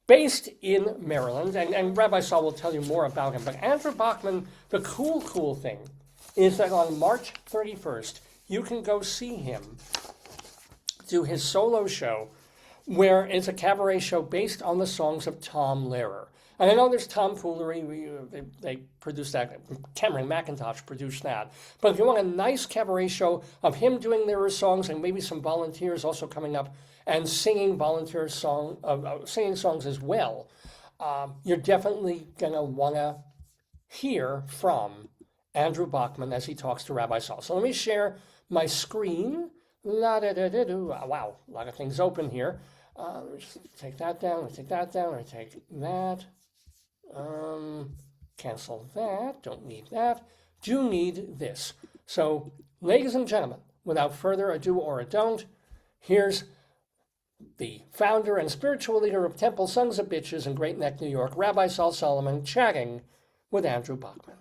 based in Maryland. And Rabbi Sol will tell you more about him. But Andrew Baughman, the cool thing is that on March 31st, you can go see him do his solo show, where it's a cabaret show based on the songs of Tom Lehrer. And I know there's tomfoolery, they produced that, Cameron McIntosh produced that. But if you want a nice cabaret show of him doing Lehrer songs and maybe some volunteers also coming up and singing singing songs as well, you're definitely going to want to hear from Andrew Baughman as he talks to Rabbi Sol. So let me share my screen. Wow, a lot of things open here. Let me just take that down, let me take that down, let me take that. Cancel that, don't need that. Do need this. So, ladies and gentlemen, without further ado or a don't, here's the founder and spiritual leader of Temple Sons of Bitches in Great Neck, New York, Rabbi Sol Solomon, chatting with Andrew Baughman.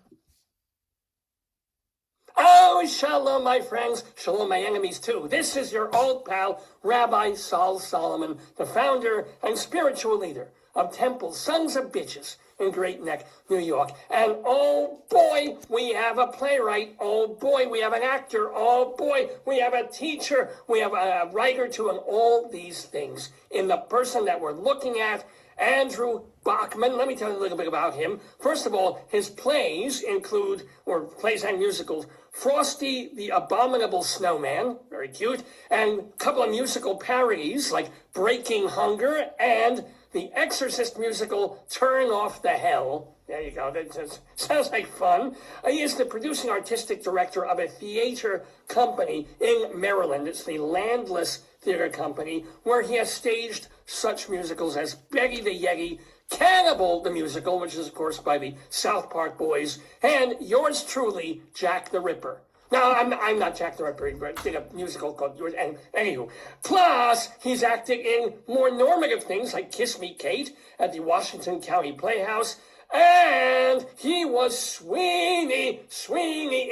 Oh, shalom, my friends. Shalom, my enemies, too. This is your old pal, Rabbi Sol Solomon, the founder and spiritual leader of Temple Sons of Bitches in Great Neck, New York. And oh boy, we have a playwright. Oh boy, we have an actor. Oh boy, we have a teacher. We have a writer too, and all these things in the person that we're looking at, Andrew Baughman. Let me tell you a little bit about him. First of all, his plays include, or plays and musicals, Frosty the Abominable Snowman, very cute, and a couple of musical parodies like Breaking Hunger and the Exorcist musical, Turn Off the Hell. There you go. That sounds like fun. He is the producing artistic director of a theater company in Maryland. It's the Landless Theater Company, where he has staged such musicals as Betty the Yeti, Cannibal the Musical, which is, of course, by the South Park Boys, and yours truly, Jack the Ripper. No, I'm not Jack the Ripper. He did a musical called yours. And anywho, plus he's acted in more normative things like Kiss Me Kate at the Washington County Playhouse, and he was Sweeney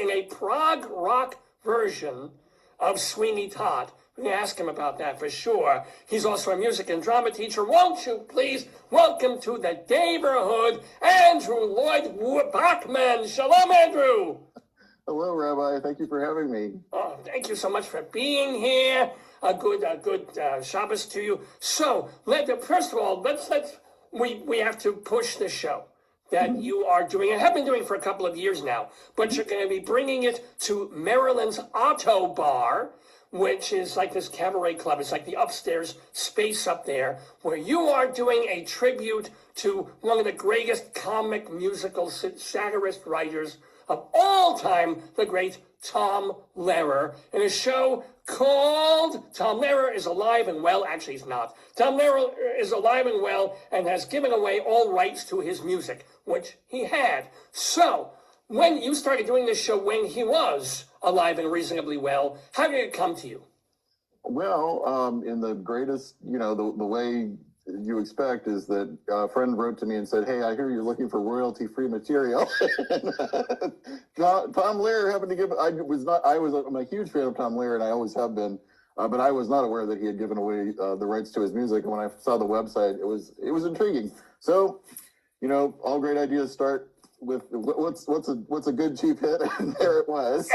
in a prog rock version of Sweeney Todd. We're going to ask him about that for sure. He's also a music and drama teacher. Won't you please welcome to the Daverhood, Andrew Lloyd Baughman. Shalom, Andrew. Hello, Rabbi. Thank you for having me. Oh, thank you so much for being here. A good Shabbos to you. So, first of all, we have to push the show that you are doing and have been doing for a couple of years now, but you're going to be bringing it to Maryland's Otto Bar, which is like this cabaret club. It's like the upstairs space up there, where you are doing a tribute to one of the greatest comic musical satirist writers of all time, the great Tom Lehrer, in a show called Tom Lehrer is Alive and Well. Actually, he's not. Tom Lehrer is alive and well and has given away all rights to his music, which he had. So, when you started doing this show when he was alive and reasonably well, how did it come to you? Well, in the greatest, the way you expect is that a friend wrote to me and said, "Hey, I hear you're looking for royalty-free material." Tom Lehrer happened to give. I'm a huge fan of Tom Lehrer, and I always have been, but I was not aware that he had given away the rights to his music. And when I saw the website, it was intriguing. So, all great ideas start with what's a good cheap hit, and there it was.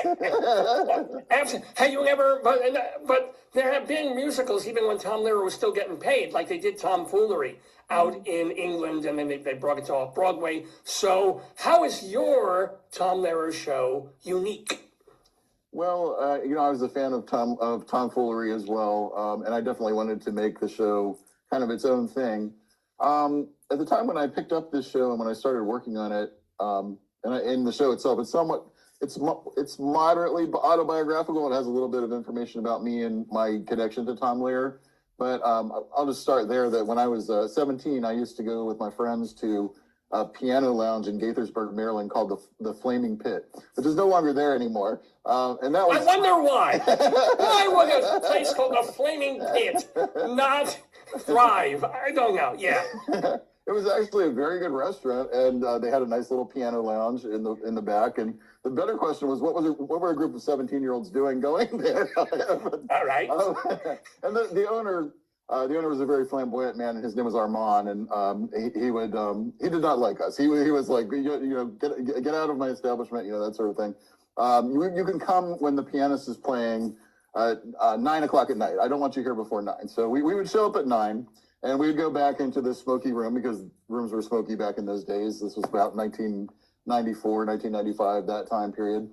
Absolutely. Have you ever? But there have been musicals even when Tom Lehrer was still getting paid, like they did Tomfoolery out in England, and then they brought it to off Broadway. So, how is your Tom Lehrer show unique? Well, I was a fan of Tomfoolery as well, and I definitely wanted to make the show kind of its own thing. At the time when I picked up this show and when I started working on it, in the show itself, it's moderately autobiographical. It has a little bit of information about me and my connection to Tom Lehrer. But I'll just start there. That when I was 17, I used to go with my friends to a piano lounge in Gaithersburg, Maryland, called the Flaming Pit, which is no longer there anymore. And that was. I wonder why. Why would a place called the Flaming Pit not thrive? I don't know. Yeah. It was actually a very good restaurant, and they had a nice little piano lounge in the back. And the better question was, what were a group of 17-year-olds doing going there? All right. And the owner was a very flamboyant man, and his name was Armand, and he did not like us. He was like, get out of my establishment, that sort of thing. You can come when the pianist is playing at 9 o'clock at night. I don't want you here before 9. So we would show up at 9. And we'd go back into the smoky room because rooms were smoky back in those days. This was about 1994, 1995, that time period.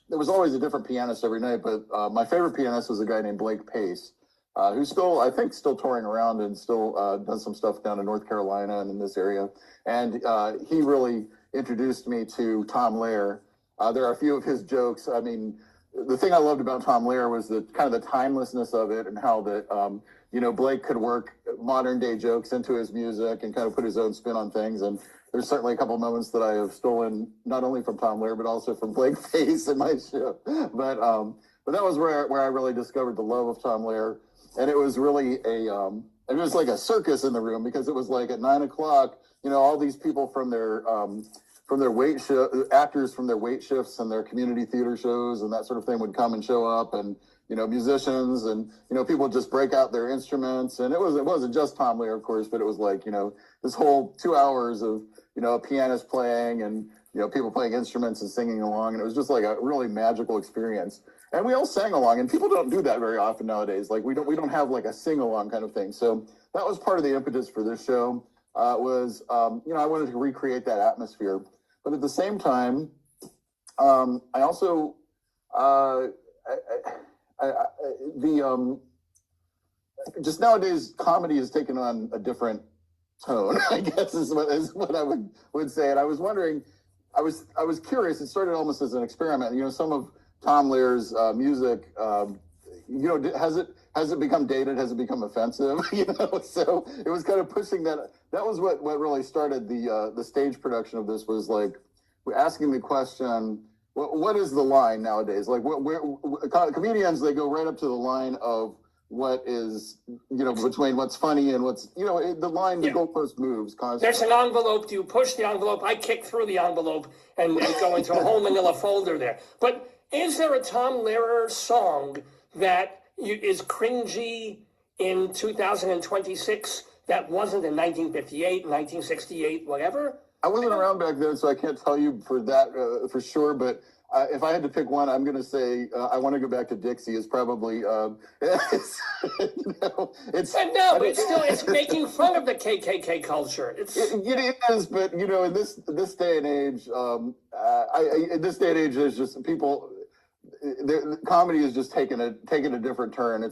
There was always a different pianist every night, but my favorite pianist was a guy named Blake Pace, who's still touring around and still does some stuff down in North Carolina and in this area. And he really introduced me to Tom Lehrer. There are a few of his jokes. I mean, the thing I loved about Tom Lehrer was the kind of the timelessness of it, and how that Blake could work modern day jokes into his music and kind of put his own spin on things. And there's certainly a couple of moments that I have stolen not only from Tom Lehrer but also from Blake Face in my show. But that was where I really discovered the love of Tom Lehrer, and it was really it was like a circus in the room, because it was like at 9 o'clock, all these people from their actors from their weight shifts and their community theater shows and that sort of thing would come and show up, and musicians, and people would just break out their instruments, and it wasn't just Tom Lehrer, of course, but it was like this whole 2 hours of a pianist playing, and people playing instruments and singing along, and it was just like a really magical experience. And we all sang along, and people don't do that very often nowadays. Like we don't have like a sing along kind of thing. So that was part of the impetus for this show. I wanted to recreate that atmosphere, but at the same time, I also just nowadays comedy has taken on a different tone, I guess is what I would say. And I was wondering, I was curious. It started almost as an experiment. Some of Tom Lehrer's music, has it become dated? Has it become offensive? So it was kind of pushing that. That was what really started the stage production of this, was like we're asking the question, what is the line nowadays? Like comedians, they go right up to the line of what is, between what's funny and what's, the line, the goalpost moves constantly. There's an envelope. Do you push the envelope? I kick through the envelope and go into a whole manila folder there. But is there a Tom Lehrer song that is cringy in 2026 that wasn't in 1958, 1968, whatever? I wasn't around back then, so I can't tell you for that for sure. But if I had to pick one, I'm going to say I Want to Go Back to Dixie is probably. It's it's making fun of the KKK culture. It is, but in this day and age, in this day and age, there's just people. Comedy is just taking a different turn.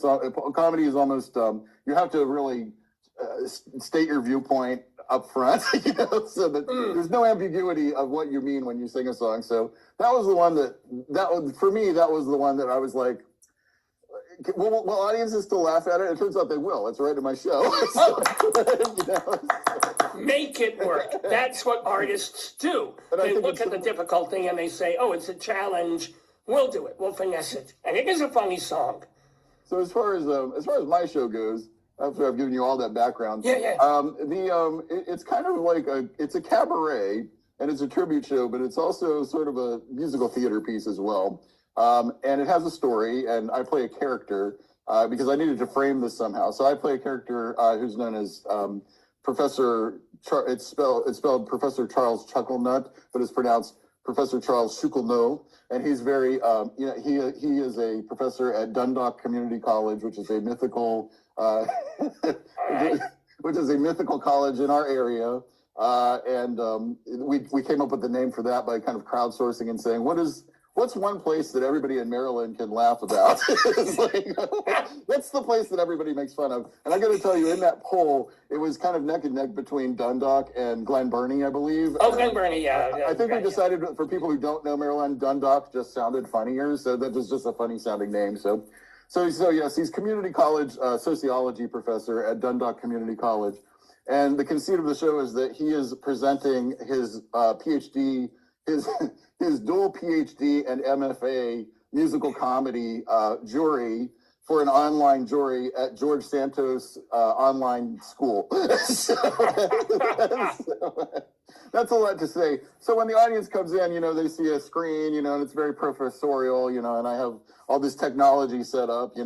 Comedy is almost you have to really state your viewpoint up front, so that there's no ambiguity of what you mean when you sing a song. So that was the one for me, that was the one that I was like, will audiences still laugh at it? It turns out they will. It's right in my show. Make it work. That's what artists do. They look at the difficult thing and they say, oh, it's a challenge. We'll do it. We'll finesse it. And it is a funny song. So as far as my show goes, after I've given you all that background, it's kind of like it's a cabaret, and it's a tribute show, but it's also sort of a musical theater piece as well. And it has a story, and I play a character because I needed to frame this somehow. So I play a character who's known as Professor. It's spelled Professor Charles Chucklenut, but it's pronounced Professor Charles Shukelno, and he's very, he is a professor at Dundalk Community College, which is a mythical, college in our area, and we came up with the name for that by kind of crowdsourcing and saying, what's one place that everybody in Maryland can laugh about? It's like, what's the place that everybody makes fun of? And I got to tell you, in that poll, it was kind of neck and neck between Dundalk and Glen Burnie, I believe. Oh, Glen Burnie, yeah. I think we decided, for people who don't know Maryland, Dundalk just sounded funnier, so that was just a funny sounding name. So yes, he's community college sociology professor at Dundalk Community College. And the conceit of the show is that he is presenting his PhD, his dual PhD and MFA musical comedy jury for an online jury at George Santos online school. So that's a lot to say. So when the audience comes in, they see a screen, and it's very professorial, and I have all this technology set up,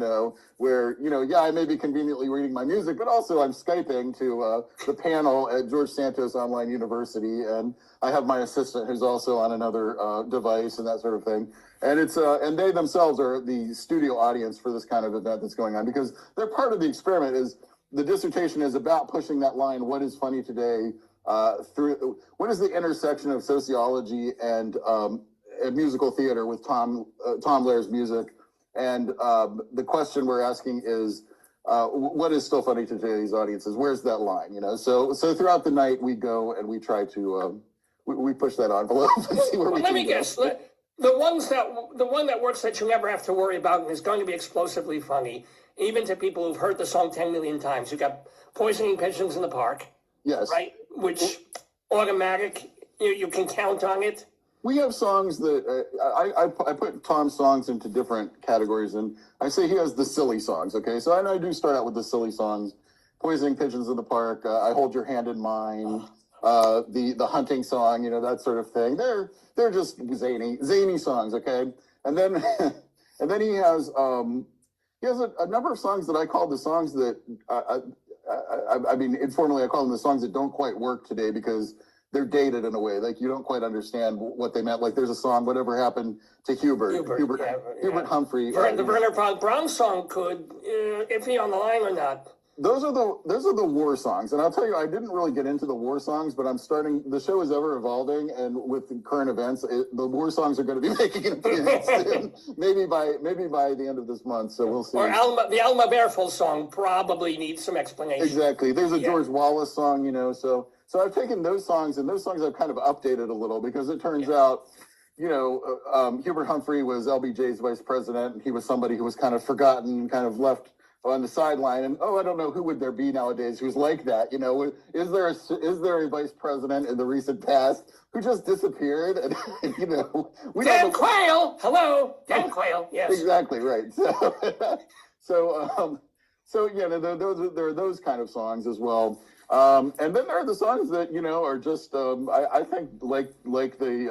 where, I may be conveniently reading my music, but also I'm Skyping to the panel at George Santos Online University, and I have my assistant who's also on another device and that sort of thing. And it's and they themselves are the studio audience for this kind of event that's going on, because they're part of the experiment. Is the dissertation is about pushing that line, what is funny today, through what is the intersection of sociology and musical theater with Tom Lehrer's music. And the question we're asking is, what is still funny to today's audiences? Where's that line? So throughout the night we go and we try to we push that envelope and see where we Let me guess. The one that works that you never have to worry about and is going to be explosively funny, even to people who've heard the song 10 million times. You got Poisoning Pigeons in the Park. Yes. Right? Which automatic, you can count on it. We have songs that I put Tom's songs into different categories, and I say he has the silly songs. Okay, so I do start out with the silly songs, Poisoning Pigeons in the Park, I Hold Your Hand in Mine, the hunting song, that sort of thing. They're just zany songs. Okay, and then and then he has a number of songs that I call the songs that I mean informally I call them the songs that don't quite work today because they're dated in a way, like you don't quite understand what they meant. Like there's a song, Whatever Happened to Hubert Humphrey. The Werner von Braun song could, iffy on the line or not. Those are the war songs, and I'll tell you, I didn't really get into the war songs, but the show is ever evolving, and with the current events, the war songs are going to be making an appearance soon. maybe by the end of this month. So we'll see. Or the Alma Berfel song probably needs some explanation. Exactly. There's a George Wallace song, So I've taken those songs, and those songs I've kind of updated a little because it turns out, Hubert Humphrey was LBJ's vice president, and he was somebody who was kind of forgotten, kind of left on the sideline. And I don't know who would there be nowadays who's like that. Is there a vice president in the recent past who just disappeared? And Dan Quayle, hello, Dan Quayle, yes, exactly right. So there are those kind of songs as well. And then there are the songs that are just I think like the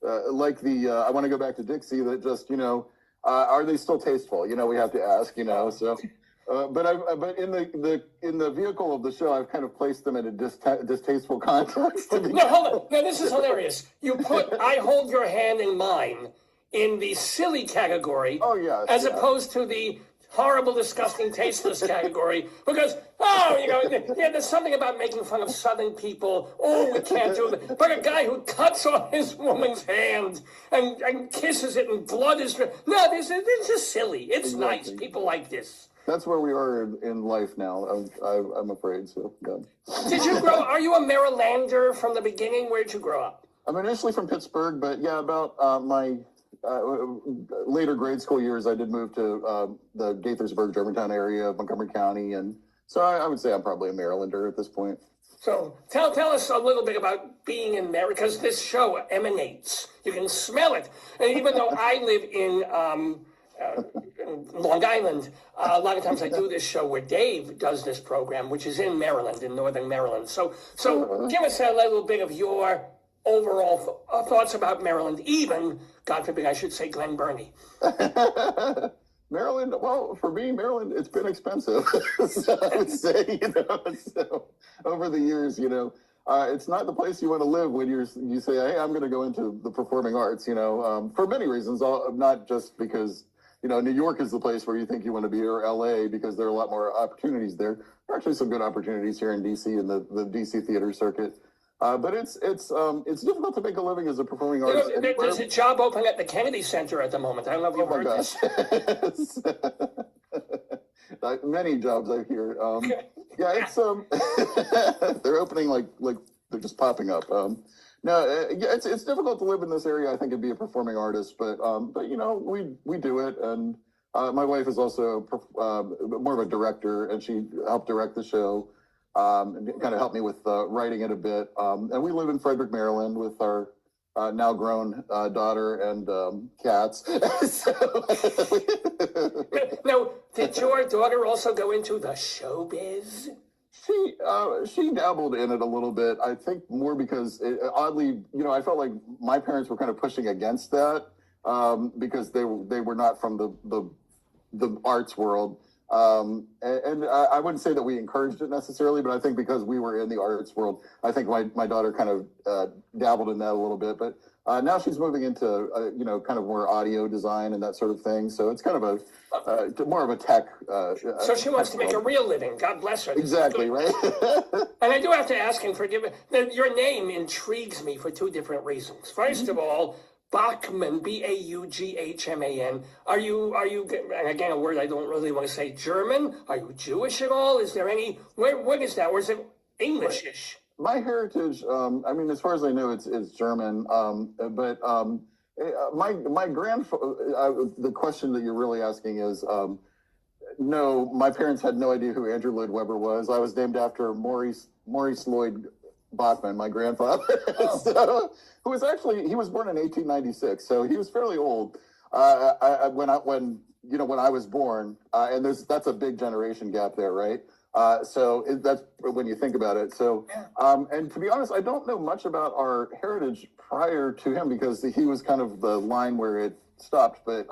I Want to Go Back to Dixie, that just are they still tasteful? We have to ask. So but in the vehicle of the show, I've kind of placed them in a distasteful context. No, hold on. No, this is hilarious. You put I Hold Your Hand in Mine in the silly category. Oh yeah. As opposed to the horrible, disgusting, tasteless category, because, there's something about making fun of Southern people. Oh, we can't do it. But a guy who cuts off his woman's hand and kisses it and blood is... No, this is silly. It's nice. People like this. That's where we are in life now, I'm afraid, so, yeah. Are you a Marylander from the beginning? Where'd you grow up? I'm initially from Pittsburgh, but about my... later grade school years, I did move to the Gaithersburg, Germantown area of Montgomery County, and so I would say I'm probably a Marylander at this point. So tell us a little bit about being in Maryland, because this show emanates. You can smell it. And even though I live in Long Island, a lot of times I do this show where Dave does this program, which is in Maryland, in northern Maryland. So give us a little bit of your overall thoughts about Maryland, even, God forbid, I should say Glen Burnie. Maryland, well, for me, Maryland, it's been expensive. So I would say, so over the years, it's not the place you want to live when you say, hey, I'm going to go into the performing arts, for many reasons, not just because, New York is the place where you think you want to be, or LA, because there are a lot more opportunities there. There are actually some good opportunities here in DC in the DC theater circuit. But it's difficult to make a living as a performing artist. There's a job open at the Kennedy Center at the moment. I don't know if you've heard this. Many jobs I hear. It's they're opening like they're just popping up. It's difficult to live in this area, I think, and be a performing artist. But we do it, and my wife is also more of a director, and she helped direct the show. And kind of helped me with writing it a bit. And we live in Frederick, Maryland with our now grown daughter and cats. Now, did your daughter also go into the showbiz? She dabbled in it a little bit. I think more because oddly, I felt like my parents were kind of pushing against that because they were not from the arts world. And I wouldn't say that we encouraged it necessarily, but I think because we were in the arts world, I think my daughter kind of dabbled in that a little bit. But now she's moving into kind of more audio design and that sort of thing. So it's kind of more of a tech. So she wants to make a real living. God bless her. Exactly, right? And I do have to ask, and forgive me, that your name intrigues me for two different reasons. First of all, Baughman, Baughman. Are you, and again, a word I don't really want to say, German? Are you Jewish at all? Is there any, what is that? Or is it Englishish? My heritage, as far as I know, it's German. But My grandfather. The question that you're really asking is, no, my parents had no idea who Andrew Lloyd Webber was. I was named after Maurice Lloyd Baughman, my grandfather. So, who was he was born in 1896, so he was fairly old when I was born. And that's a big generation gap there, right? So that's when you think about it. So, and to be honest, I don't know much about our heritage prior to him because he was kind of the line where it stopped. But,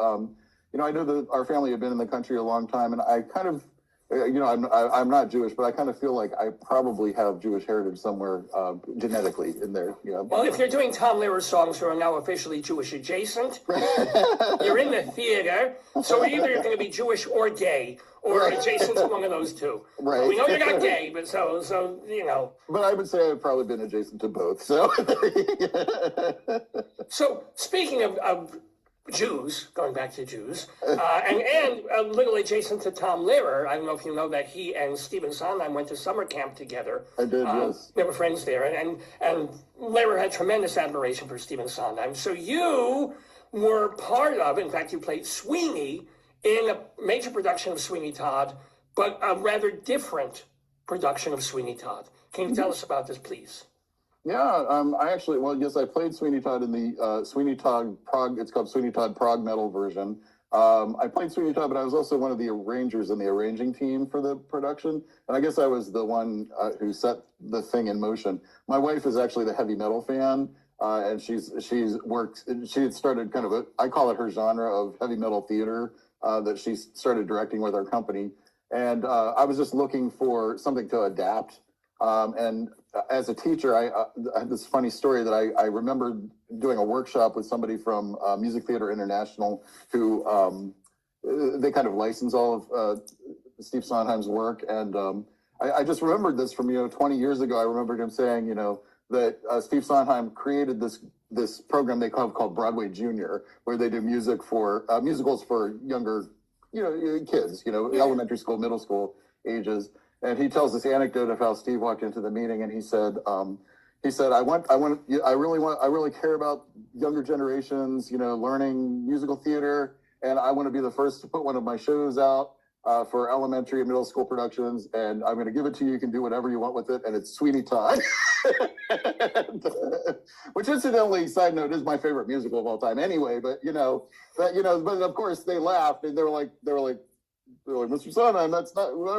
I know that our family had been in the country a long time, and I kind of, I'm not Jewish, but I kind of feel like I probably have Jewish heritage somewhere genetically in there. Well, if you're doing Tom Lehrer songs who are now officially Jewish adjacent, you're in the theater, so either you're going to be Jewish or gay, or adjacent to one of those two. Right. We know you're not gay, but so. But I would say I've probably been adjacent to both. So. So speaking of Jews, going back to Jews, and a little adjacent to Tom Lehrer. I don't know if you know that he and Stephen Sondheim went to summer camp together. I did, yes. They were friends there, and Lehrer had tremendous admiration for Stephen Sondheim. So you were part of, in fact, you played Sweeney in a major production of Sweeney Todd, but a rather different production of Sweeney Todd. Can you tell us about this, please? Yeah, I played Sweeney Todd in the Sweeney Todd Prague. It's called Sweeney Todd Prague Metal version. I played Sweeney Todd, but I was also one of the arrangers in the arranging team for the production. And I guess I was the one who set the thing in motion. My wife is actually the heavy metal fan, and she had started kind of I call it her genre of heavy metal theater that she started directing with our company. And I was just looking for something to adapt. And as a teacher, I had this funny story that I remember doing a workshop with somebody from Music Theater International who they kind of license all of Steve Sondheim's work. And I just remembered this from, 20 years ago. I remembered him saying, that Steve Sondheim created this program they called Broadway Junior, where they do musicals for younger, kids, elementary school, middle school ages. And he tells this anecdote of how Steve walked into the meeting and he said, I really care about younger generations, learning musical theater. And I want to be the first to put one of my shows out for elementary and middle school productions. And I'm going to give it to you. You can do whatever you want with it. And it's Sweeney Todd, which incidentally, side note, is my favorite musical of all time anyway. But, but of course they laughed and they were like, Mr. Sondheim,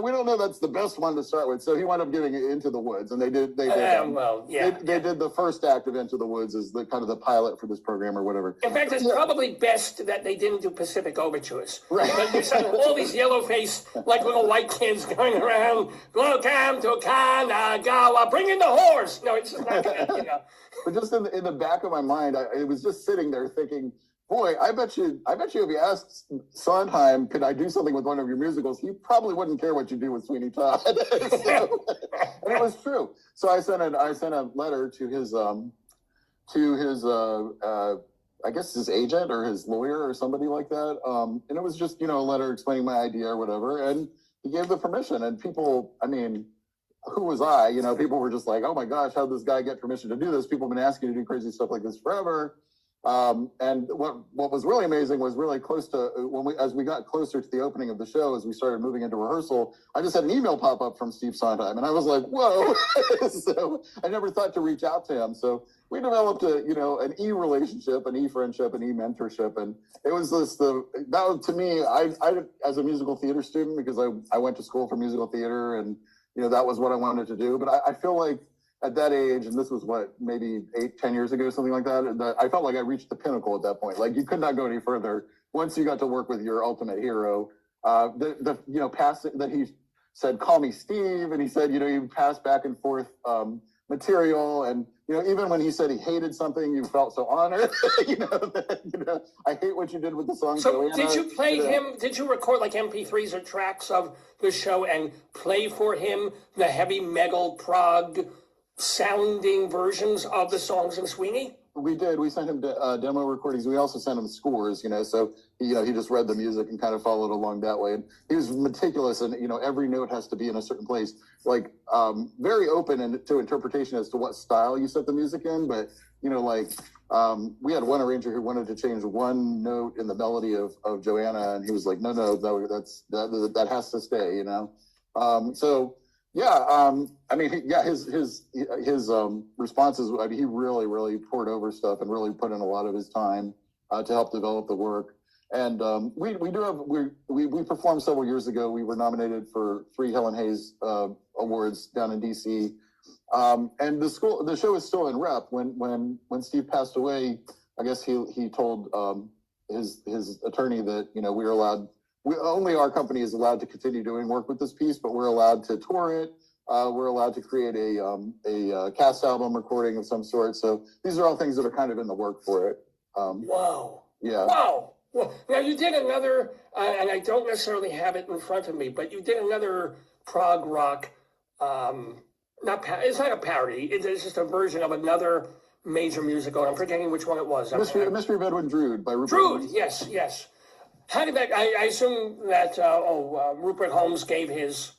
we don't know that's the best one to start with. So he wound up giving it Into the Woods, and they did the first act of Into the Woods as the kind of the pilot for this program or whatever. In fact, it's probably best that they didn't do Pacific Overtures. Right. But you said all these yellow-faced, like little white kids going around, welcome to Kanagawa, bring in the horse. No, it's just not good, But just in the back of my mind, I was just sitting there thinking, boy, I bet you if you asked Sondheim, could I do something with one of your musicals, he probably wouldn't care what you do with Sweeney Todd. And it was true. So I sent a letter to his I guess his agent or his lawyer or somebody like that. And it was just, a letter explaining my idea or whatever. And he gave the permission. And people, who was I? People were just like, oh my gosh, how did this guy get permission to do this? People have been asking to do crazy stuff like this forever. And what was really amazing was really close to as we got closer to the opening of the show, as we started moving into rehearsal, I just had an email pop up from Steve Sondheim, and I was like, "Whoa!" So I never thought to reach out to him. So we developed an e-relationship, an e-friendship, an e-mentorship, and it was to me, I as a musical theater student, because I went to school for musical theater, and that was what I wanted to do. But I feel like at that age, and this was maybe 8-10 years ago, something like that, I felt like I reached the pinnacle at that point. Like you could not go any further once you got to work with your ultimate hero. That he said, call me Steve. And he said, you pass back and forth material. And, even when he said he hated something, you felt so honored. I hate what you did with the song. So did you play him? Did you record like MP3s or tracks of the show and play for him the heavy metal prog sounding versions of the songs in Sweeney? We did. We sent him demo recordings. We also sent him scores, so he just read the music and kind of followed along that way. And he was meticulous, and every note has to be in a certain place. Like very open to interpretation as to what style you set the music in. But we had one arranger who wanted to change one note in the melody of Joanna, and he was like, no, that has to stay. His responses, he really, really poured over stuff and really put in a lot of his time to help develop the work. And we performed several years ago. We were nominated for 3 Helen Hayes awards down in DC. And the show is still in rep. When Steve passed away, I guess he told his attorney that we're allowed. Only our company is allowed to continue doing work with this piece, but we're allowed to tour it. We're allowed to create a cast album recording of some sort. So these are all things that are kind of in the work for it. Wow. Yeah. Wow. Well, now you did another, and I don't necessarily have it in front of me, but you did another prog rock. It's not a parody. It's just a version of another major musical. I'm forgetting which one it was. Mystery of Edwin Drood by Rupert. Drood. Yes. How did that? I assume that Rupert Holmes gave his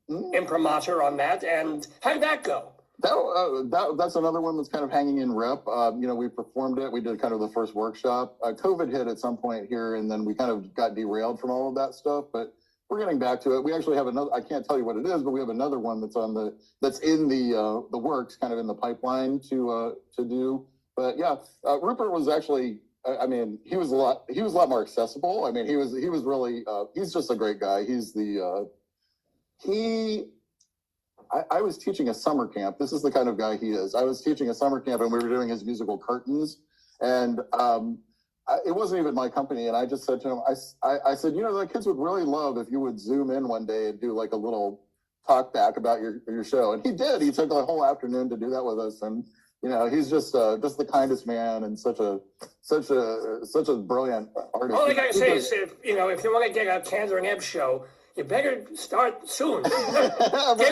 imprimatur on that, and how did that go? That's another one that's kind of hanging in rep. We performed it. We did kind of the first workshop. COVID hit at some point here, and then we kind of got derailed from all of that stuff. But we're getting back to it. We actually have another. I can't tell you what it is, but we have another one that's in the works, kind of in the pipeline to do. But yeah, Rupert was actually. He was a lot more accessible. He was really, he's just a great guy. I was teaching a summer camp. This is the kind of guy he is. I was teaching a summer camp and we were doing his musical Curtains. And it wasn't even my company. And I just said to him, I said, the kids would really love if you would Zoom in one day and do like a little talk back about your show. And he did. He took the whole afternoon to do that with us. And he's just the kindest man and such a brilliant artist. All I gotta say is, if you want to get a Candler and Ebb show, you better start soon. Get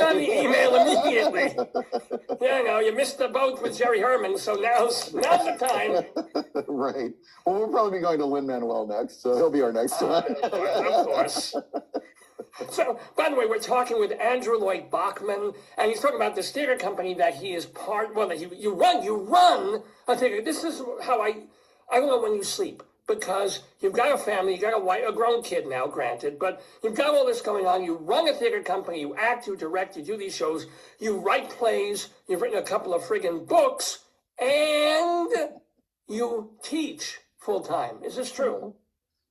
on the email immediately. You missed the boat with Jerry Herman, so now's the time. Right. Well, we'll probably be going to Lin-Manuel next, so he'll be our next one. Of course. So, by the way, we're talking with Andrew Lloyd Baughman, and he's talking about this theater company that he is part. Well, you run a theater. This is how I don't know when you sleep, because you've got a family, you got a grown kid now, granted, but you've got all this going on. You run a theater company, you act, you direct, you do these shows, you write plays, you've written a couple of friggin' books, and you teach full time. Is this true?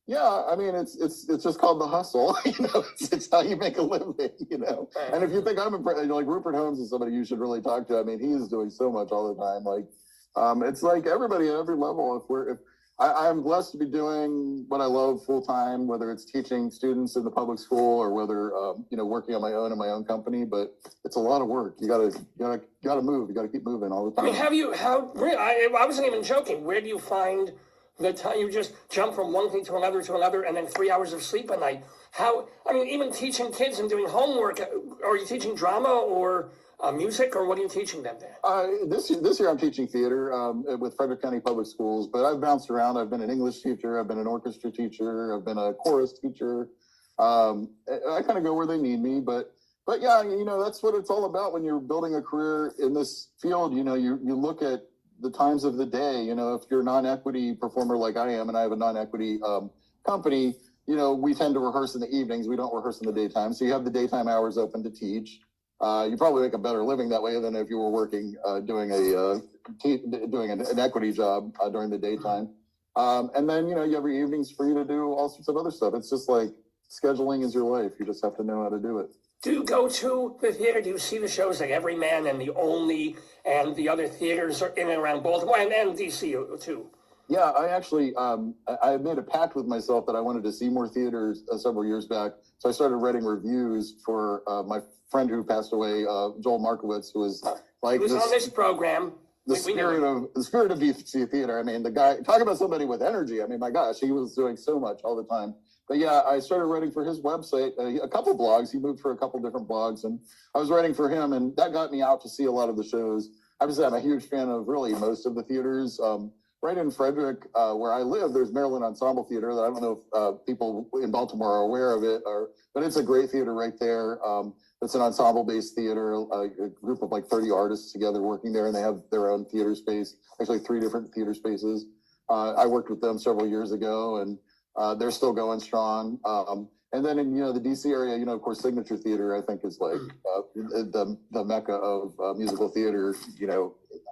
Yeah, it's just called the hustle. It's how you make a living. And if you think I'm impressed, like Rupert Holmes is somebody you should really talk to. He's doing so much all the time. It's like everybody at every level. I'm blessed to be doing what I love full time, whether it's teaching students in the public school or whether working on my own in my own company. But it's a lot of work. You gotta move. You gotta keep moving all the time. I wasn't even joking. Where do you find the time? You just jump from one thing to another, and then 3 hours of sleep a night. Even teaching kids and doing homework. Are you teaching drama or music, or what are you teaching them there? This year I'm teaching theater with Frederick County Public Schools, but I've bounced around. I've been an English teacher. I've been an orchestra teacher. I've been a chorus teacher. I kind of go where they need me, but yeah, that's what it's all about when you're building a career in this field. You look at the times of the day. If you're a non-equity performer like I am, and I have a non-equity company, we tend to rehearse in the evenings. We don't rehearse in the daytime. So you have the daytime hours open to teach. You probably make a better living that way than if you were working doing an equity job during the daytime. And then you have your evenings free to do all sorts of other stuff. It's just like scheduling is your life. You just have to know how to do it. Do you go to the theater? Do you see the shows like Every Man and The Only and the other theaters in and around Baltimore and DC too? Yeah, I actually I made a pact with myself that I wanted to see more theaters several years back. So I started writing reviews for my friend who passed away, Joel Markowitz, who was like on this program. The spirit of DC theater. The guy, talk about somebody with energy. My gosh, he was doing so much all the time. But yeah, I started writing for his website, a couple blogs. He moved for a couple different blogs, and I was writing for him, and that got me out to see a lot of the shows. obviously I'm a huge fan of really most of the theaters. Right in Frederick, where I live, there's Maryland Ensemble Theater. That I don't know if people in Baltimore are aware of it, but it's a great theater right there. It's an ensemble-based theater, a group of like 30 artists together working there, and they have their own theater space, actually 3 different theater spaces. I worked with them several years ago, and they're still going strong. And then in, the DC area, of course, Signature Theater, I think is like the mecca of musical theater,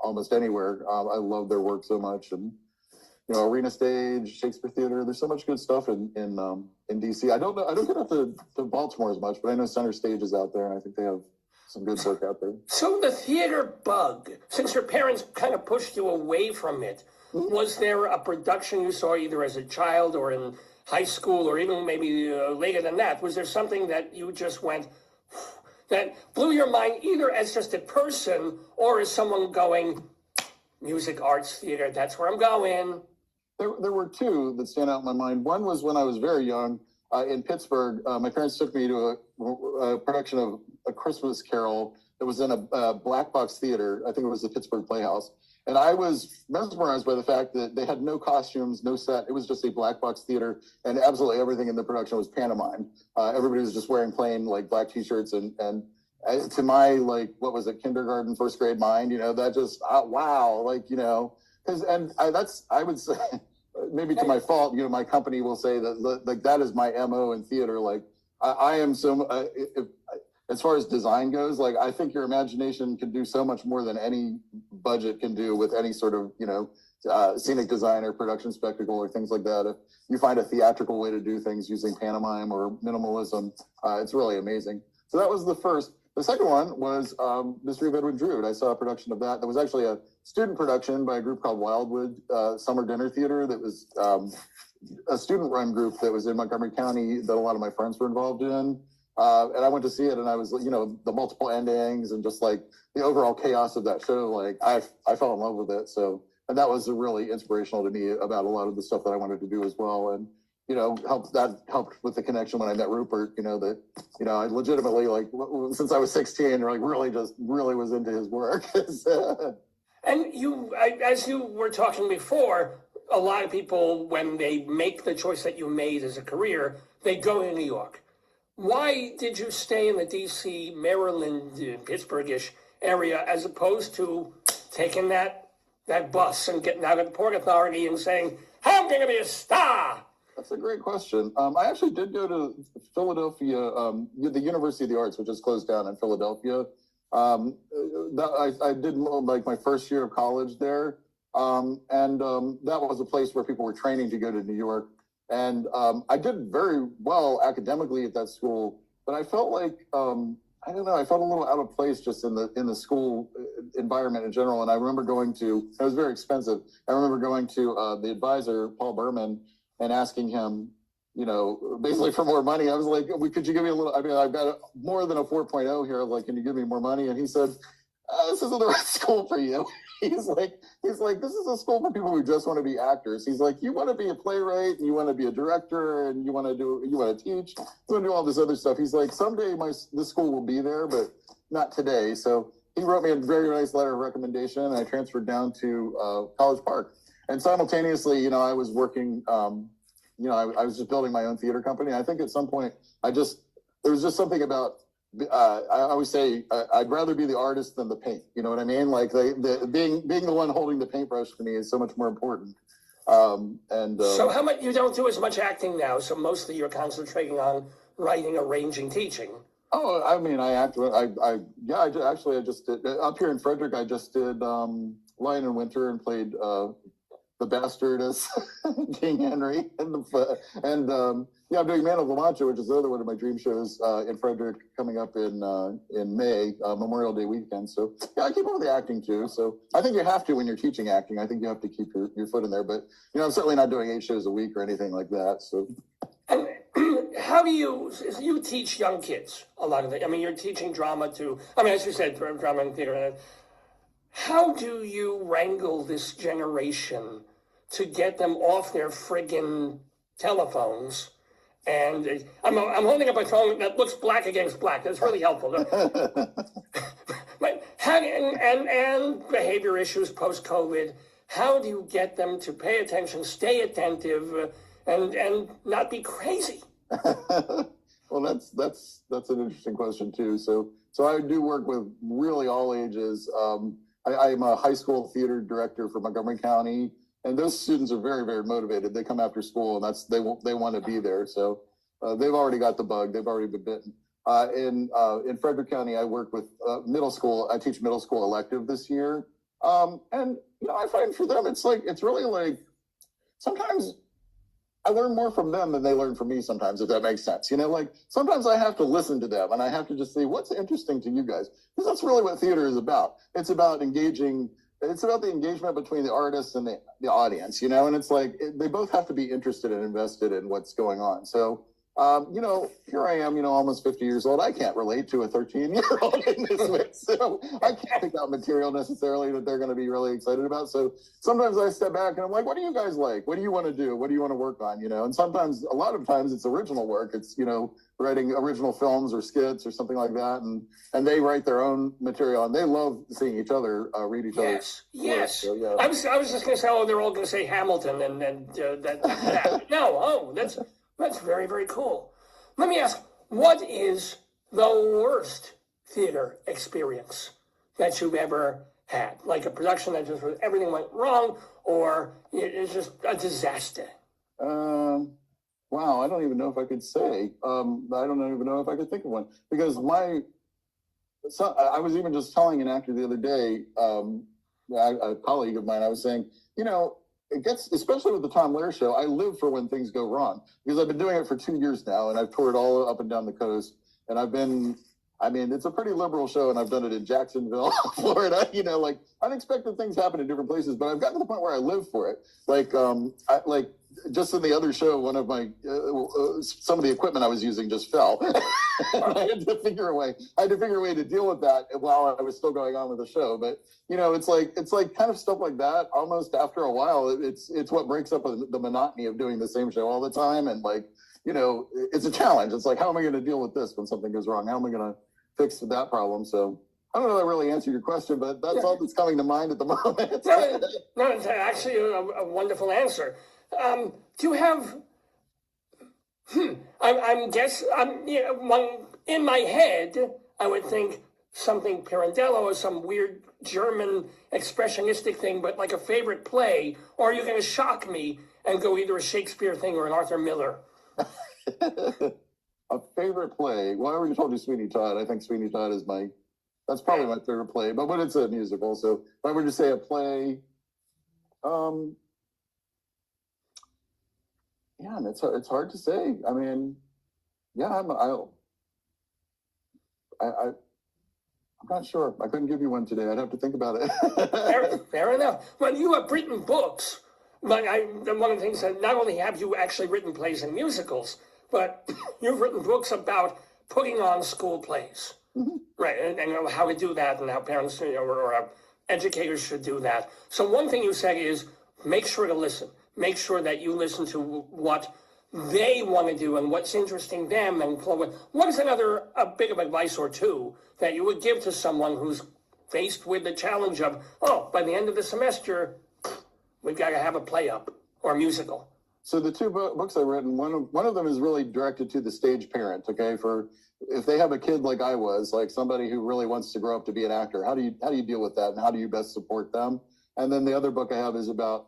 almost anywhere. I love their work so much. And, Arena Stage, Shakespeare Theater, there's so much good stuff in DC. I don't get up to Baltimore as much, but I know Center Stage is out there, and I think they have some good work out there. So the theater bug, since your parents kind of pushed you away from it, was there a production you saw either as a child or in high school or even maybe later than that? Was there something that you just went, that blew your mind either as just a person or as someone going, music, arts, theater, that's where I'm going? There were 2 that stand out in my mind. One was when I was very young in Pittsburgh. My parents took me to a production of A Christmas Carol that was in a black box theater. I think it was the Pittsburgh Playhouse. And I was mesmerized by the fact that they had no costumes, no set. It was just a black box theater, and absolutely everything in the production was pantomime. Everybody was just wearing plain black T-shirts, and to my what was it, kindergarten, first grade mind, that just wow, because I would say maybe to my fault, my company will say that that is my MO in theater. I am so. As far as design goes, I think your imagination can do so much more than any budget can do with any sort of, scenic design or production spectacle or things like that. If you find a theatrical way to do things using pantomime or minimalism, it's really amazing. So that was the first. The second one was Mystery of Edwin Drood. I saw a production of that. That was actually a student production by a group called Wildwood Summer Dinner Theater. That was a student-run group that was in Montgomery County that a lot of my friends were involved in. And I went to see it, and I was, the multiple endings and just the overall chaos of that show. I fell in love with it. So, and that was really inspirational to me about a lot of the stuff that I wanted to do as well. And, helped with the connection when I met Rupert, I legitimately, since I was 16, really was into his work. And as you were talking before, a lot of people, when they make the choice that you made as a career, they go to New York. Why did you stay in the D.C., Maryland, Pittsburgh-ish area as opposed to taking that bus and getting out of the Port Authority and saying, I'm going to be a star? That's a great question. I actually did go to Philadelphia, the University of the Arts, which is closed down in Philadelphia. I did my first year of college there. And that was a place where people were training to go to New York. And I did very well academically at that school, but I felt I felt a little out of place just in the school environment in general. And I remember it was very expensive. I remember going to the advisor, Paul Berman, and asking him, basically for more money. I was like, could you give me a little, I've got more than a 4.0 here. Can you give me more money? And he said, this isn't the right school for you. He's like, this is a school for people who just want to be actors. He's like, you want to be a playwright, and you want to be a director, and you want to teach, you want to do all this other stuff. He's like, someday this school will be there, but not today. So he wrote me a very nice letter of recommendation, and I transferred down to College Park. And simultaneously, I was working, I was just building my own theater company. I think at some point, there was just something about, I always say, I'd rather be the artist than the paint. You know what I mean? Being the one holding the paintbrush to me is so much more important. So how much, you don't do as much acting now, so mostly you're concentrating on writing, arranging, teaching. Oh, I act. I just did, up here in Frederick, I just did Lion in Winter and played the bastard as King Henry, I'm doing Man of La Mancha, which is the other one of my dream shows in Frederick, coming up in May, Memorial Day weekend. So yeah, I keep up with the acting too. So I think you have to when you're teaching acting. I think you have to keep your foot in there. But I'm certainly not doing 8 shows a week or anything like that. So. And how do you teach young kids a lot of it? You're teaching drama too. As you said, drama and theater. How do you wrangle this generation to get them off their friggin' telephones? And I'm holding up a phone that looks black against black. That's really helpful. And behavior issues post-COVID. How do you get them to pay attention, stay attentive, and not be crazy? Well, that's an interesting question too. So I do work with really all ages. I'm a high school theater director for Montgomery County, and those students are very, very motivated. They come after school, and they want to be there. So they've already got the bug. They've already been bitten. In Frederick County, I work with middle school. I teach middle school elective this year, and I find for them it's really like sometimes I learn more from them than they learn from me sometimes, if that makes sense. Like sometimes I have to listen to them and I have to just say, what's interesting to you guys? Because that's really what theater is about. It's about engaging. It's about the engagement between the artist and the audience, and it's like they both have to be interested and invested in what's going on. So, here I am, almost 50 years old. I can't relate to a 13-year-old in this way. So I can't pick out material necessarily that they're going to be really excited about. So sometimes I step back and I'm like, what do you guys like? What do you want to do? What do you want to work on? And sometimes, a lot of times it's original work. It's, writing original films or skits or something like that. And they write their own material and they love seeing each other read each other. Yes. So, yeah. I was just going to say, they're all going to say Hamilton and that. No, that's very, very cool. Let me ask, what is the worst theater experience that you've ever had? Like a production that just everything went wrong, or it's just a disaster? Wow, I don't even know if I could say. I don't even know if I could think of one. Because I was even just telling an actor the other day, a colleague of mine, I was saying, it gets, especially with the Tom Lehrer show, I live for when things go wrong. Because I've been doing it for 2 years now, and I've toured all up and down the coast. And it's a pretty liberal show, and I've done it in Jacksonville, Florida. Like unexpected things happen in different places, but I've gotten to the point where I live for it. Like, just in the other show, one of my some of the equipment I was using just fell. And I had to figure a way to deal with that while I was still going on with the show. But it's like kind of stuff like that. Almost after a while, it's what breaks up the monotony of doing the same show all the time. And it's a challenge. It's like, how am I going to deal with this when something goes wrong? How am I going to fix that problem? So I don't know if I really answered your question, but that's all that's coming to mind at the moment. No, it's actually a wonderful answer. Do you have? In my head, I would think something Pirandello or some weird German expressionistic thing, but like a favorite play. Or are you going to shock me and go either a Shakespeare thing or an Arthur Miller? A favorite play? Well, I already told you Sweeney Todd. I think Sweeney Todd is that's probably my favorite play, but when it's a musical. So if I were to say a play, yeah, it's hard to say. I mean, yeah, I'm not sure. I couldn't give you one today. I'd have to think about it. Fair enough. Well, you have written books. But one of the things that not only have you actually written plays and musicals, but you've written books about putting on school plays, right? And how to do that, and how parents or how educators should do that. So one thing you said is make sure to listen. Make sure that you listen to what they want to do and what's interesting them. And what is a bit of advice or two that you would give to someone who's faced with the challenge of, by the end of the semester, we've got to have a play up or a musical? So the two books I've written, one of them is really directed to the stage parent, okay? For if they have a kid like I was, like somebody who really wants to grow up to be an actor, how do you deal with that, and how do you best support them? And then the other book I have is about,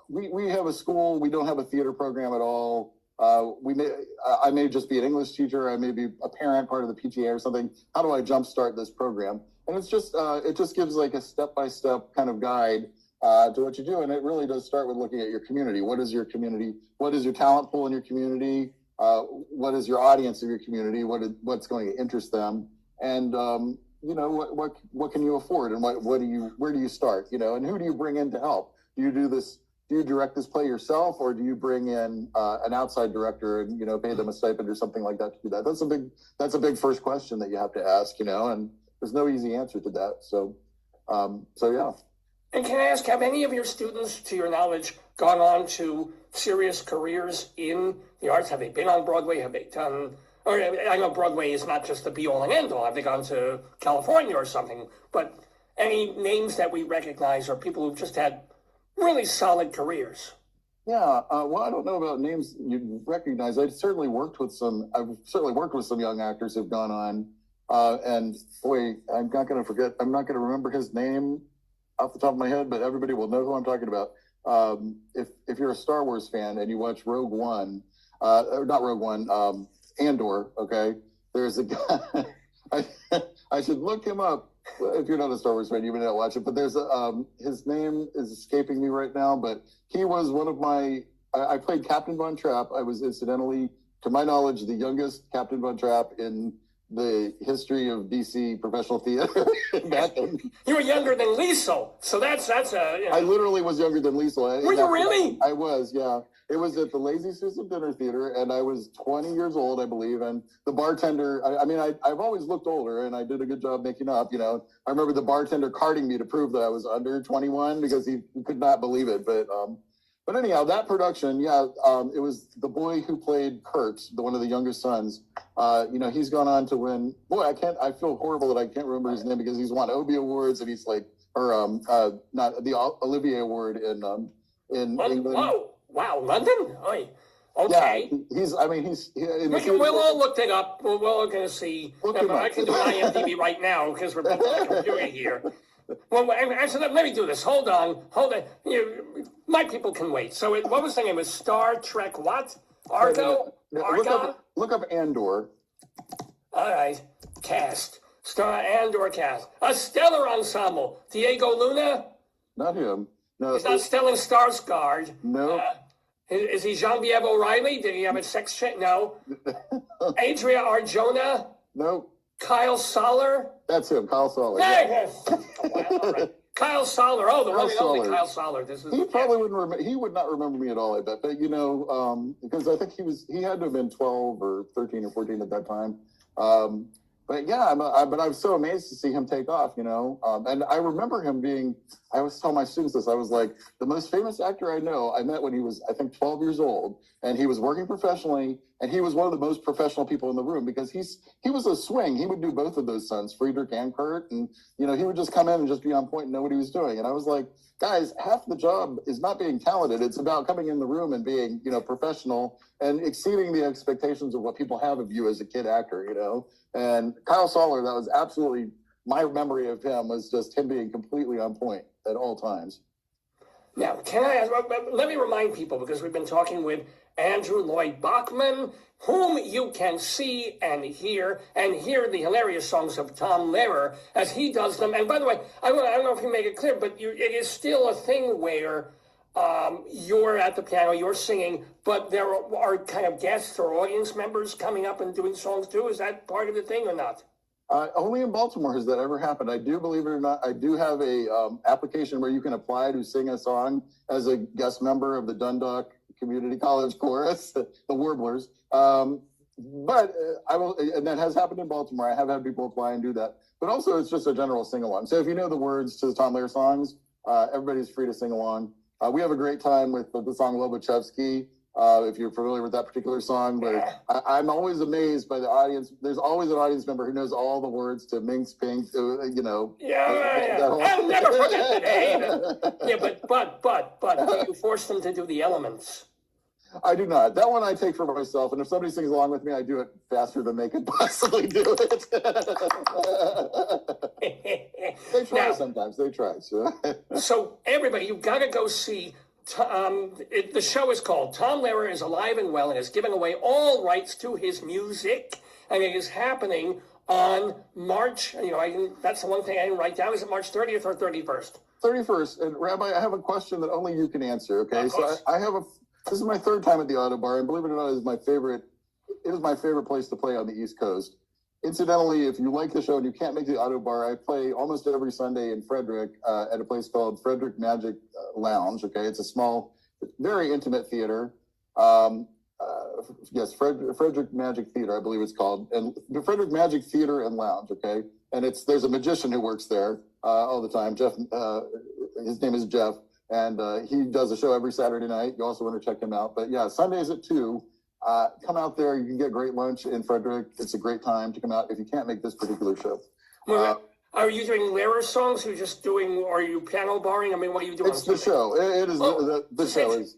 we have a school, we don't have a theater program at all. I may just be an English teacher, I may be a parent, part of the PTA or something. How do I jumpstart this program? And it's just, it just gives like a step-by-step kind of guide to what you do. And it really does start with looking at your community. What is your community? What is your talent pool in your community? What is your audience of your community? What's going to interest them? And, what can you afford? And where do you start? And who do you bring in to help? Do you direct this play yourself, or do you bring in an outside director and, pay them a stipend or something like that to do that? That's a big first question that you have to ask, and there's no easy answer to that. So yeah. And can I ask, have any of your students, to your knowledge, gone on to serious careers in the arts? Have they been on Broadway? Have they done or I know Broadway is not just the be-all and end-all. Have they gone to California or something? But any names that we recognize are people who've just had really solid careers. Yeah, well, I don't know about names you recognize. I've certainly worked with some young actors who've gone on. And boy, I'm not going to remember his name off the top of my head, but everybody will know who I'm talking about. If you're a Star Wars fan and you watch Rogue One, or not Rogue One, Andor, okay? There's a guy, I should look him up. If you're not a Star Wars fan, you may not watch it, but there's his name is escaping me right now, but he was one of I played Captain Von Trapp. I was incidentally, to my knowledge, the youngest Captain Von Trapp in the history of DC professional theater. Back then. You were younger than Liesel, so that's a. You know. I literally was younger than Liesel. Were you really? I was, yeah. It was at the Lazy Susan Dinner Theater, and I was 20 years old, I believe. And the bartender, I've always looked older, and I did a good job making up. You know, I remember the bartender carding me to prove that I was under 21 because he could not believe it. But anyhow, that production, it was the boy who played Kurt, one of the youngest sons. He's gone on to win. Boy, I feel horrible that I can't remember his name because he's won Obie Awards and he's like, not the Olivier Award in England. Whoa. Wow, London? Oy. Okay. Yeah, We'll all look it up. We're all going to see. I can do an IMDb right now because we're both on the computer here. Well, actually, let me do this. Hold on. My people can wait. So what was the name? It was Star Trek what? Argo? Argon? Look up Andor. All right. Cast. Star Andor cast. A stellar ensemble. Diego Luna? Not him. No. He's not Stellan Skarsgård. No. Is he Jean-Pierre O'Reilly? Did he have a sex change? No. Adria Arjona? No. Kyle Soller? That's him, Kyle Soller. Hey! Well, all right. Kyle Soller. Oh, the one and only Kyle Soller. He probably wouldn't he would not remember me at all, I bet. But, because I think he had to have been 12 or 13 or 14 at that time. But yeah, but I was so amazed to see him take off, and I remember him I always tell my students this, I was like, the most famous actor I know, I met when he was, I think, 12 years old, and he was working professionally, and he was one of the most professional people in the room because he was a swing. He would do both of those sons, Friedrich and Kurt, and, he would just come in and just be on point and know what he was doing. And I was like, guys, half the job is not being talented. It's about coming in the room and being, professional and exceeding the expectations of what people have of you as a kid actor, And Kyle Soller, that was absolutely my memory of him was just him being completely on point at all times. Now, can I ask, let me remind people, because we've been talking with Andrew Lloyd Baughman, whom you can see and hear the hilarious songs of Tom Lehrer as he does them. And by the way, I don't know if you make it clear, but it is still a thing where you're at the piano, you're singing, but there are kind of guests or audience members coming up and doing songs too. Is that part of the thing or not? Only in Baltimore has that ever happened. I do, believe it or not, I do have a application where you can apply to sing a song as a guest member of the Dundalk Community College Chorus, the Warblers. But I will, and that has happened in Baltimore. I have had people apply and do that. But also, it's just a general sing along. So if you know the words to the Tom Lehrer songs, everybody's free to sing along. We have a great time with the song Lobachevsky, if you're familiar with that particular song. But I'm always amazed by the audience. There's always an audience member who knows all the words to Minx Pink, Yeah. I'll never forget the name. Yeah, but do you force them to do the elements? I do not. That one I take for myself. And if somebody sings along with me, I do it faster than they could possibly do it. They try sometimes. They try. So everybody, you've got to go see. The show is called Tom Lehrer is Alive and Well and is giving away all rights to his music. And it is happening on March. That's the one thing I didn't write down. Is it March 30th or 31st? 31st. And Rabbi, I have a question that only you can answer. Okay. So this is my third time at the Auto Bar, and believe it or not, it is my favorite place to play on the East Coast. Incidentally, if you like the show and you can't make the Auto Bar, I play almost every Sunday in Frederick at a place called Frederick Magic Lounge. Okay, it's a small, very intimate theater. Yes, Frederick Magic Theater, I believe it's called, and the Frederick Magic Theater and Lounge. Okay, and there's a magician who works there all the time. Jeff, his name is Jeff. And he does a show every Saturday night. You also want to check him out. But yeah, Sundays at 2. come out there. You can get great lunch in Frederick. It's a great time to come out if you can't make this particular show. Are you doing lyric songs? Or are you piano barring? I mean, what are you doing? It's the show. It is the show is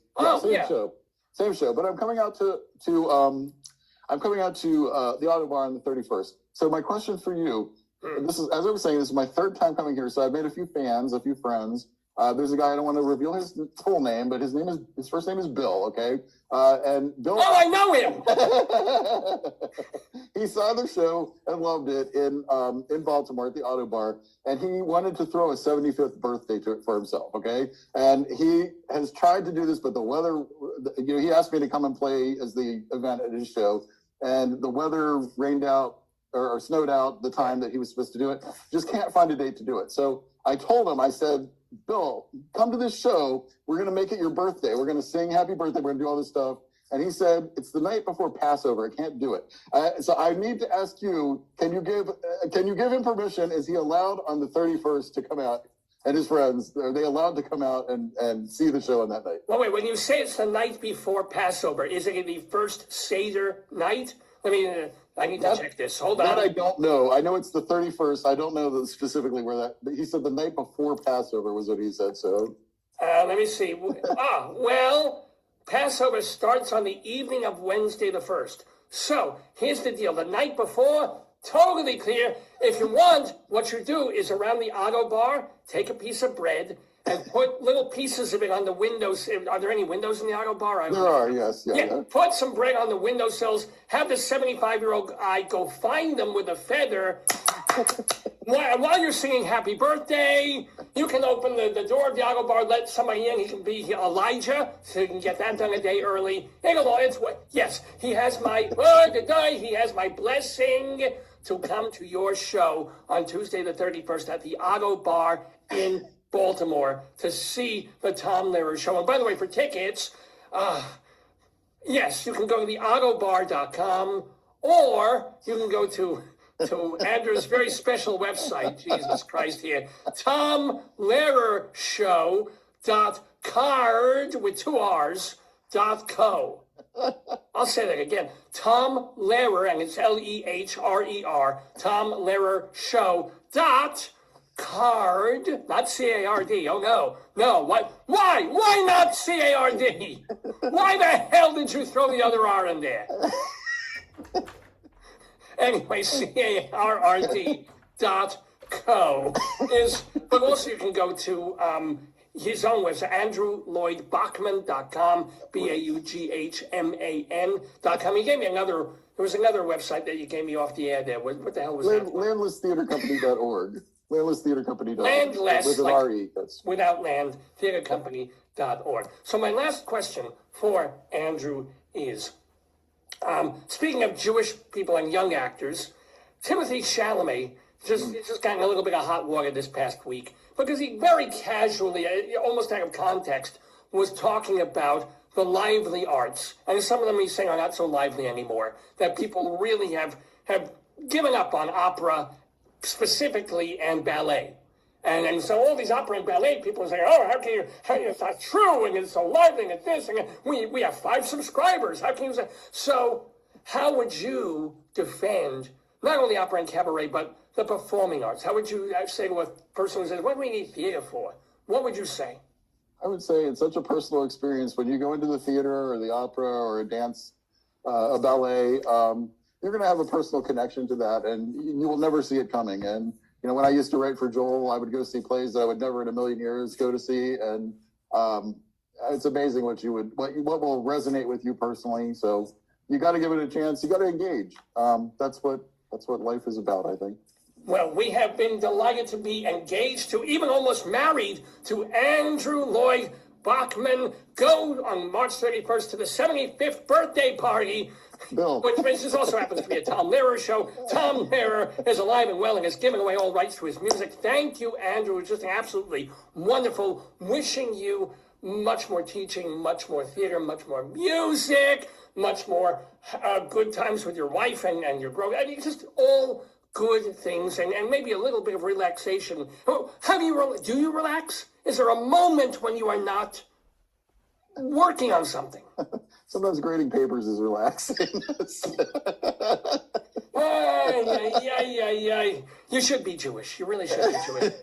same show. But I'm coming out to the Auto Bar on the 31st. So my question for you, this is, as I was saying, this is my third time coming here. So I've made a few fans, a few friends. There's a guy, I don't want to reveal his full name, but his first name is Bill, okay? And Bill... Oh, I know him! He saw the show and loved it in Baltimore at the Auto Bar, and he wanted to throw a 75th birthday to it for himself, okay? And he has tried to do this, but the weather, he asked me to come and play as the event at his show, and the weather rained out or snowed out the time that he was supposed to do it. Just can't find a date to do it. So I told him, I said, Bill, come to this show. We're going to make it your birthday. We're going to sing happy birthday. We're going to do all this stuff. And he said, it's the night before Passover. I can't do it. So I need to ask you, can you give him permission? Is he allowed on the 31st to come out, and his friends, are they allowed to come out and see the show on that night? Well, wait, when you say it's the night before Passover, is it the first Seder night? I mean, I need to check this. Hold on. That I don't know. I know it's the 31st. I don't know specifically where that, but he said the night before Passover was what he said, so. Let me see. Well, Passover starts on the evening of Wednesday the 1st. So, here's the deal. The night before, totally clear. If you want, what you do is around the Auto Bar, take a piece of bread and put little pieces of it on the windows. Are there any windows in the Auto Bar? There are, yes. Yeah. Put some bread on the windowsills. Have the 75-year-old guy go find them with a feather. While you're singing happy birthday, you can open the door of the Auto Bar, let somebody in. He can be Elijah, so you can get that done a day early. Yes, he has my blessing to come to your show on Tuesday the 31st at the Auto Bar in Baltimore to see the Tom Lehrer show. And by the way, for tickets, yes, you can go to theautobar.com, or you can go to Andrew's very special website, Jesus Christ here, tomlehrershow.card with 2 R's, .co. I'll say that again. Tom Lehrer, and it's Lehrer, Tom Lehrer Show .card, not C-A-R-D. Oh no. Why not C-A-R-D? Why the hell did you throw the other R in there? Anyway, CARRD.co but also you can go to his own website, AndrewLloydBaughman.com, BAUGHMAN.com. He gave me there was another website that you gave me off the air there. What the hell was that? Landlesstheatercompany.org. Landlesstheatercompany.org. Landless, with an like, R-E. without land, theatercompany.org. So my last question for Andrew is, speaking of Jewish people and young actors, Timothy Chalamet just gotten a little bit of hot water this past week because he very casually, almost out of context, was talking about the lively arts. And some of them he's saying are not so lively anymore, that people really have given up on opera specifically and ballet. And so all these opera and ballet people are saying, it's not true, and it's so lively, and this, and we have 5 subscribers. How can you say? So how would you defend not only opera and cabaret, but the performing arts? How would you say to a person who says, what do we need theater for? What would you say? I would say it's such a personal experience. When you go into the theater or the opera or a dance, a ballet, you're going to have a personal connection to that, and you will never see it coming. And when I used to write for Joel, I would go see plays that I would never in a million years go to see, and it's amazing what will resonate with you personally. So you got to give it a chance. You got to engage. That's what life is about, I think. Well, we have been delighted to be engaged to, even almost married to, Andrew Lloyd Baughman. Go on March 31st to the 75th birthday party, Bill. which this also happens to be a Tom Lehrer show. Tom Lehrer is alive and well and has given away all rights to his music. Thank you, Andrew. It's just absolutely wonderful. Wishing you much more teaching, much more theater, much more music, much more good times with your wife and your growth. I mean, just all good things, and maybe a little bit of relaxation. How do you relax? Is there a moment when you are not working on something. Sometimes grading papers is relaxing. You should be Jewish. You really should be Jewish.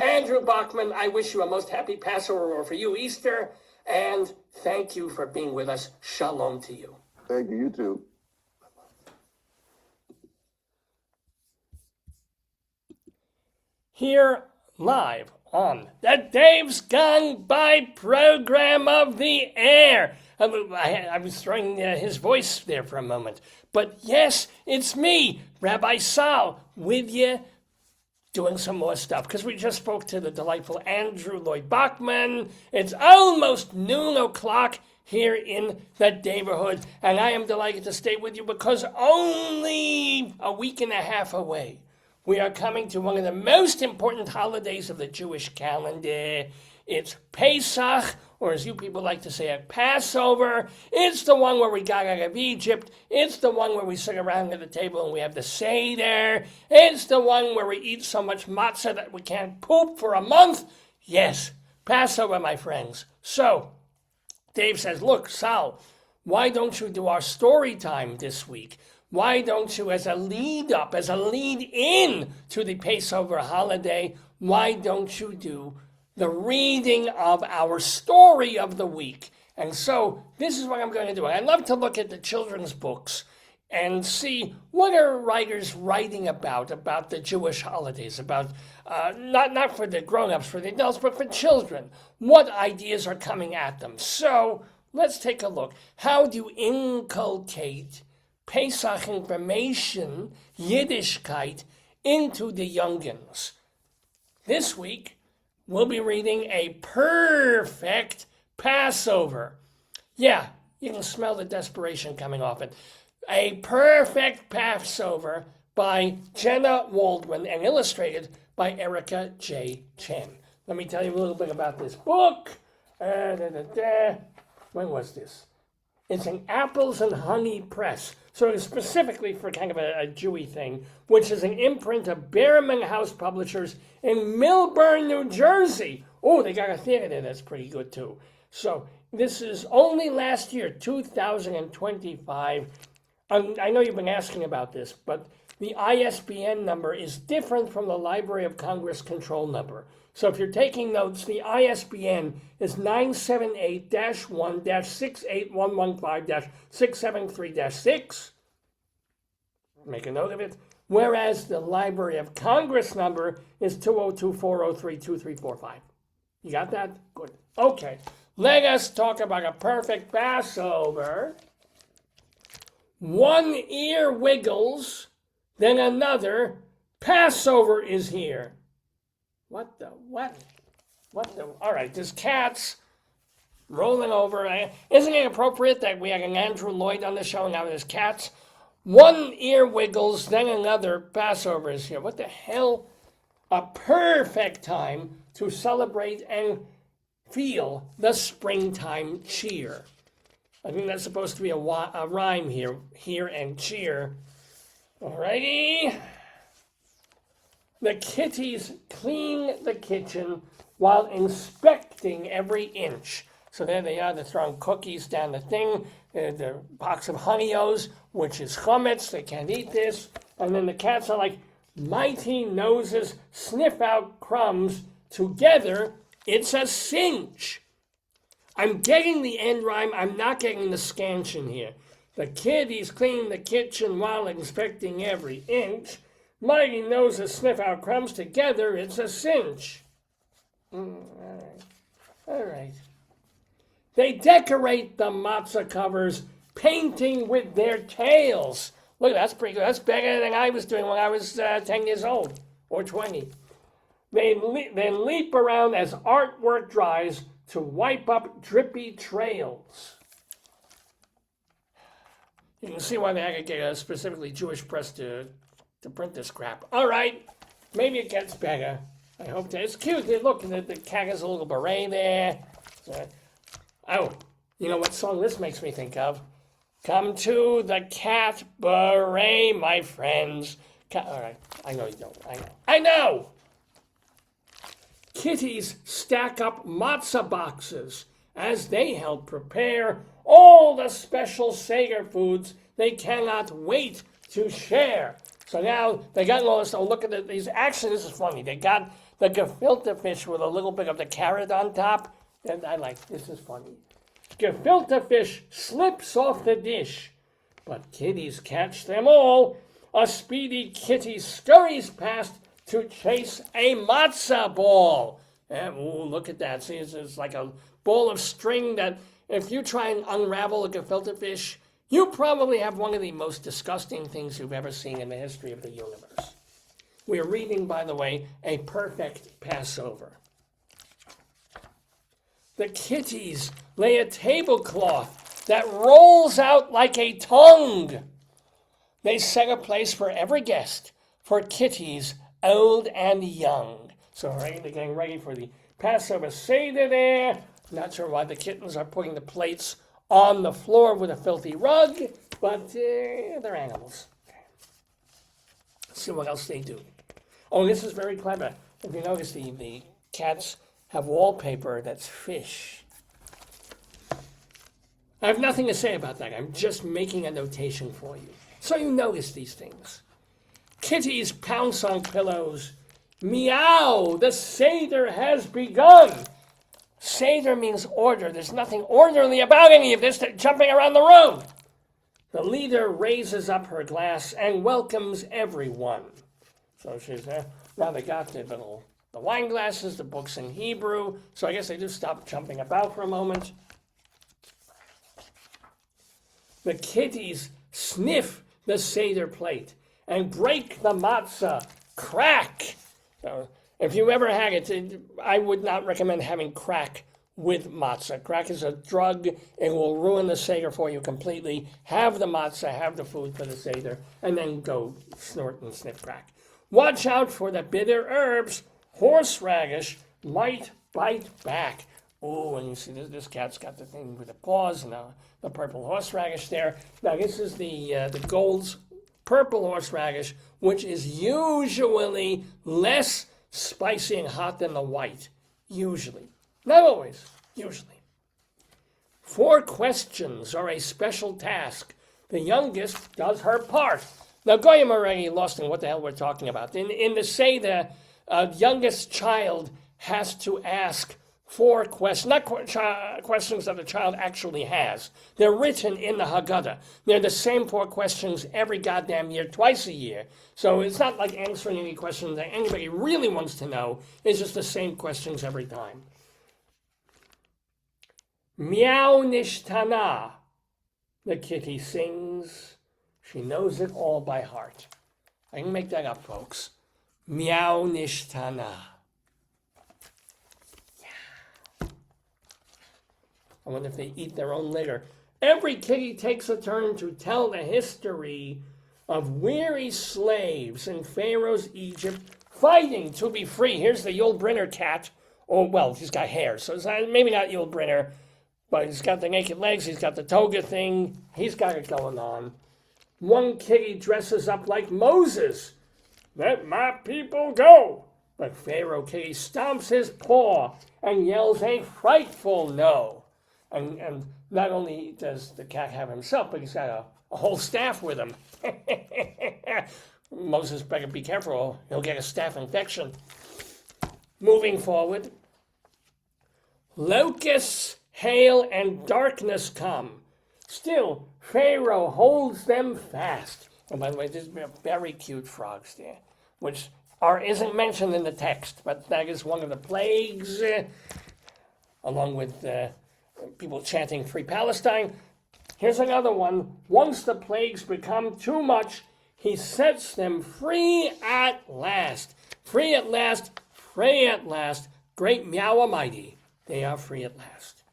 Andrew Baughman, I wish you a most happy Passover, or for you, Easter, and thank you for being with us. Shalom to you. Thank you, you too. Here live on the Dave's Gone By program of the air. I was throwing his voice there for a moment. But yes, it's me, Rabbi Sol, with you, doing some more stuff. Because we just spoke to the delightful Andrew Lloyd Baughman. It's almost noon o'clock here in the Daverhood. And I am delighted to stay with you because only a week and a half away, we are coming to one of the most important holidays of the Jewish calendar. It's Pesach, or as you people like to say it, Passover. It's the one where we got out of Egypt. It's the one where we sit around at the table and we have the Seder. It's the one where we eat so much matzah that we can't poop for a month. Yes, Passover, my friends. So, Dave says, look, Sal, why don't you do our story time this week? Why don't you, as a lead up, as a lead in to the Passover holiday, why don't you do the reading of our story of the week? And so this is what I'm going to do. I love to look at the children's books and see what are writers writing about the Jewish holidays, about not for the grown-ups, for the adults, but for children. What ideas are coming at them? So let's take a look. How do you inculcate Pesach information, Yiddishkeit, into the youngins? This week, we'll be reading a Purr-fect Passover. Yeah, you can smell the desperation coming off it. A Purr-fect Passover by Jenna Waldman and illustrated by Erica J. Chen. Let me tell you a little bit about this book. When was this? It's an Apples and Honey Press. So it's specifically for kind of a Jewy thing, which is an imprint of Behrman House Publishers in Millburn, New Jersey. Oh, they got a theater there that's pretty good too. So this is only last year, 2025. I know you've been asking about this, but the ISBN number is different from the Library of Congress control number. So if you're taking notes, the ISBN is 978-1-68115-673-6. Make a note of it. Whereas the Library of Congress number is 202-403-2345. You got that? Good. Okay. Let us talk about a perfect Passover. One ear wiggles, then another. Passover is here. What the? All right, there's cats rolling over. Isn't it appropriate that we had an Andrew Lloyd on the show and now there's cats? One ear wiggles, then another. Passover is here. What the hell? A perfect time to celebrate and feel the springtime cheer. I think that's supposed to be a rhyme here and cheer. Alrighty. The kitties clean the kitchen while inspecting every inch. So there they are, they're throwing cookies down the thing, the box of Honey-O's, which is chametz, they can't eat this. And then the cats are like, mighty noses sniff out crumbs. Together, it's a cinch. I'm getting the end rhyme, I'm not getting the scansion here. The kitties clean the kitchen while inspecting every inch. Mighty noses sniff out crumbs. Together, it's a cinch. All right. They decorate the matzah covers, painting with their tails. Look, that's pretty good. That's better than I was doing when I was 10 years old, or 20. They then leap around as artwork dries to wipe up drippy trails. You can see why they had to get a specifically Jewish press to print this crap. All right, maybe it gets better. I hope that. It's cute. Look, the cat has a little beret there. Oh, you know what song this makes me think of? Come to the cat beret, my friends. All right, I know you don't. I know. Kitties stack up matzah boxes as they help prepare all the special Seder foods they cannot wait to share. So now they got all this. Oh, look at these. Actually, this is funny. They got the gefilte fish with a little bit of the carrot on top. And I like this is funny. Gefilte fish slips off the dish, but kitties catch them all. A speedy kitty scurries past to chase a matzah ball. And, ooh, look at that. See, it's like a ball of string that if you try and unravel a gefilte fish, you probably have one of the most disgusting things you've ever seen in the history of the universe. We're reading, by the way, a Purr-fect Passover. The kitties lay a tablecloth that rolls out like a tongue. They set a place for every guest, for kitties old and young. So right, they're getting ready for the Passover Seder there. Not sure why the kittens are putting the plates on the floor with a filthy rug, but they're animals. Let's see what else they do. Oh, this is very clever. If you notice, the cats have wallpaper that's fish. I have nothing to say about that. I'm just making a notation for you. So you notice these things. Kitties pounce on pillows. Meow, the Seder has begun. Seder means order. There's nothing orderly about any of this. They're jumping around the room. The leader raises up her glass and welcomes everyone. So she's there. Now they got the wine glasses, the books in Hebrew. So I guess they just stopped jumping about for a moment. The kitties sniff the Seder plate and break the matzah. Crack! So if you ever had it, I would not recommend having crack with matzah. Crack is a drug. It will ruin the Seder for you completely. Have the matzah, have the food for the Seder, and then go snort and sniff crack. Watch out for the bitter herbs. Horseradish might bite back. Oh, and you see this cat's got the thing with the paws and the purple horseradish there. Now this is the Gold's purple horseradish, which is usually less spicy and hot than the white. Usually. Not always. Usually. 4 questions are a special task. The youngest does her part. Now, Goyim already lost in what the hell we're talking about. In the Seder, youngest child has to ask 4 questions, not questions that the child actually has. They're written in the Haggadah. They're the same 4 questions every goddamn year, twice a year. So it's not like answering any question that anybody really wants to know. It's just the same questions every time. Meow nishtana, the kitty sings. She knows it all by heart. I can make that up, folks. Meow nishtana. Yeah. I wonder if they eat their own litter. Every kitty takes a turn to tell the history of weary slaves in Pharaoh's Egypt fighting to be free. Here's the Yul Brynner cat. Oh, well, he's got hair, so it's not, maybe not Yul Brynner, but he's got the naked legs, he's got the toga thing, he's got it going on. One kitty dresses up like Moses. Let my people go. But Pharaoh kitty stomps his paw and yells a frightful no. And not only does the cat have himself, but he's got a whole staff with him. Moses better be careful, he'll get a staph infection. Moving forward. Locusts, hail, and darkness come. Still, Pharaoh holds them fast. And by the way, there's very cute frogs there, which isn't mentioned in the text, but that is one of the plagues, along with people chanting Free Palestine. Here's another one. Once the plagues become too much, he sets them free at last. Free at last, free at last. Great Meow Almighty, they are free at last.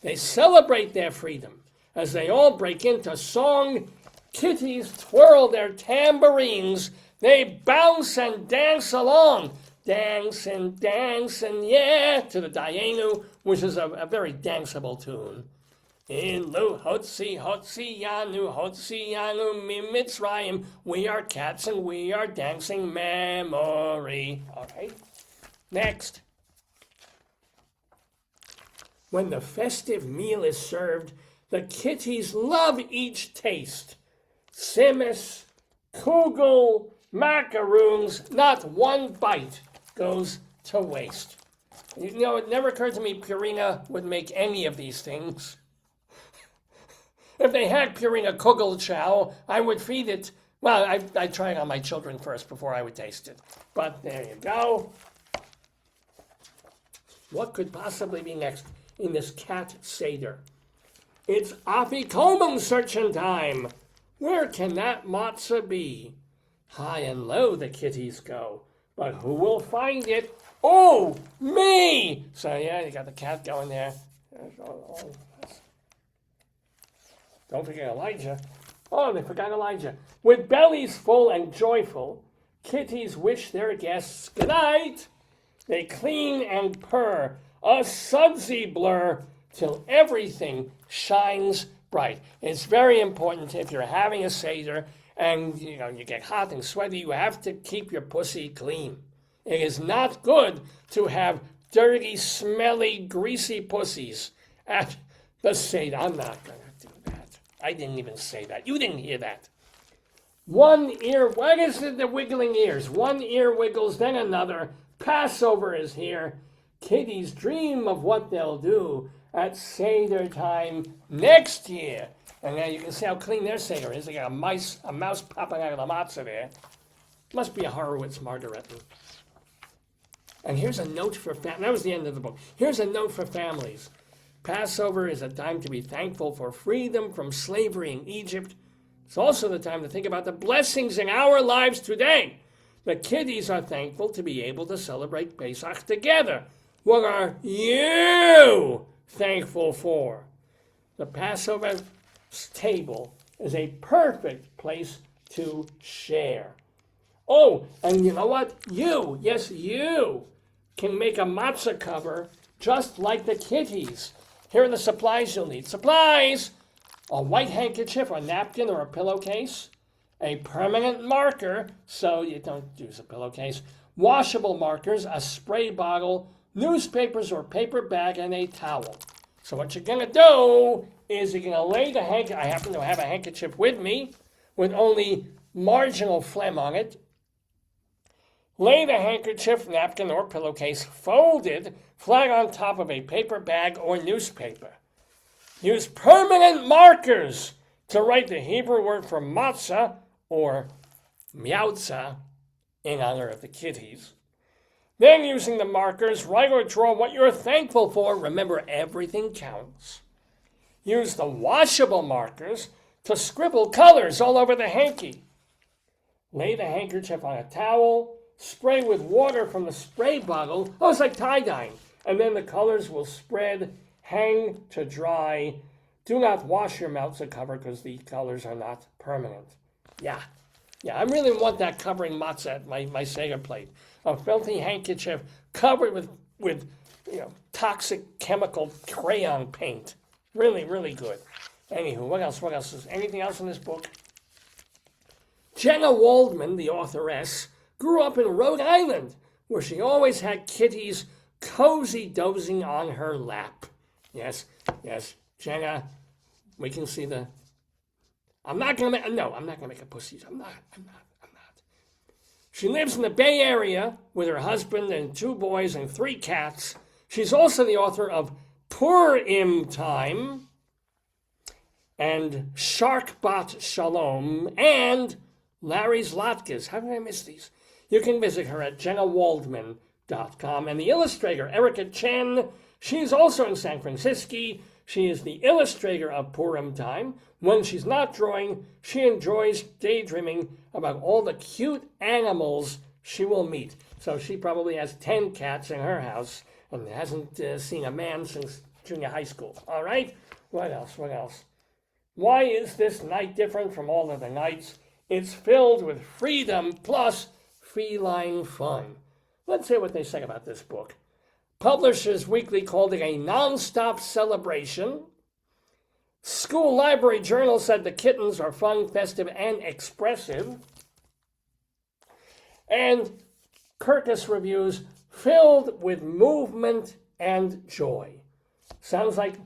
They celebrate their freedom as they all break into song. Kitties twirl their tambourines. They bounce and dance along. Dance and yeah, to the Dayenu, which is a very danceable tune. In Lu Hotzi Yanu Mimitzrayim, we are cats and we are dancing memory. All right. Next. When the festive meal is served, the kitties love each taste. Simmis, kugel, macaroons, not one bite goes to waste. You know, it never occurred to me Purina would make any of these things. If they had Purina kugel chow, I would feed it. Well, I'd try it on my children first before I would taste it. But there you go. What could possibly be next in this cat seder? It's Afikomen searching time. Where can that matzah be? High and low the kitties go, but who will find it? Oh, me! So yeah, you got the cat going there. Don't forget Elijah. Oh, they forgot Elijah. With bellies full and joyful, kitties wish their guests good night. They clean and purr, a sudsy blur, till everything shines bright. It's very important if you're having a seder and you get hot and sweaty, you have to keep your pussy clean. It is not good to have dirty, smelly, greasy pussies at the seder. I'm not going to do that. I didn't even say that. You didn't hear that. One ear, what is it, the wiggling ears? One ear wiggles, then another. Passover is here. Kitties dream of what they'll do at Seder time next year. And now you can see how clean their Seder is. They got a mouse popping out of the matzah there. Must be a Horowitz margarita. And here's a note for families. That was the end of the book. Here's a note for families. Passover is a time to be thankful for freedom from slavery in Egypt. It's also the time to think about the blessings in our lives today. The kiddies are thankful to be able to celebrate Pesach together. What are you thankful for? The Passover table is a perfect place to share. Oh, and you know what? You, yes, you can make a matzah cover just like the kitties. Here are the supplies you'll need. Supplies! A white handkerchief, a napkin, or a pillowcase. A permanent marker, so you don't use a pillowcase. Washable markers, a spray bottle, newspapers or paper bag, and a towel. So what you're going to do is you're going to lay the handkerchief. I happen to have a handkerchief with me with only marginal phlegm on it. Lay the handkerchief, napkin, or pillowcase folded flat on top of a paper bag or newspaper. Use permanent markers to write the Hebrew word for matzah or miautzah in honor of the kitties. Then using the markers, write or draw what you're thankful for. Remember, everything counts. Use the washable markers to scribble colors all over the hanky. Lay the handkerchief on a towel, spray with water from the spray bottle. Oh, it's like tie-dyeing. And then the colors will spread, hang to dry. Do not wash your matzah cover because the colors are not permanent. Yeah, I really want that covering matzah at my Seder plate. A filthy handkerchief covered with toxic chemical crayon paint. Really, really good. Anywho, what else? Is anything else in this book? Jenna Waldman, the authoress, grew up in Rhode Island, where she always had kitties cozy dozing on her lap. Yes, Jenna, we can see the... I'm not going to make a pussy. I'm not. She lives in the Bay Area with her husband and 2 boys and 3 cats. She's also the author of Purim Time and Sharkbot Shalom and Larry's Latkes. How did I miss these? You can visit her at jennawaldman.com. And the illustrator, Erica Chen, she's also in San Francisco. She is the illustrator of Purim Time. When she's not drawing, she enjoys daydreaming about all the cute animals she will meet. So she probably has 10 cats in her house and hasn't seen a man since junior high school. All right? What else? Why is this night different from all other nights? It's filled with freedom plus feline fun. Let's hear what they say about this book. Publishers Weekly called it a non-stop celebration. School Library Journal said the kittens are fun, festive, and expressive. And Kirkus Reviews filled with movement and joy. Sounds like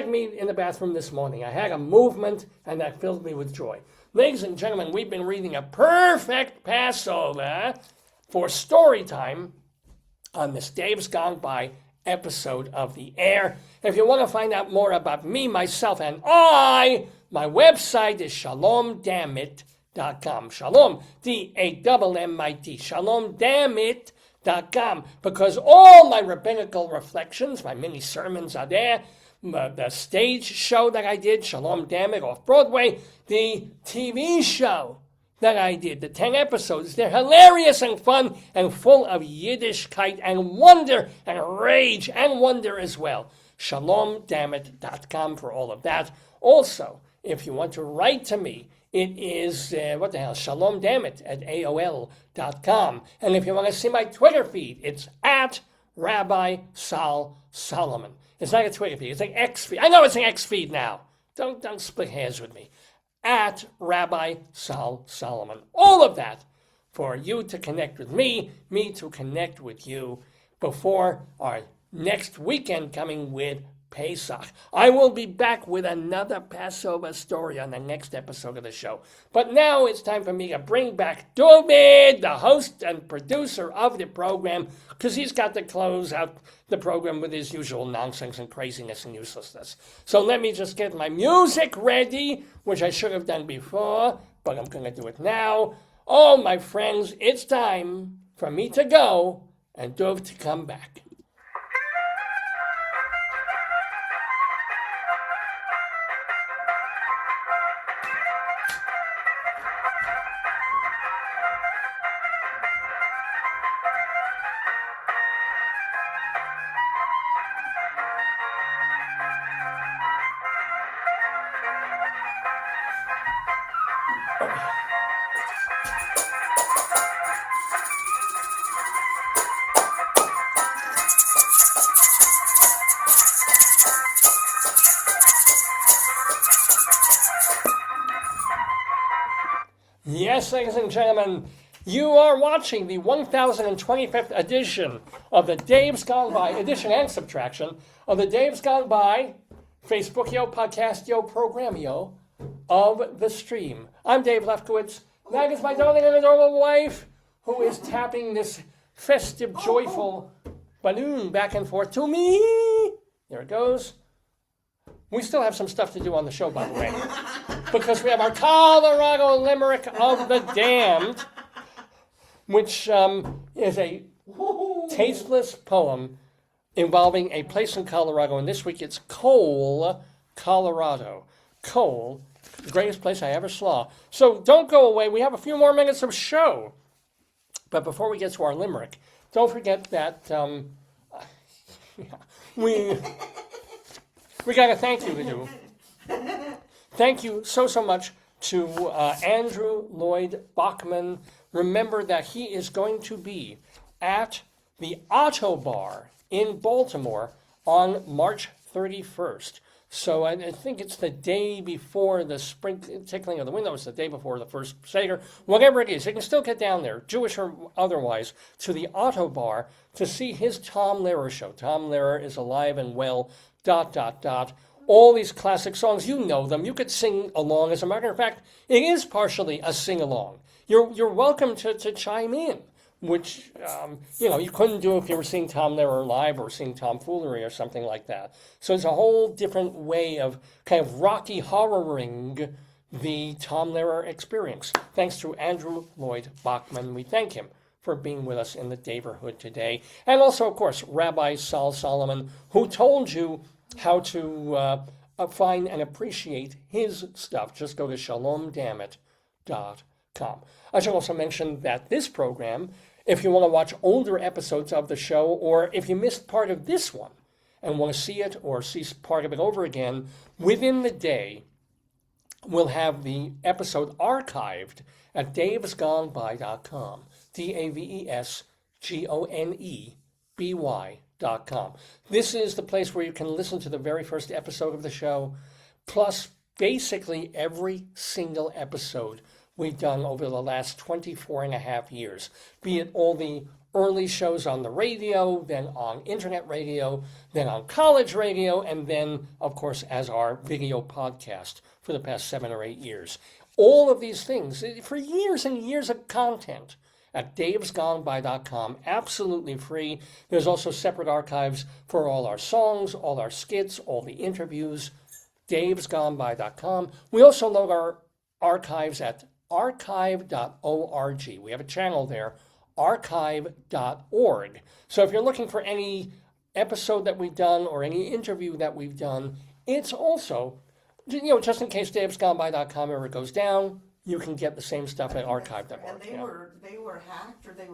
me in the bathroom this morning. I had a movement, and that filled me with joy. Ladies and gentlemen, we've been reading a Purr-fect Passover for Storytime on this Dave's Gone By episode of the air. If you want to find out more about me, myself, and I, my website is shalomdammit.com. Shalom, D-A-M-M-I-T, shalomdammit.com, because all my rabbinical reflections, my mini sermons are there. The stage show that I did, Shalom Dammit, off Broadway, the TV show that I did, the 10 episodes, they're hilarious and fun and full of Yiddishkeit and wonder and rage and wonder as well. ShalomDammit.com for all of that. Also, if you want to write to me, it is, ShalomDammit@AOL.com. And if you want to see my Twitter feed, it's at Rabbi Sol Solomon. It's not a Twitter feed, it's an X feed. I know it's an X feed now. Don't split hairs with me. At Rabbi Sol Solomon. All of that for you to connect with me to connect with you before our next weekend coming with Pesach. I will be back with another Passover story on the next episode of the show. But now it's time for me to bring back David, the host and producer of the program, because he's got to close out the program with his usual nonsense and craziness and uselessness. So let me just get my music ready, which I should have done before, but I'm going to do it now. Oh, my friends, it's time for me to go and Dov to come back. Yes, ladies and gentlemen, you are watching the 1025th edition of the Dave's Gone By, addition and subtraction, of the Dave's Gone By Facebookio, Podcastio, Programio of the stream. I'm Dave Lefkowitz. That is my darling and adorable wife, who is tapping this festive, joyful balloon back and forth to me. There it goes. We still have some stuff to do on the show, by the way, because we have our Colorado Limerick of the Damned, which is a tasteless poem involving a place in Colorado, and this week it's Cole, Colorado. Cole, the greatest place I ever saw. So don't go away. We have a few more minutes of show. But before we get to our Limerick, don't forget that we got a thank you to do. Thank you so much to Andrew Lloyd Baughman. Remember that he is going to be at the Auto Bar in Baltimore on March 31st. So I think it's the day before the spring tickling of the windows, the day before the first Seder, whatever it is. You can still get down there, Jewish or otherwise, to the Auto Bar to see his Tom Lehrer show. Tom Lehrer is alive and well, ... All these classic songs, you know them. You could sing along. As a matter of fact, it is partially a sing-along. You're welcome to chime in, which, you couldn't do if you were seeing Tom Lehrer live or seeing Tomfoolery or something like that. So it's a whole different way of kind of Rocky Horroring the Tom Lehrer experience. Thanks to Andrew Lloyd Baughman. We thank him for being with us in the Daverhood today. And also, of course, Rabbi Sol Solomon, who told you how to find and appreciate his stuff. Just go to shalomdammit.com. I should also mention that this program, if you want to watch older episodes of the show, or if you missed part of this one and want to see it or see part of it over again, within the day, we'll have the episode archived at davesgoneby.com. DAVESGONEBY.com. This is the place where you can listen to the very first episode of the show, plus basically every single episode we've done over the last 24 and a half years, be it all the early shows on the radio, then on internet radio, then on college radio, and then, of course, as our video podcast for the past 7 or 8 years. All of these things, for years and years of content at davesgoneby.com, absolutely free. There's also separate archives for all our songs, all our skits, all the interviews, davesgoneby.com. We also load our archives at archive.org. We have a channel there, archive.org. So if you're looking for any episode that we've done or any interview that we've done, it's also, just in case davesgoneby.com ever goes down, you can get the same stuff at archive.org. And they were hacked or they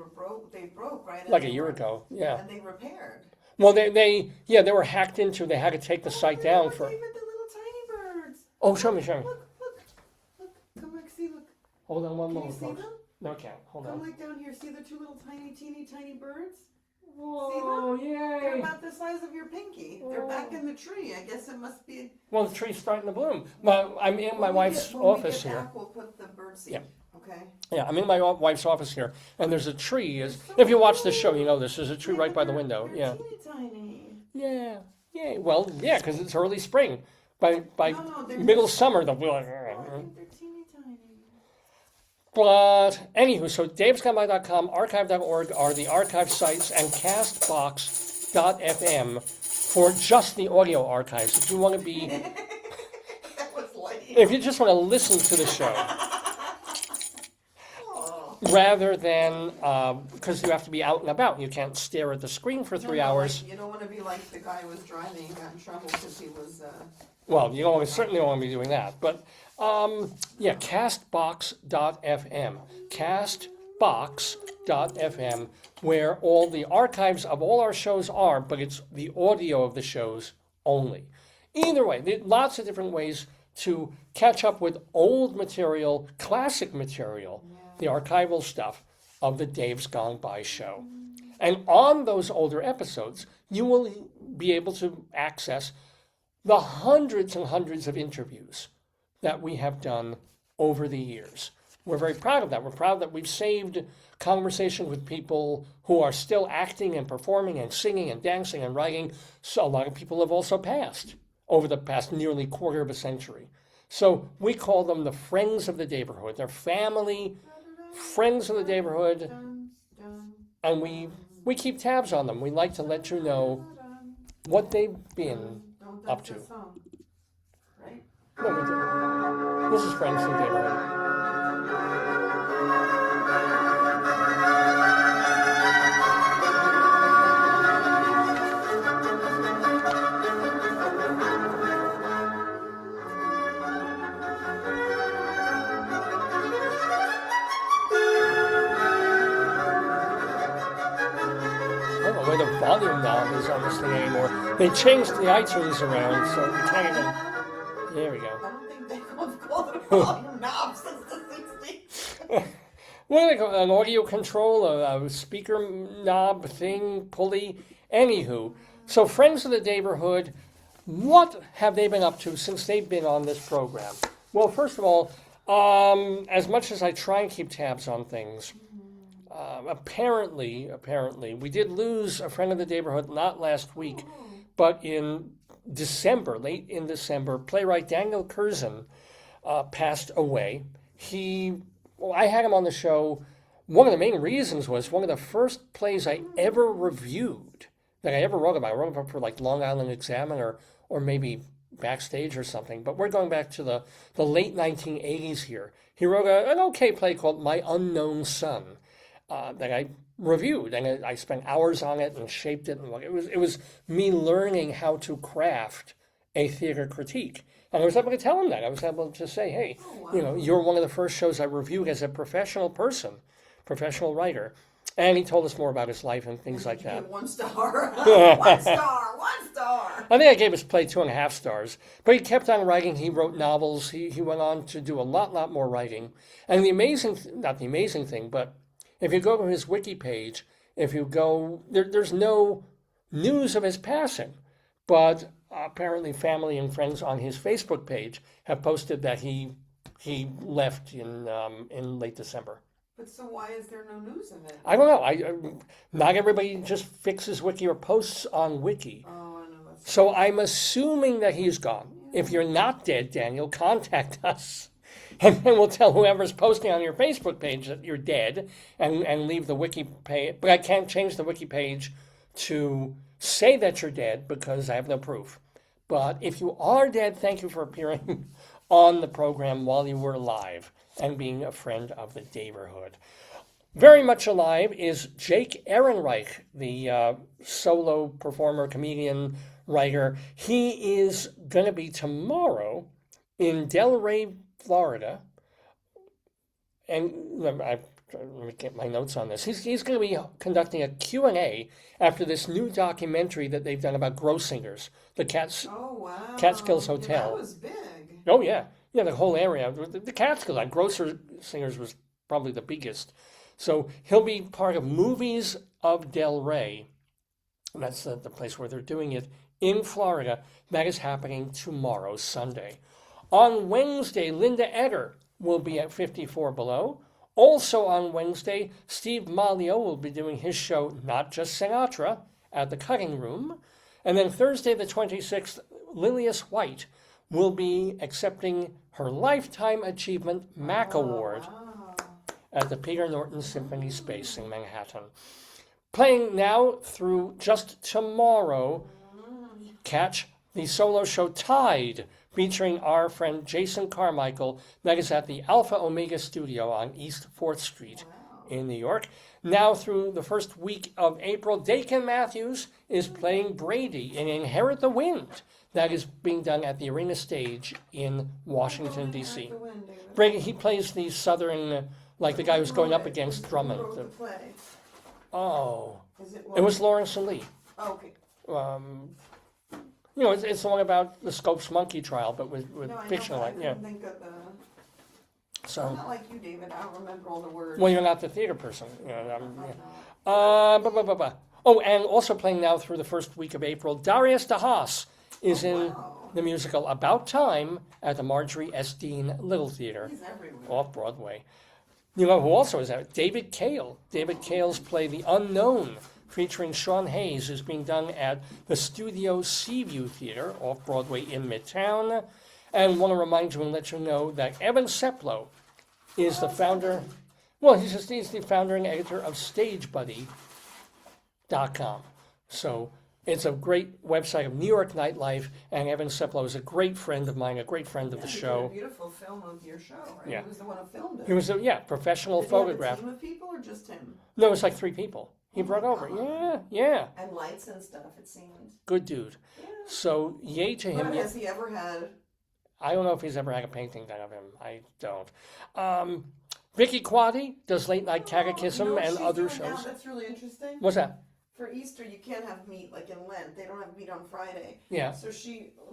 broke, right? Like a year ago, yeah. And they repaired. Well, they were hacked into. They had to take the site down for. Even the little tiny birds. Oh, show me. Look. Come back, see, look. Hold on one Can you moment, see folks. them? No, I can't. Hold Come on. like down here. See the two little teeny birds? Whoa, They're yay! about the size of your pinky. They're back in the tree. I guess it must be. Well, the tree's starting to bloom. I'm in my wife's When we office get here. back, we'll put the bird seed. Yeah. Okay. Yeah, I'm in my wife's office here, and there's a tree. If you watch this show, you know this. There's a tree right by the window. They're Yeah. teeny tiny. Yeah. Yay. Well, yeah, because it's early spring. By No, they're middle just- summer, they'll be like. I think they're teeny tiny. But anywho, so davesgoneby.com, archive.org are the archive sites, and castbox.fm for just the audio archives. If you want to be, That was late. if you just want to listen to the show, rather than, because you have to be out and about. You can't stare at the screen for 3 hours. Like, you don't want to be like the guy who was driving and got in trouble because he was. Well, you certainly don't want to be doing that. But yeah, castbox.fm. Castbox.fm, where all the archives of all our shows are, but it's the audio of the shows only. Either way, there are lots of different ways to catch up with old material, classic material, the archival stuff of the Dave's Gone By show. And on those older episodes, you will be able to access the hundreds and hundreds of interviews that we have done over the years. We're very proud of that. We're proud that we've saved conversations with people who are still acting and performing and singing and dancing and writing. So a lot of people have also passed over the past nearly quarter of a century. So we call them the Friends of the Daverhood. They're family, friends of the Daverhood, and we keep tabs on them. We like to let you know what they've been up to. Right? No, we do. This is Friends of the Daverhood. I don't know where the volume knob is on this thing anymore. They changed the iTunes around, so you can't even. There we go. I don't think they've called it a volume knob since the 60s. What do they call an audio control, a speaker knob thing, pulley? Anywho, so Friends of the Daverhood, what have they been up to since they've been on this program? Well, first of all, as much as I try and keep tabs on things, apparently, we did lose a friend of the Daverhood not last week, but in December, late in December, playwright Daniel Curzon passed away. I had him on the show. One of the main reasons was one of the first plays I ever reviewed, that I ever wrote about. I wrote about for like Long Island Examiner or maybe Backstage or something. But we're going back to the late 1980s here. He wrote an okay play called My Unknown Son that I reviewed, and I spent hours on it and shaped it. And it was me learning how to craft a theater critique. And I was able to tell him that. I was able to say, hey, you're one of the first shows I reviewed as a professional person, professional writer. And he told us more about his life and things like that. 1 star. 1 star. 1 star. I think I gave his play 2.5 stars. But he kept on writing. He wrote novels. He went on to do a lot more writing. And not the amazing thing, but if you go to his wiki page, there's no news of his passing. But apparently family and friends on his Facebook page have posted that he He left in late December. But so why is there no news of it? I don't know. Not everybody just fixes Wiki or posts on Wiki. Oh, I know. That's So I'm assuming that he's gone. If you're not dead, Daniel, contact us. And then we'll tell whoever's posting on your Facebook page that you're dead and leave the Wiki page. But I can't change the Wiki page to say that you're dead because I have no proof. But if you are dead, thank you for appearing on the program while you were alive and being a friend of the Daverhood. Very much alive is Jake Ehrenreich, the solo performer, comedian, writer. He is going to be tomorrow in Delray, Florida. And let me get my notes on this. He's going to be conducting a Q&A after this new documentary that they've done about Grossinger's, the Oh, wow. Catskills Yeah, Hotel. that was big. Oh, yeah. Yeah, the whole area. The Catskills, like Grossinger's was probably the biggest. So he'll be part of Movies of Delray. That's the place where they're doing it in Florida. That is happening tomorrow, Sunday. On Wednesday, Linda Egger will be at 54 Below. Also on Wednesday, Steve Malio will be doing his show, Not Just Sinatra, at the Cutting Room. And then Thursday, the 26th, Lilias White will be accepting her Lifetime Achievement MAC Award at the Peter Norton Symphony Space in Manhattan. Playing now through just tomorrow, catch the solo show Tide, featuring our friend Jason Carmichael. That is at the Alpha Omega Studio on East 4th Street in New York. Now through the first week of April, Dakin Matthews is playing Brady in Inherit the Wind. That is being done at the Arena Stage in Washington, D.C. Brady, he plays the southern, like the guy who's going up against Drummond. Who wrote the play? Oh, Is it it was Lawrence and Lee. Okay. You know, it's the one about the Scopes Monkey trial, but with No, I fictional, know, like, but I yeah. couldn't think of the... I'm So, not like you, David. I don't remember all the words. well, you're not the theater person. You know, I'm not. Oh, and also playing now through the first week of April, Darius DeHaas is in Wow. the musical About Time at the Marjorie S. Dean Little Theater He's everywhere. off Broadway. You know who also is there? David Cale. David Cale's play The Unknown, featuring Sean Hayes, is being done at the Studio Seaview Theater off Broadway in Midtown. And want to remind you and let you know that Evan Seplow is the founder. Well, he's the founder and editor of StageBuddy.com. So it's a great website of New York nightlife, and Evan Seplow is a great friend of mine, a great friend of the He did show. a beautiful film of your show, right? Yeah. He was the one who filmed it. He was a professional Did he have photograph. a team of people or just him? No, it was like 3 people. He Oh brought my over. God. Yeah. And lights and stuff, it seemed. Good dude. Yeah. So yay to him. But has he ever had... I don't know if he's ever had a painting done of him. I don't. Vicky Quaddy does Late Night Catechism You know what and she's other doing now shows. that's really interesting? What's that? For Easter, you can't have meat like in Lent. They don't have meat on Friday. Yeah. So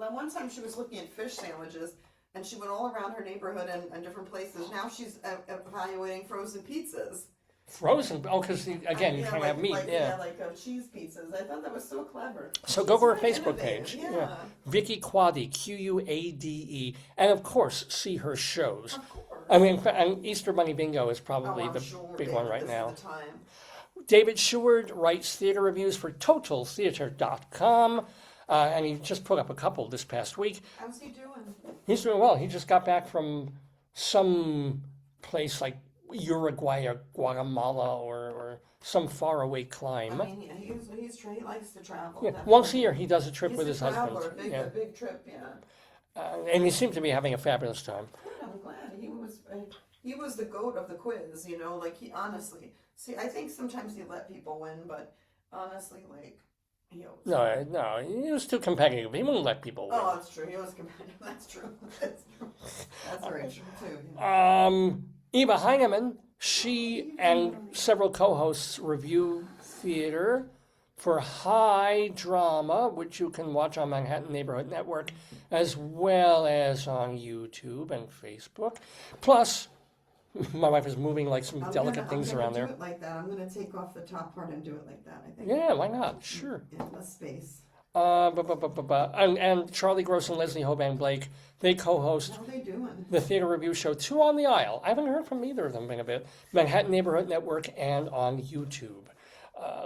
that one time she was looking at fish sandwiches, and she went all around her neighborhood and different places. Now she's evaluating frozen pizzas. Frozen. Oh, because again, you Yeah, can't like, have meat. Like, yeah. like cheese pizzas. I thought that was so clever. So go to her It's Facebook very page. innovative, yeah. Vicky Quaddy, Quade, and of course see her shows. Of course. I mean, and Easter Bunny Bingo is probably I'm the sure, big David, one right this now. is the time. David Sheward writes theater reviews for TotalTheater.com, and he just put up a couple this past week. How's he doing? He's doing well. He just got back from some place like Uruguay or Guatemala or some faraway climb. I mean, yeah, he likes to travel. Yeah, definitely. once a year he does a trip He's with a his husband. traveler, Yeah. a big trip, yeah. And he seemed to be having a fabulous time. I'm glad he was the goat of the quiz, you know, like he honestly, see, I think sometimes he let people win, but honestly, like, he always. No, he was too competitive. He wouldn't let people win. Oh, that's true. He was competitive. That's true. That's true. That's very true, too. Yeah. Eva Heinemann, she and several co-hosts review theater for High Drama, which you can watch on Manhattan Neighborhood Network, as well as on YouTube and Facebook. Plus, my wife is moving like some delicate things around there. I'm gonna do it like that. I'm gonna take off the top part and do it like that, I think. Yeah, why not? Sure. Yeah, less space. And Charlie Gross and Leslie Hoban Blake, they co-host How are they doing? the Theater Review Show, Two on the Aisle. I haven't heard from either of them in a bit. Manhattan Neighborhood Network and on YouTube.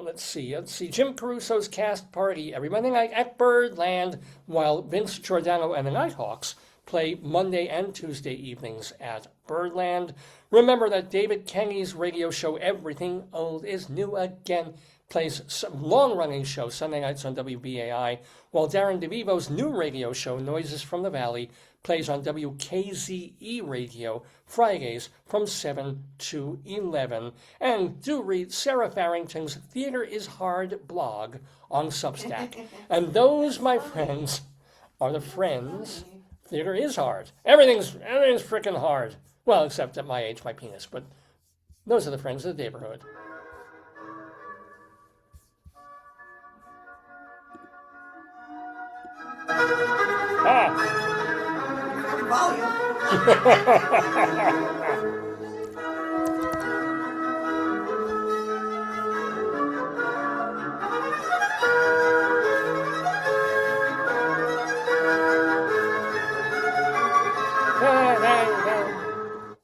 Let's see. Jim Caruso's Cast Party every Monday night at Birdland, while Vince Giordano and the Nighthawks play Monday and Tuesday evenings at Birdland. Remember that David Kenny's radio show, Everything Old is New Again, plays some long-running show Sunday nights on WBAI, while Darren DeVivo's new radio show, Noises from the Valley, plays on WKZE Radio Fridays from 7 to 11. And do read Sarah Farrington's Theater is Hard blog on Substack. And those, my friends, are the friends. Theater is hard. Everything's freaking hard. Well, except at my age, my penis. But those are the friends of the Daverhood. Volume.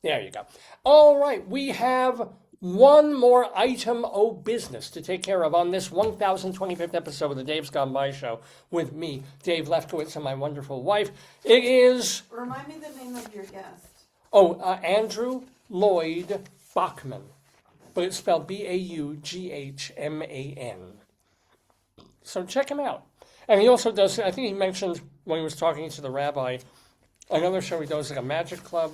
There you go. All right, we have one more item of business to take care of on this 1025th episode of the Dave's Gone By Show with me, Dave Lefkowitz, and my wonderful wife. It is... Remind me the name of your guest. Andrew Lloyd Baughman, but it's spelled Baughman. So check him out. And he also does, I think he mentioned when he was talking to the rabbi, another show he does, like a magic club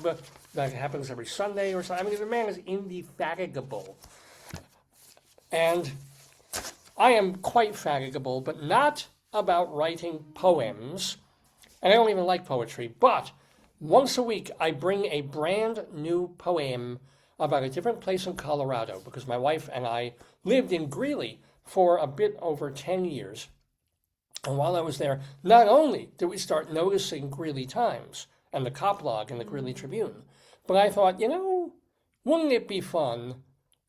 that happens every Sunday or something. I mean, the man is indefatigable. And I am quite fatigable, but not about writing poems. And I don't even like poetry. But once a week, I bring a brand new poem about a different place in Colorado, because my wife and I lived in Greeley for a bit over 10 years. And while I was there, not only did we start noticing Greeley Times and the Cop Log and the Greeley Tribune, but I thought, wouldn't it be fun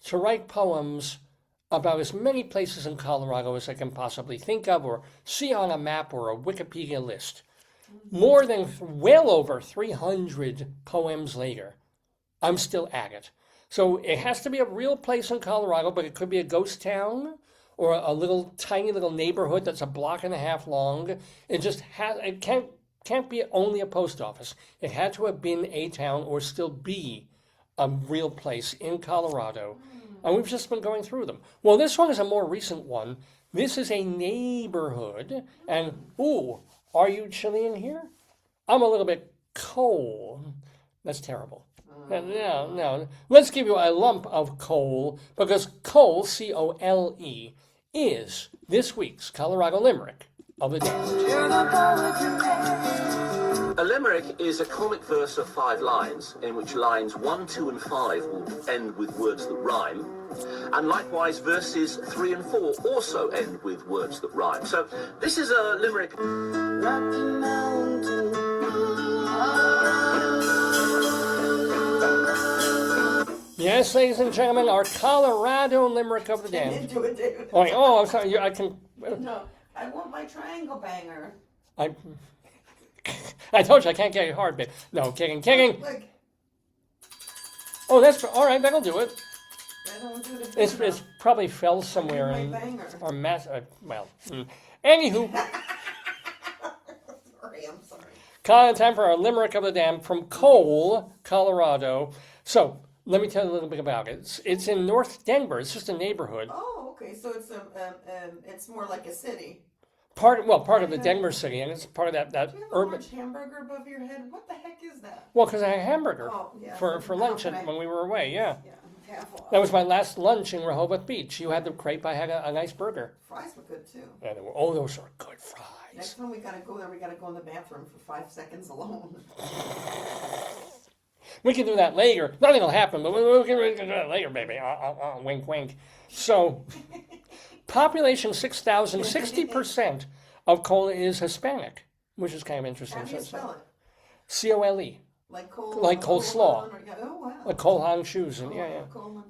to write poems about as many places in Colorado as I can possibly think of or see on a map or a Wikipedia list. More than well over 300 poems later, I'm still at it. So it has to be a real place in Colorado, but it could be a ghost town or a little tiny little neighborhood that's a block and a half long. It can't be only a post office. It had to have been a town or still be a real place in Colorado. And we've just been going through them. Well, this one is a more recent one. This is a neighborhood. And, are you chilly in here? I'm a little bit cold. That's terrible. No. Let's give you a lump of coal, because coal, C-O-L-E, is this week's Colorado Limerick of the day. A limerick is a comic verse of 5 lines, in which lines 1, 2, and 5 will end with words that rhyme, and likewise verses 3 and 4 also end with words that rhyme. So this is a limerick. Rocky Mountain. Yes, ladies and gentlemen, our Colorado Limerick of the day. Do it, David. I'm sorry. I can. No, I want my triangle banger. I told you I can't get it hard, but no, kidding. Look, Oh, that's all right. That'll do it. I don't do it. It's probably fell somewhere My in banger. our Anywho, I'm sorry. time for our Limerick of the Dam from Cole, Colorado. So let me tell you a little bit about it. It's in North Denver. It's just a neighborhood. Oh, okay. So it's more like a city. Part of the Denver city, and it's part of that Do you have a urban. large hamburger above your head? What the heck is that? Well, because I had a hamburger Oh, yeah. for lunch Okay. when we were away. Yeah, Yeah, careful. that was my last lunch in Rehoboth Beach. You had the crepe. I had a nice burger. Fries were good too. And those are good fries. Next time we gotta go there, we gotta go in the bathroom for 5 seconds alone. We can do that later. Nothing will happen, but we can do that later, baby. Wink, wink. So, population 6,000, 60% of Cole is Hispanic, which is kind of interesting. How do you spell it? C-O-L-E. Like coleslaw. Oh, wow. Like Cole Haan shoes. And, yeah. Coleman.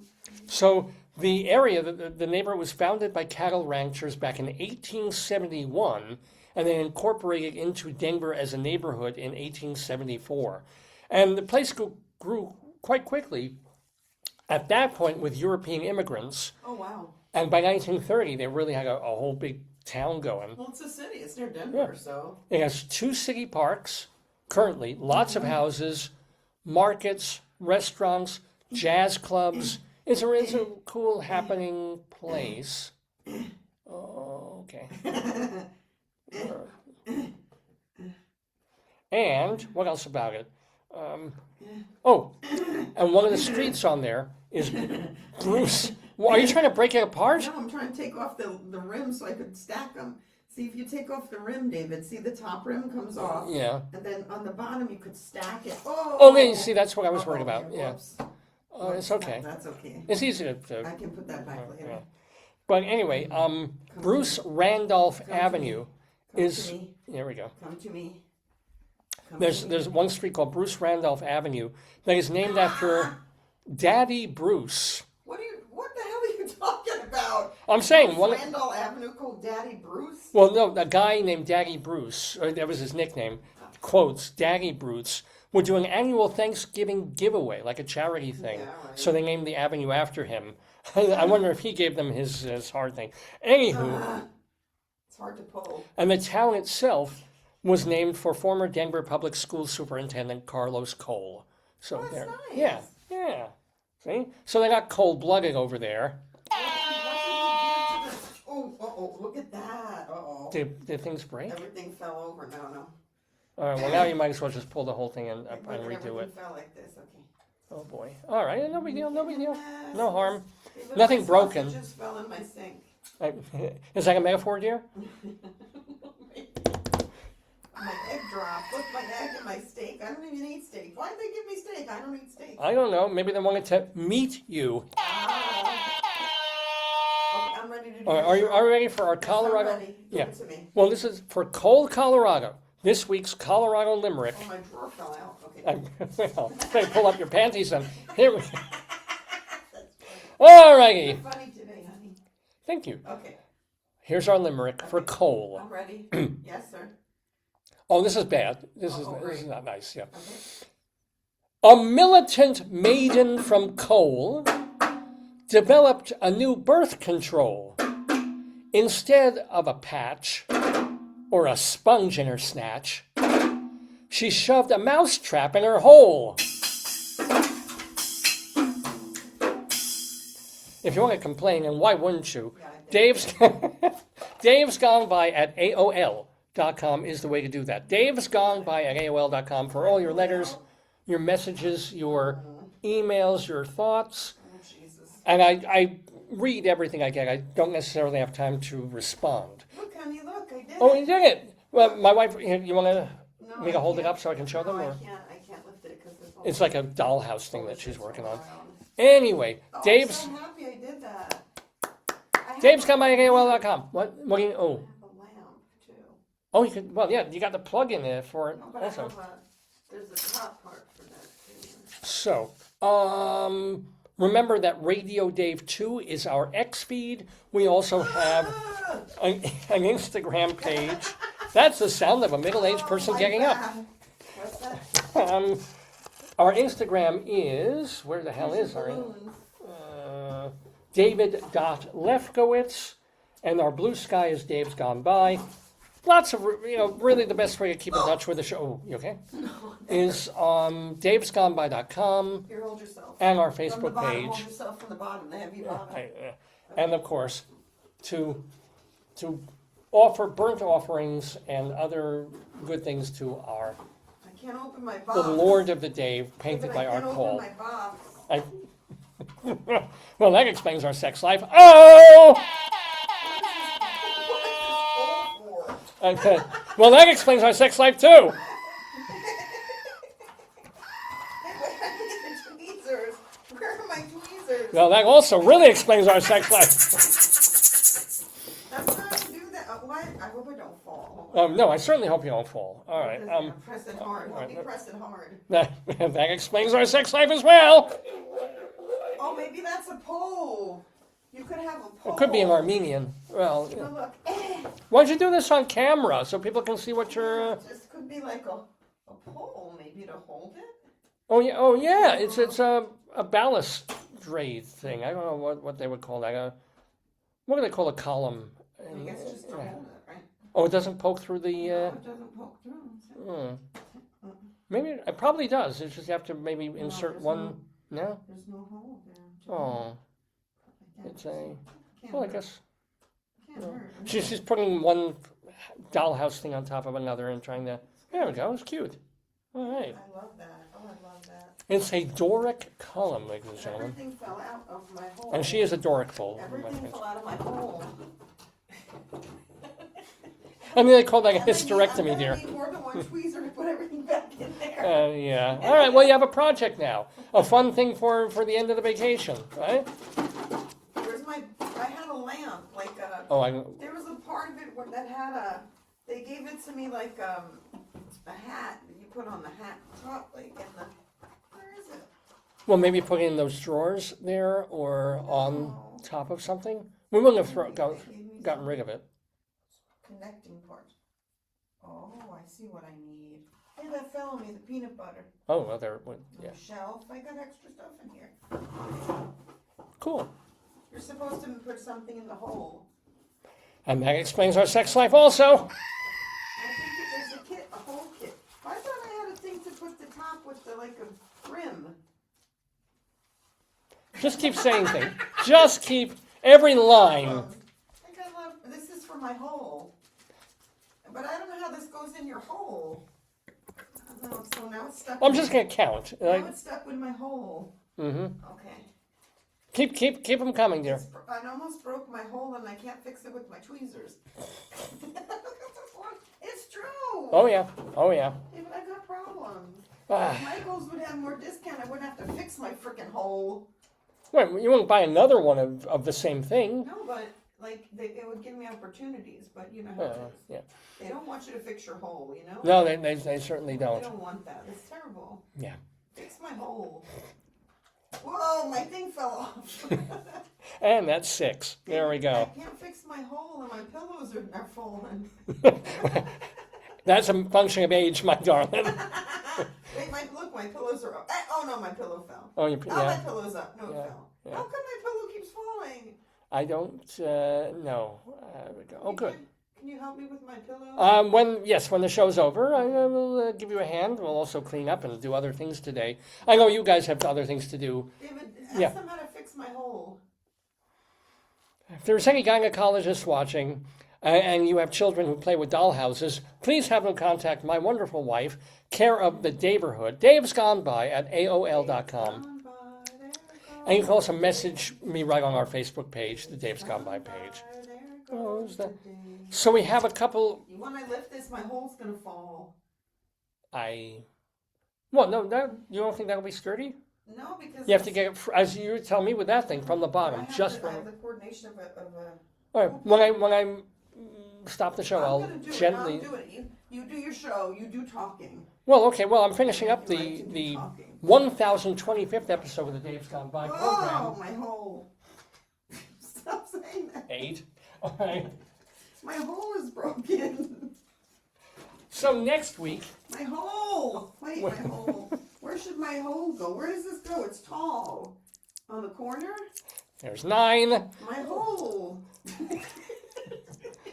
So the area, the neighborhood was founded by cattle ranchers back in 1871, and then incorporated into Denver as a neighborhood in 1874. And the place grew quite quickly at that point with European immigrants. Oh, wow. And by 1930, they really had a whole big town going. Well, it's a city. It's near Denver, Yeah. so. It has 2 city parks, currently, lots of houses, markets, restaurants, jazz clubs. It's a cool, happening place. Oh, okay. And what else about it? And one of the streets on there is Bruce. Well, are you trying to break it apart? No, I'm trying to take off the rim so I could stack them. See, if you take off the rim, David, see the top rim comes off. Yeah. And then on the bottom, you could stack it. Oh! Okay, see, that's what I was worried about. Okay, Yeah. whoops. Oh, it's okay. That's okay. It's easy I to can put that back later. yeah. But anyway, Bruce Randolph Avenue is. To me. There we go. Come to me. Come There's to me. there's one street called Bruce Randolph Avenue that is named after Daddy Bruce. What the hell are you talking about? I'm saying one. Randall Avenue called Daddy Bruce? Well, no, a guy named Daddy Bruce, or that was his nickname. Quotes Daddy Bruce would do an annual Thanksgiving giveaway, like a charity thing. Yeah, right. So they named the avenue after him. I wonder if he gave them his hard thing. Anywho, It's hard to pull. and the town itself was named for former Denver Public School Superintendent Carlos Cole. So That's there, nice. yeah. See, so they got cold-blooded over there. Oh, look at that. Uh-oh. Did things break? Everything fell over. No. All right. Well, now you might as well just pull the whole thing and Look, redo everything it. fell like this. Okay. Oh boy. All right. No big deal. No big deal. Yes. No harm. Even Nothing my broken. sausages fell in my sink. Is that a metaphor, dear? My egg dropped. Look, my egg and my steak. I don't even eat steak. Why did they give me steak? I don't eat steak. I don't know. Maybe they wanted to meet you. Okay, I'm ready to do All right, the are you show. ready for our Yes, Colorado? I'm ready. Give Yeah. it to me. Well, this is for Cole, Colorado. This week's Colorado Limerick. Oh, my drawer fell out. Okay. Well, better pull up your panties and here we go. All righty. You're funny today, honey. Thank you. Okay, Here's our Limerick for Cole. I'm ready. Yes, sir. Oh, this is bad. This is great. not nice. Yeah. Okay. A militant maiden from Cole developed a new birth control. Instead of a patch or a sponge in her snatch, she shoved a mousetrap in her hole. If you want to complain, and why wouldn't you? Yeah, Dave's Dave's Gone By at AOL.com is the way to do that. Dave's Gone By at AOL.com for all your letters, your messages, your emails, your thoughts. Oh, Jesus. And I read everything I get. I don't necessarily have time to respond. Look, honey, look, I did Oh, it. you did it. Well, my wife, you want to No, me to I hold it can't. up so I can show them? No, Or? I can't lift it because It's like a dollhouse thing that she's working on. around. Anyway, Oh, Dave's I'm so happy I did that. Dave's Gone By at AOL.com. What do you, I oh. have a lamp, too. Oh, you could, well, yeah, you got the plug in there for it No, but also. there's a top part for that, too. So, remember that Radio Dave 2 is our X feed. We also have an Instagram page. That's the sound of a middle-aged person my getting up. God. What's that? Our Instagram is, where the hell is our, Balloons. David.Lefkowitz, and our blue sky is Dave's Gone By. Lots of, really the best way to keep in touch with the show, oh, you okay? Is on davesgoneby.com Here, hold yourself. and our From the Facebook bottom, hold page. yourself from the bottom, the heavy bottom. And of course, to offer burnt offerings and other good things to our I can't open my the box. Lord of the Day, But painted I by can't Art open Paul. my box. Well, that explains our sex life. Oh! What is this for? Well, that explains our sex life too. Where are the tweezers? Where are my tweezers? Well, that also really explains our sex life. I'm trying to do that. What? I hope I don't fall. No, I certainly hope you don't fall. All right. Press it hard. Help me press it hard. That explains our sex life as well. Oh, maybe that's a pole. You could have a pole. It could be an Armenian. Well, Oh, look. why'd you do this on camera so people can see what you're? This could be like a pole, maybe to hold it. Oh yeah. It's a balustrade thing. I don't know what they would call that. What do they call a column? I guess just to hold it, right? Oh, it doesn't poke through the. No, it doesn't poke through. Maybe it probably does. It's just you have to maybe insert there's one. No. There's no hole there. Oh, it's a. Well, I guess Can't hurt. she's putting one dollhouse thing on top of another and trying to. There we go. It's cute. All right. I love that. Oh, I love that. It's a Doric column, ladies and gentlemen. Everything fell out of my hole. And she is a Doric fold. Everything fell out of my hole. I mean, they call that a I'm hysterectomy, gonna dear. need more than one tweezer to put everything back in there. Yeah. All right. Well, you have a project now. A fun thing for the end of the vacation, right? Where's I had a lamp, like a. Oh, There was a part of it that had they gave it to me like a hat that you put on the hat top, like in the, where is it? well, maybe put it in those drawers there or on top of something. We wouldn't have gotten rid of it. Connecting part. Oh, I see what I need. Hey, that fell on me, the peanut butter. Oh, well, yeah. Shelf, I got extra stuff in here. Cool. You're supposed to put something in the hole. And that explains our sex life also. I think there's a hole kit. I thought I had a thing to put the top with like a brim. Just keep saying things. Just keep every line. I think I love, this is for my hole. But I don't know how this goes in your hole. No, so now it's stuck. I'm just going to count. Now it's stuck with my hole. Mm-hmm. Okay. Keep them coming, dear. I almost broke my hole and I can't fix it with my tweezers. It's true. Oh, yeah. Oh, yeah. Yeah, but I got problems. Ah. If Michaels would have more discount, I wouldn't have to fix my freaking hole. Wait, you won't buy another one of the same thing. No, but like it would give me opportunities, but you know how it is. Yeah. They don't want you to fix your hole, you know? No, they certainly They don't. don't want that. It's terrible. Yeah. Fix my hole. Whoa, my thing fell off. And that's 6. There we go. I can't fix my hole and my pillows are falling. That's a function of age, my darling. Wait, look, my pillows are up. Oh no, my pillow fell. Oh, my pillow's up. No, it Yeah, fell. yeah. How come my pillow keeps falling? I don't know. Oh, good. Can you help me with my pillow? When the show's over, I will give you a hand. We'll also clean up and do other things today. I know you guys have other things to do. David, Yeah. ask them how to fix my hole. If there's any gynecologists watching and you have children who play with dollhouses, please have them contact my wonderful wife, care of the Daverhood, Dave's Gone By at AOL.com. And you can also message me right on our Facebook page, the Dave's Gone By page. So we have a couple. When I lift this, my hole's gonna fall. Well, no, you don't think that'll be sturdy? No, because You have to get it, as you tell me, with that thing from the bottom, I have the coordination of a. All right, when I stop the show, I'm I'll gonna do gently. it. I'll do it. You do your show. You do talking. Well, okay. Well, I'm finishing up You like to do the talking. 1025th episode of the Dave's Gone By Oh, program. my hole. Stop saying that. 8. All right. My hole is broken. So next week, My hole. Wait, my hole. Where should my hole go? Where does this go? It's tall. On the corner? there's 9. My hole.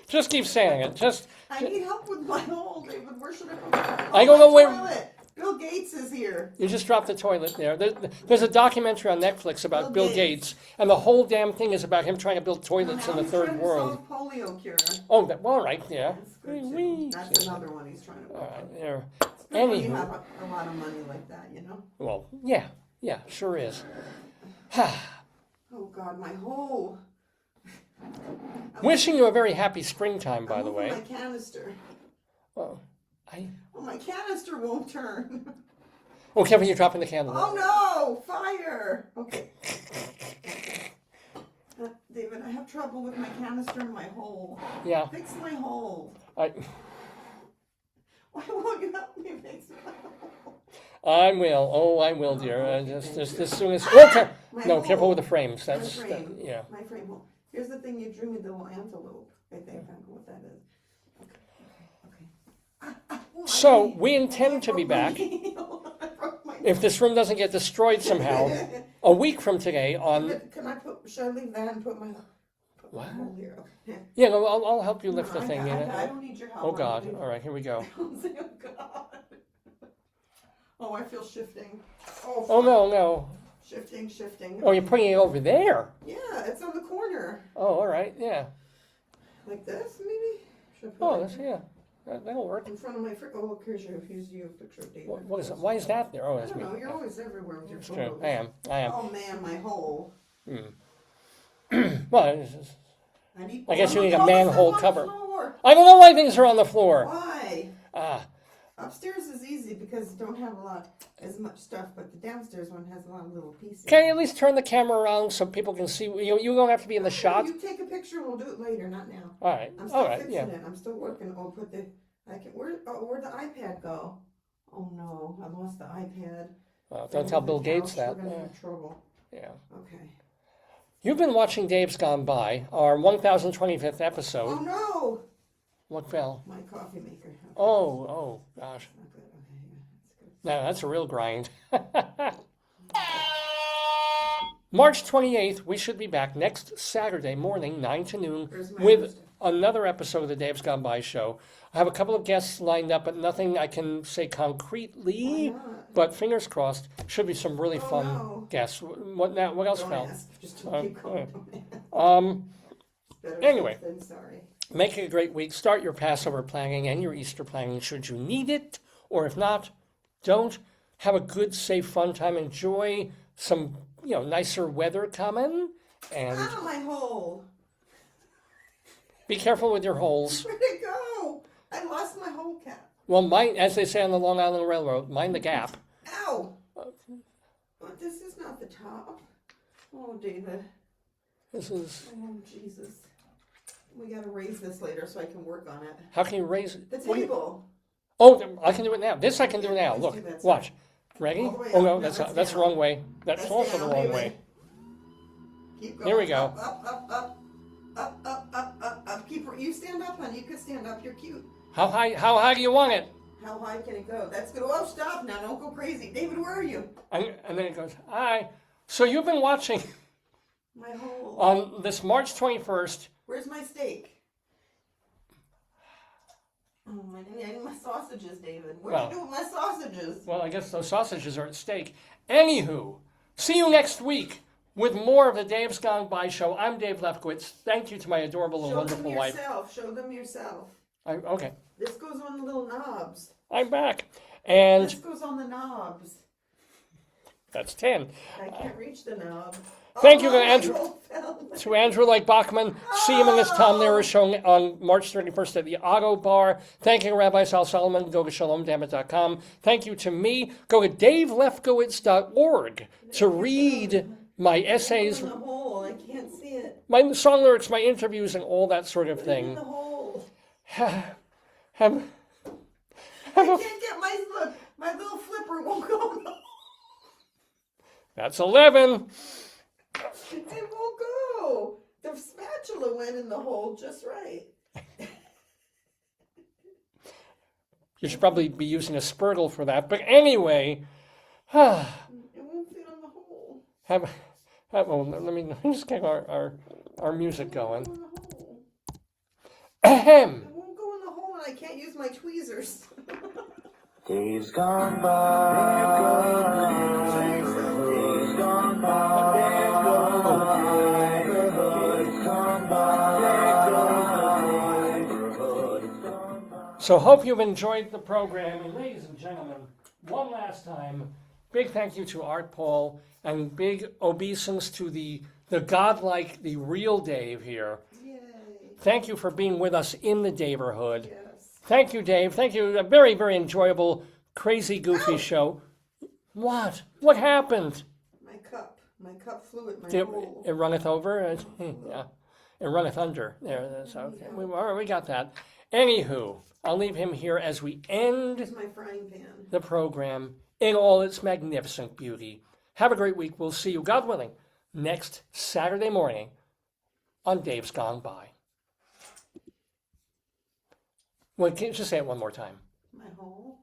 Just keep saying it. I need help with my hole, David. Where should I put my I don't know where- toilet. Bill Gates is here. You just dropped the toilet there. There's a documentary on Netflix about Bill Bill Gates, Gates. and the whole damn thing is about him trying to build toilets in Now the he's third trying to world. solve polio cure. Oh, all right, yeah. That's good too. Wee-wee. That's another one he's trying to All work on. right, there. It's good when you Anywho, have a lot of money like that, you know? well, yeah, sure is. Oh God, my hole. Wishing you a very happy springtime, by I'm the moving way. my canister. Well, Well, my canister won't turn. okay, when you're dropping the candle. Oh no! Fire! Okay. David, I have trouble with my canister and my hole. Yeah, Fix my hole. I will. Oh, I will, dear. Just as soon as. Oh, no, careful with the frames. That's yeah. My frame hole. Here's the thing you drew me, the little antelope. I think I know what that is. Okay. So we intend to be back, if this room doesn't get destroyed somehow, a week from today on. Should I leave that and put my hole here? Okay. Yeah, no, I'll help you lift the thing. I don't need your help. Oh God! All right, here we go. Oh God. Oh, I feel shifting. Oh no. Shifting. Oh, you're putting it over there. Yeah, it's on the corner. Oh, all right, yeah. Like this, maybe? Should I put Oh, it that's yeah. That'll work. in front of my oh, look, here's you a picture of David. What is it? Why is that there? Oh, I that's don't me. know, you're always everywhere with your It's true. photos. I am. Oh man, my hole. Well, I guess you need a manhole cover. Floor. I don't know why things are on the floor. Why? Ah, Upstairs is easy because you don't have as much stuff, but the downstairs one has a lot of little pieces. can you at least turn the camera around so people can see? You don't have to be in the shot. You take a picture, we'll do it later, not now. All right. I'm still All right. fixing Yeah. it. I'm still working. Where'd the iPad go? Oh no, I lost the iPad. Don't tell Bill Gates that. We're gonna have trouble. Yeah. Okay. You've been watching Dave's Gone By, our 1025th episode. Oh no! What fell? My coffee maker. Okay. Oh, gosh. Not good. Okay, yeah, that's good. No, that's a real grind. March 28th, we should be back next Saturday morning, 9 to noon, Where's my with list? another episode of the Dave's Gone By show. I have a couple of guests lined up, but nothing I can say concretely. Why not? But fingers crossed, should be some really fun no. guests. What now? What else Don't fell? ask. Just keep going. Better Anyway. safe than sorry. Make it a great week. Start your Passover planning and your Easter planning should you need it. Or if not, don't. Have a good, safe, fun time. Enjoy some, nicer weather coming. And Ah, my hole. be careful with your holes. Where'd it go? I lost my hole cap. Well, mind, as they say on the Long Island Railroad, mind the gap. Ow! But this is not the top. Oh, David. This is, Oh, Jesus. We gotta raise this later so I can work on it. how can you raise it? The What do you- table. Oh, I can do it now. This I can do now. Let's Look, do that, sir. watch. Ready? All the way Oh, up. no, No, that's that's the down. wrong way. That's also the down, wrong David. way. Keep going. Here we go. Up. You stand up, honey. You can stand up. You're cute. How high do you want it? How high can it go? That's good. Oh, stop now. Don't go crazy. David, where are you? And then it goes, hi. So you've been watching My hole. on this March 21st. Where's my steak? Oh, I need my sausages, David. What Well- are you doing with my sausages? Well, I guess those sausages are at stake. Anywho, see you next week with more of the Dave's Gone By show. I'm Dave Lefkowitz. Thank you to my adorable and Show them wonderful wife. yourself. Show them yourself. Okay, This goes on the little knobs. I'm back. And This goes on the knobs. that's 10. I can't reach the knob. Thank you to my Andrew- hole fell. To Andrew Lloyd Baughman, see him in this Tom Lehrer show on March 31st at the Auto Bar. Thank you to Rabbi Sol Solomon. Go to shalomdammit.com. Thank you to me. Go to davelefkowitz.org to read my essays, In the hole. I can't see it. my song lyrics, my interviews, and all that sort of In thing. the hole. Have I can't get my little flipper won't go in the hole. That's 11. It won't go. The spatula went in the hole just right. You should probably be using a spurtle for that. But anyway, It won't fit on the hole. let me just get our music going. It won't go in the hole. Ahem. It won't go in the hole, and I can't use my tweezers. Days gone by, days gone by, days gone by. So hope you've enjoyed the program. And ladies and gentlemen, one last time, big thank you to Art Paul and big obeisance to the godlike, the real Dave here. Yay. Thank you for being with us in the Daverhood. Yes. Thank you, Dave. Thank you. A very, very enjoyable, crazy, goofy show. What? What happened? My cup flew at my It, hole. it runneth over? Yeah. It runneth under. There, that's okay. All right, we got that. Anywho, I'll leave him here as we end Here's my frying pan. the program in all its magnificent beauty. Have a great week. We'll see you, God willing, next Saturday morning on Dave's Gone By. Well, can you just say it one more time? My whole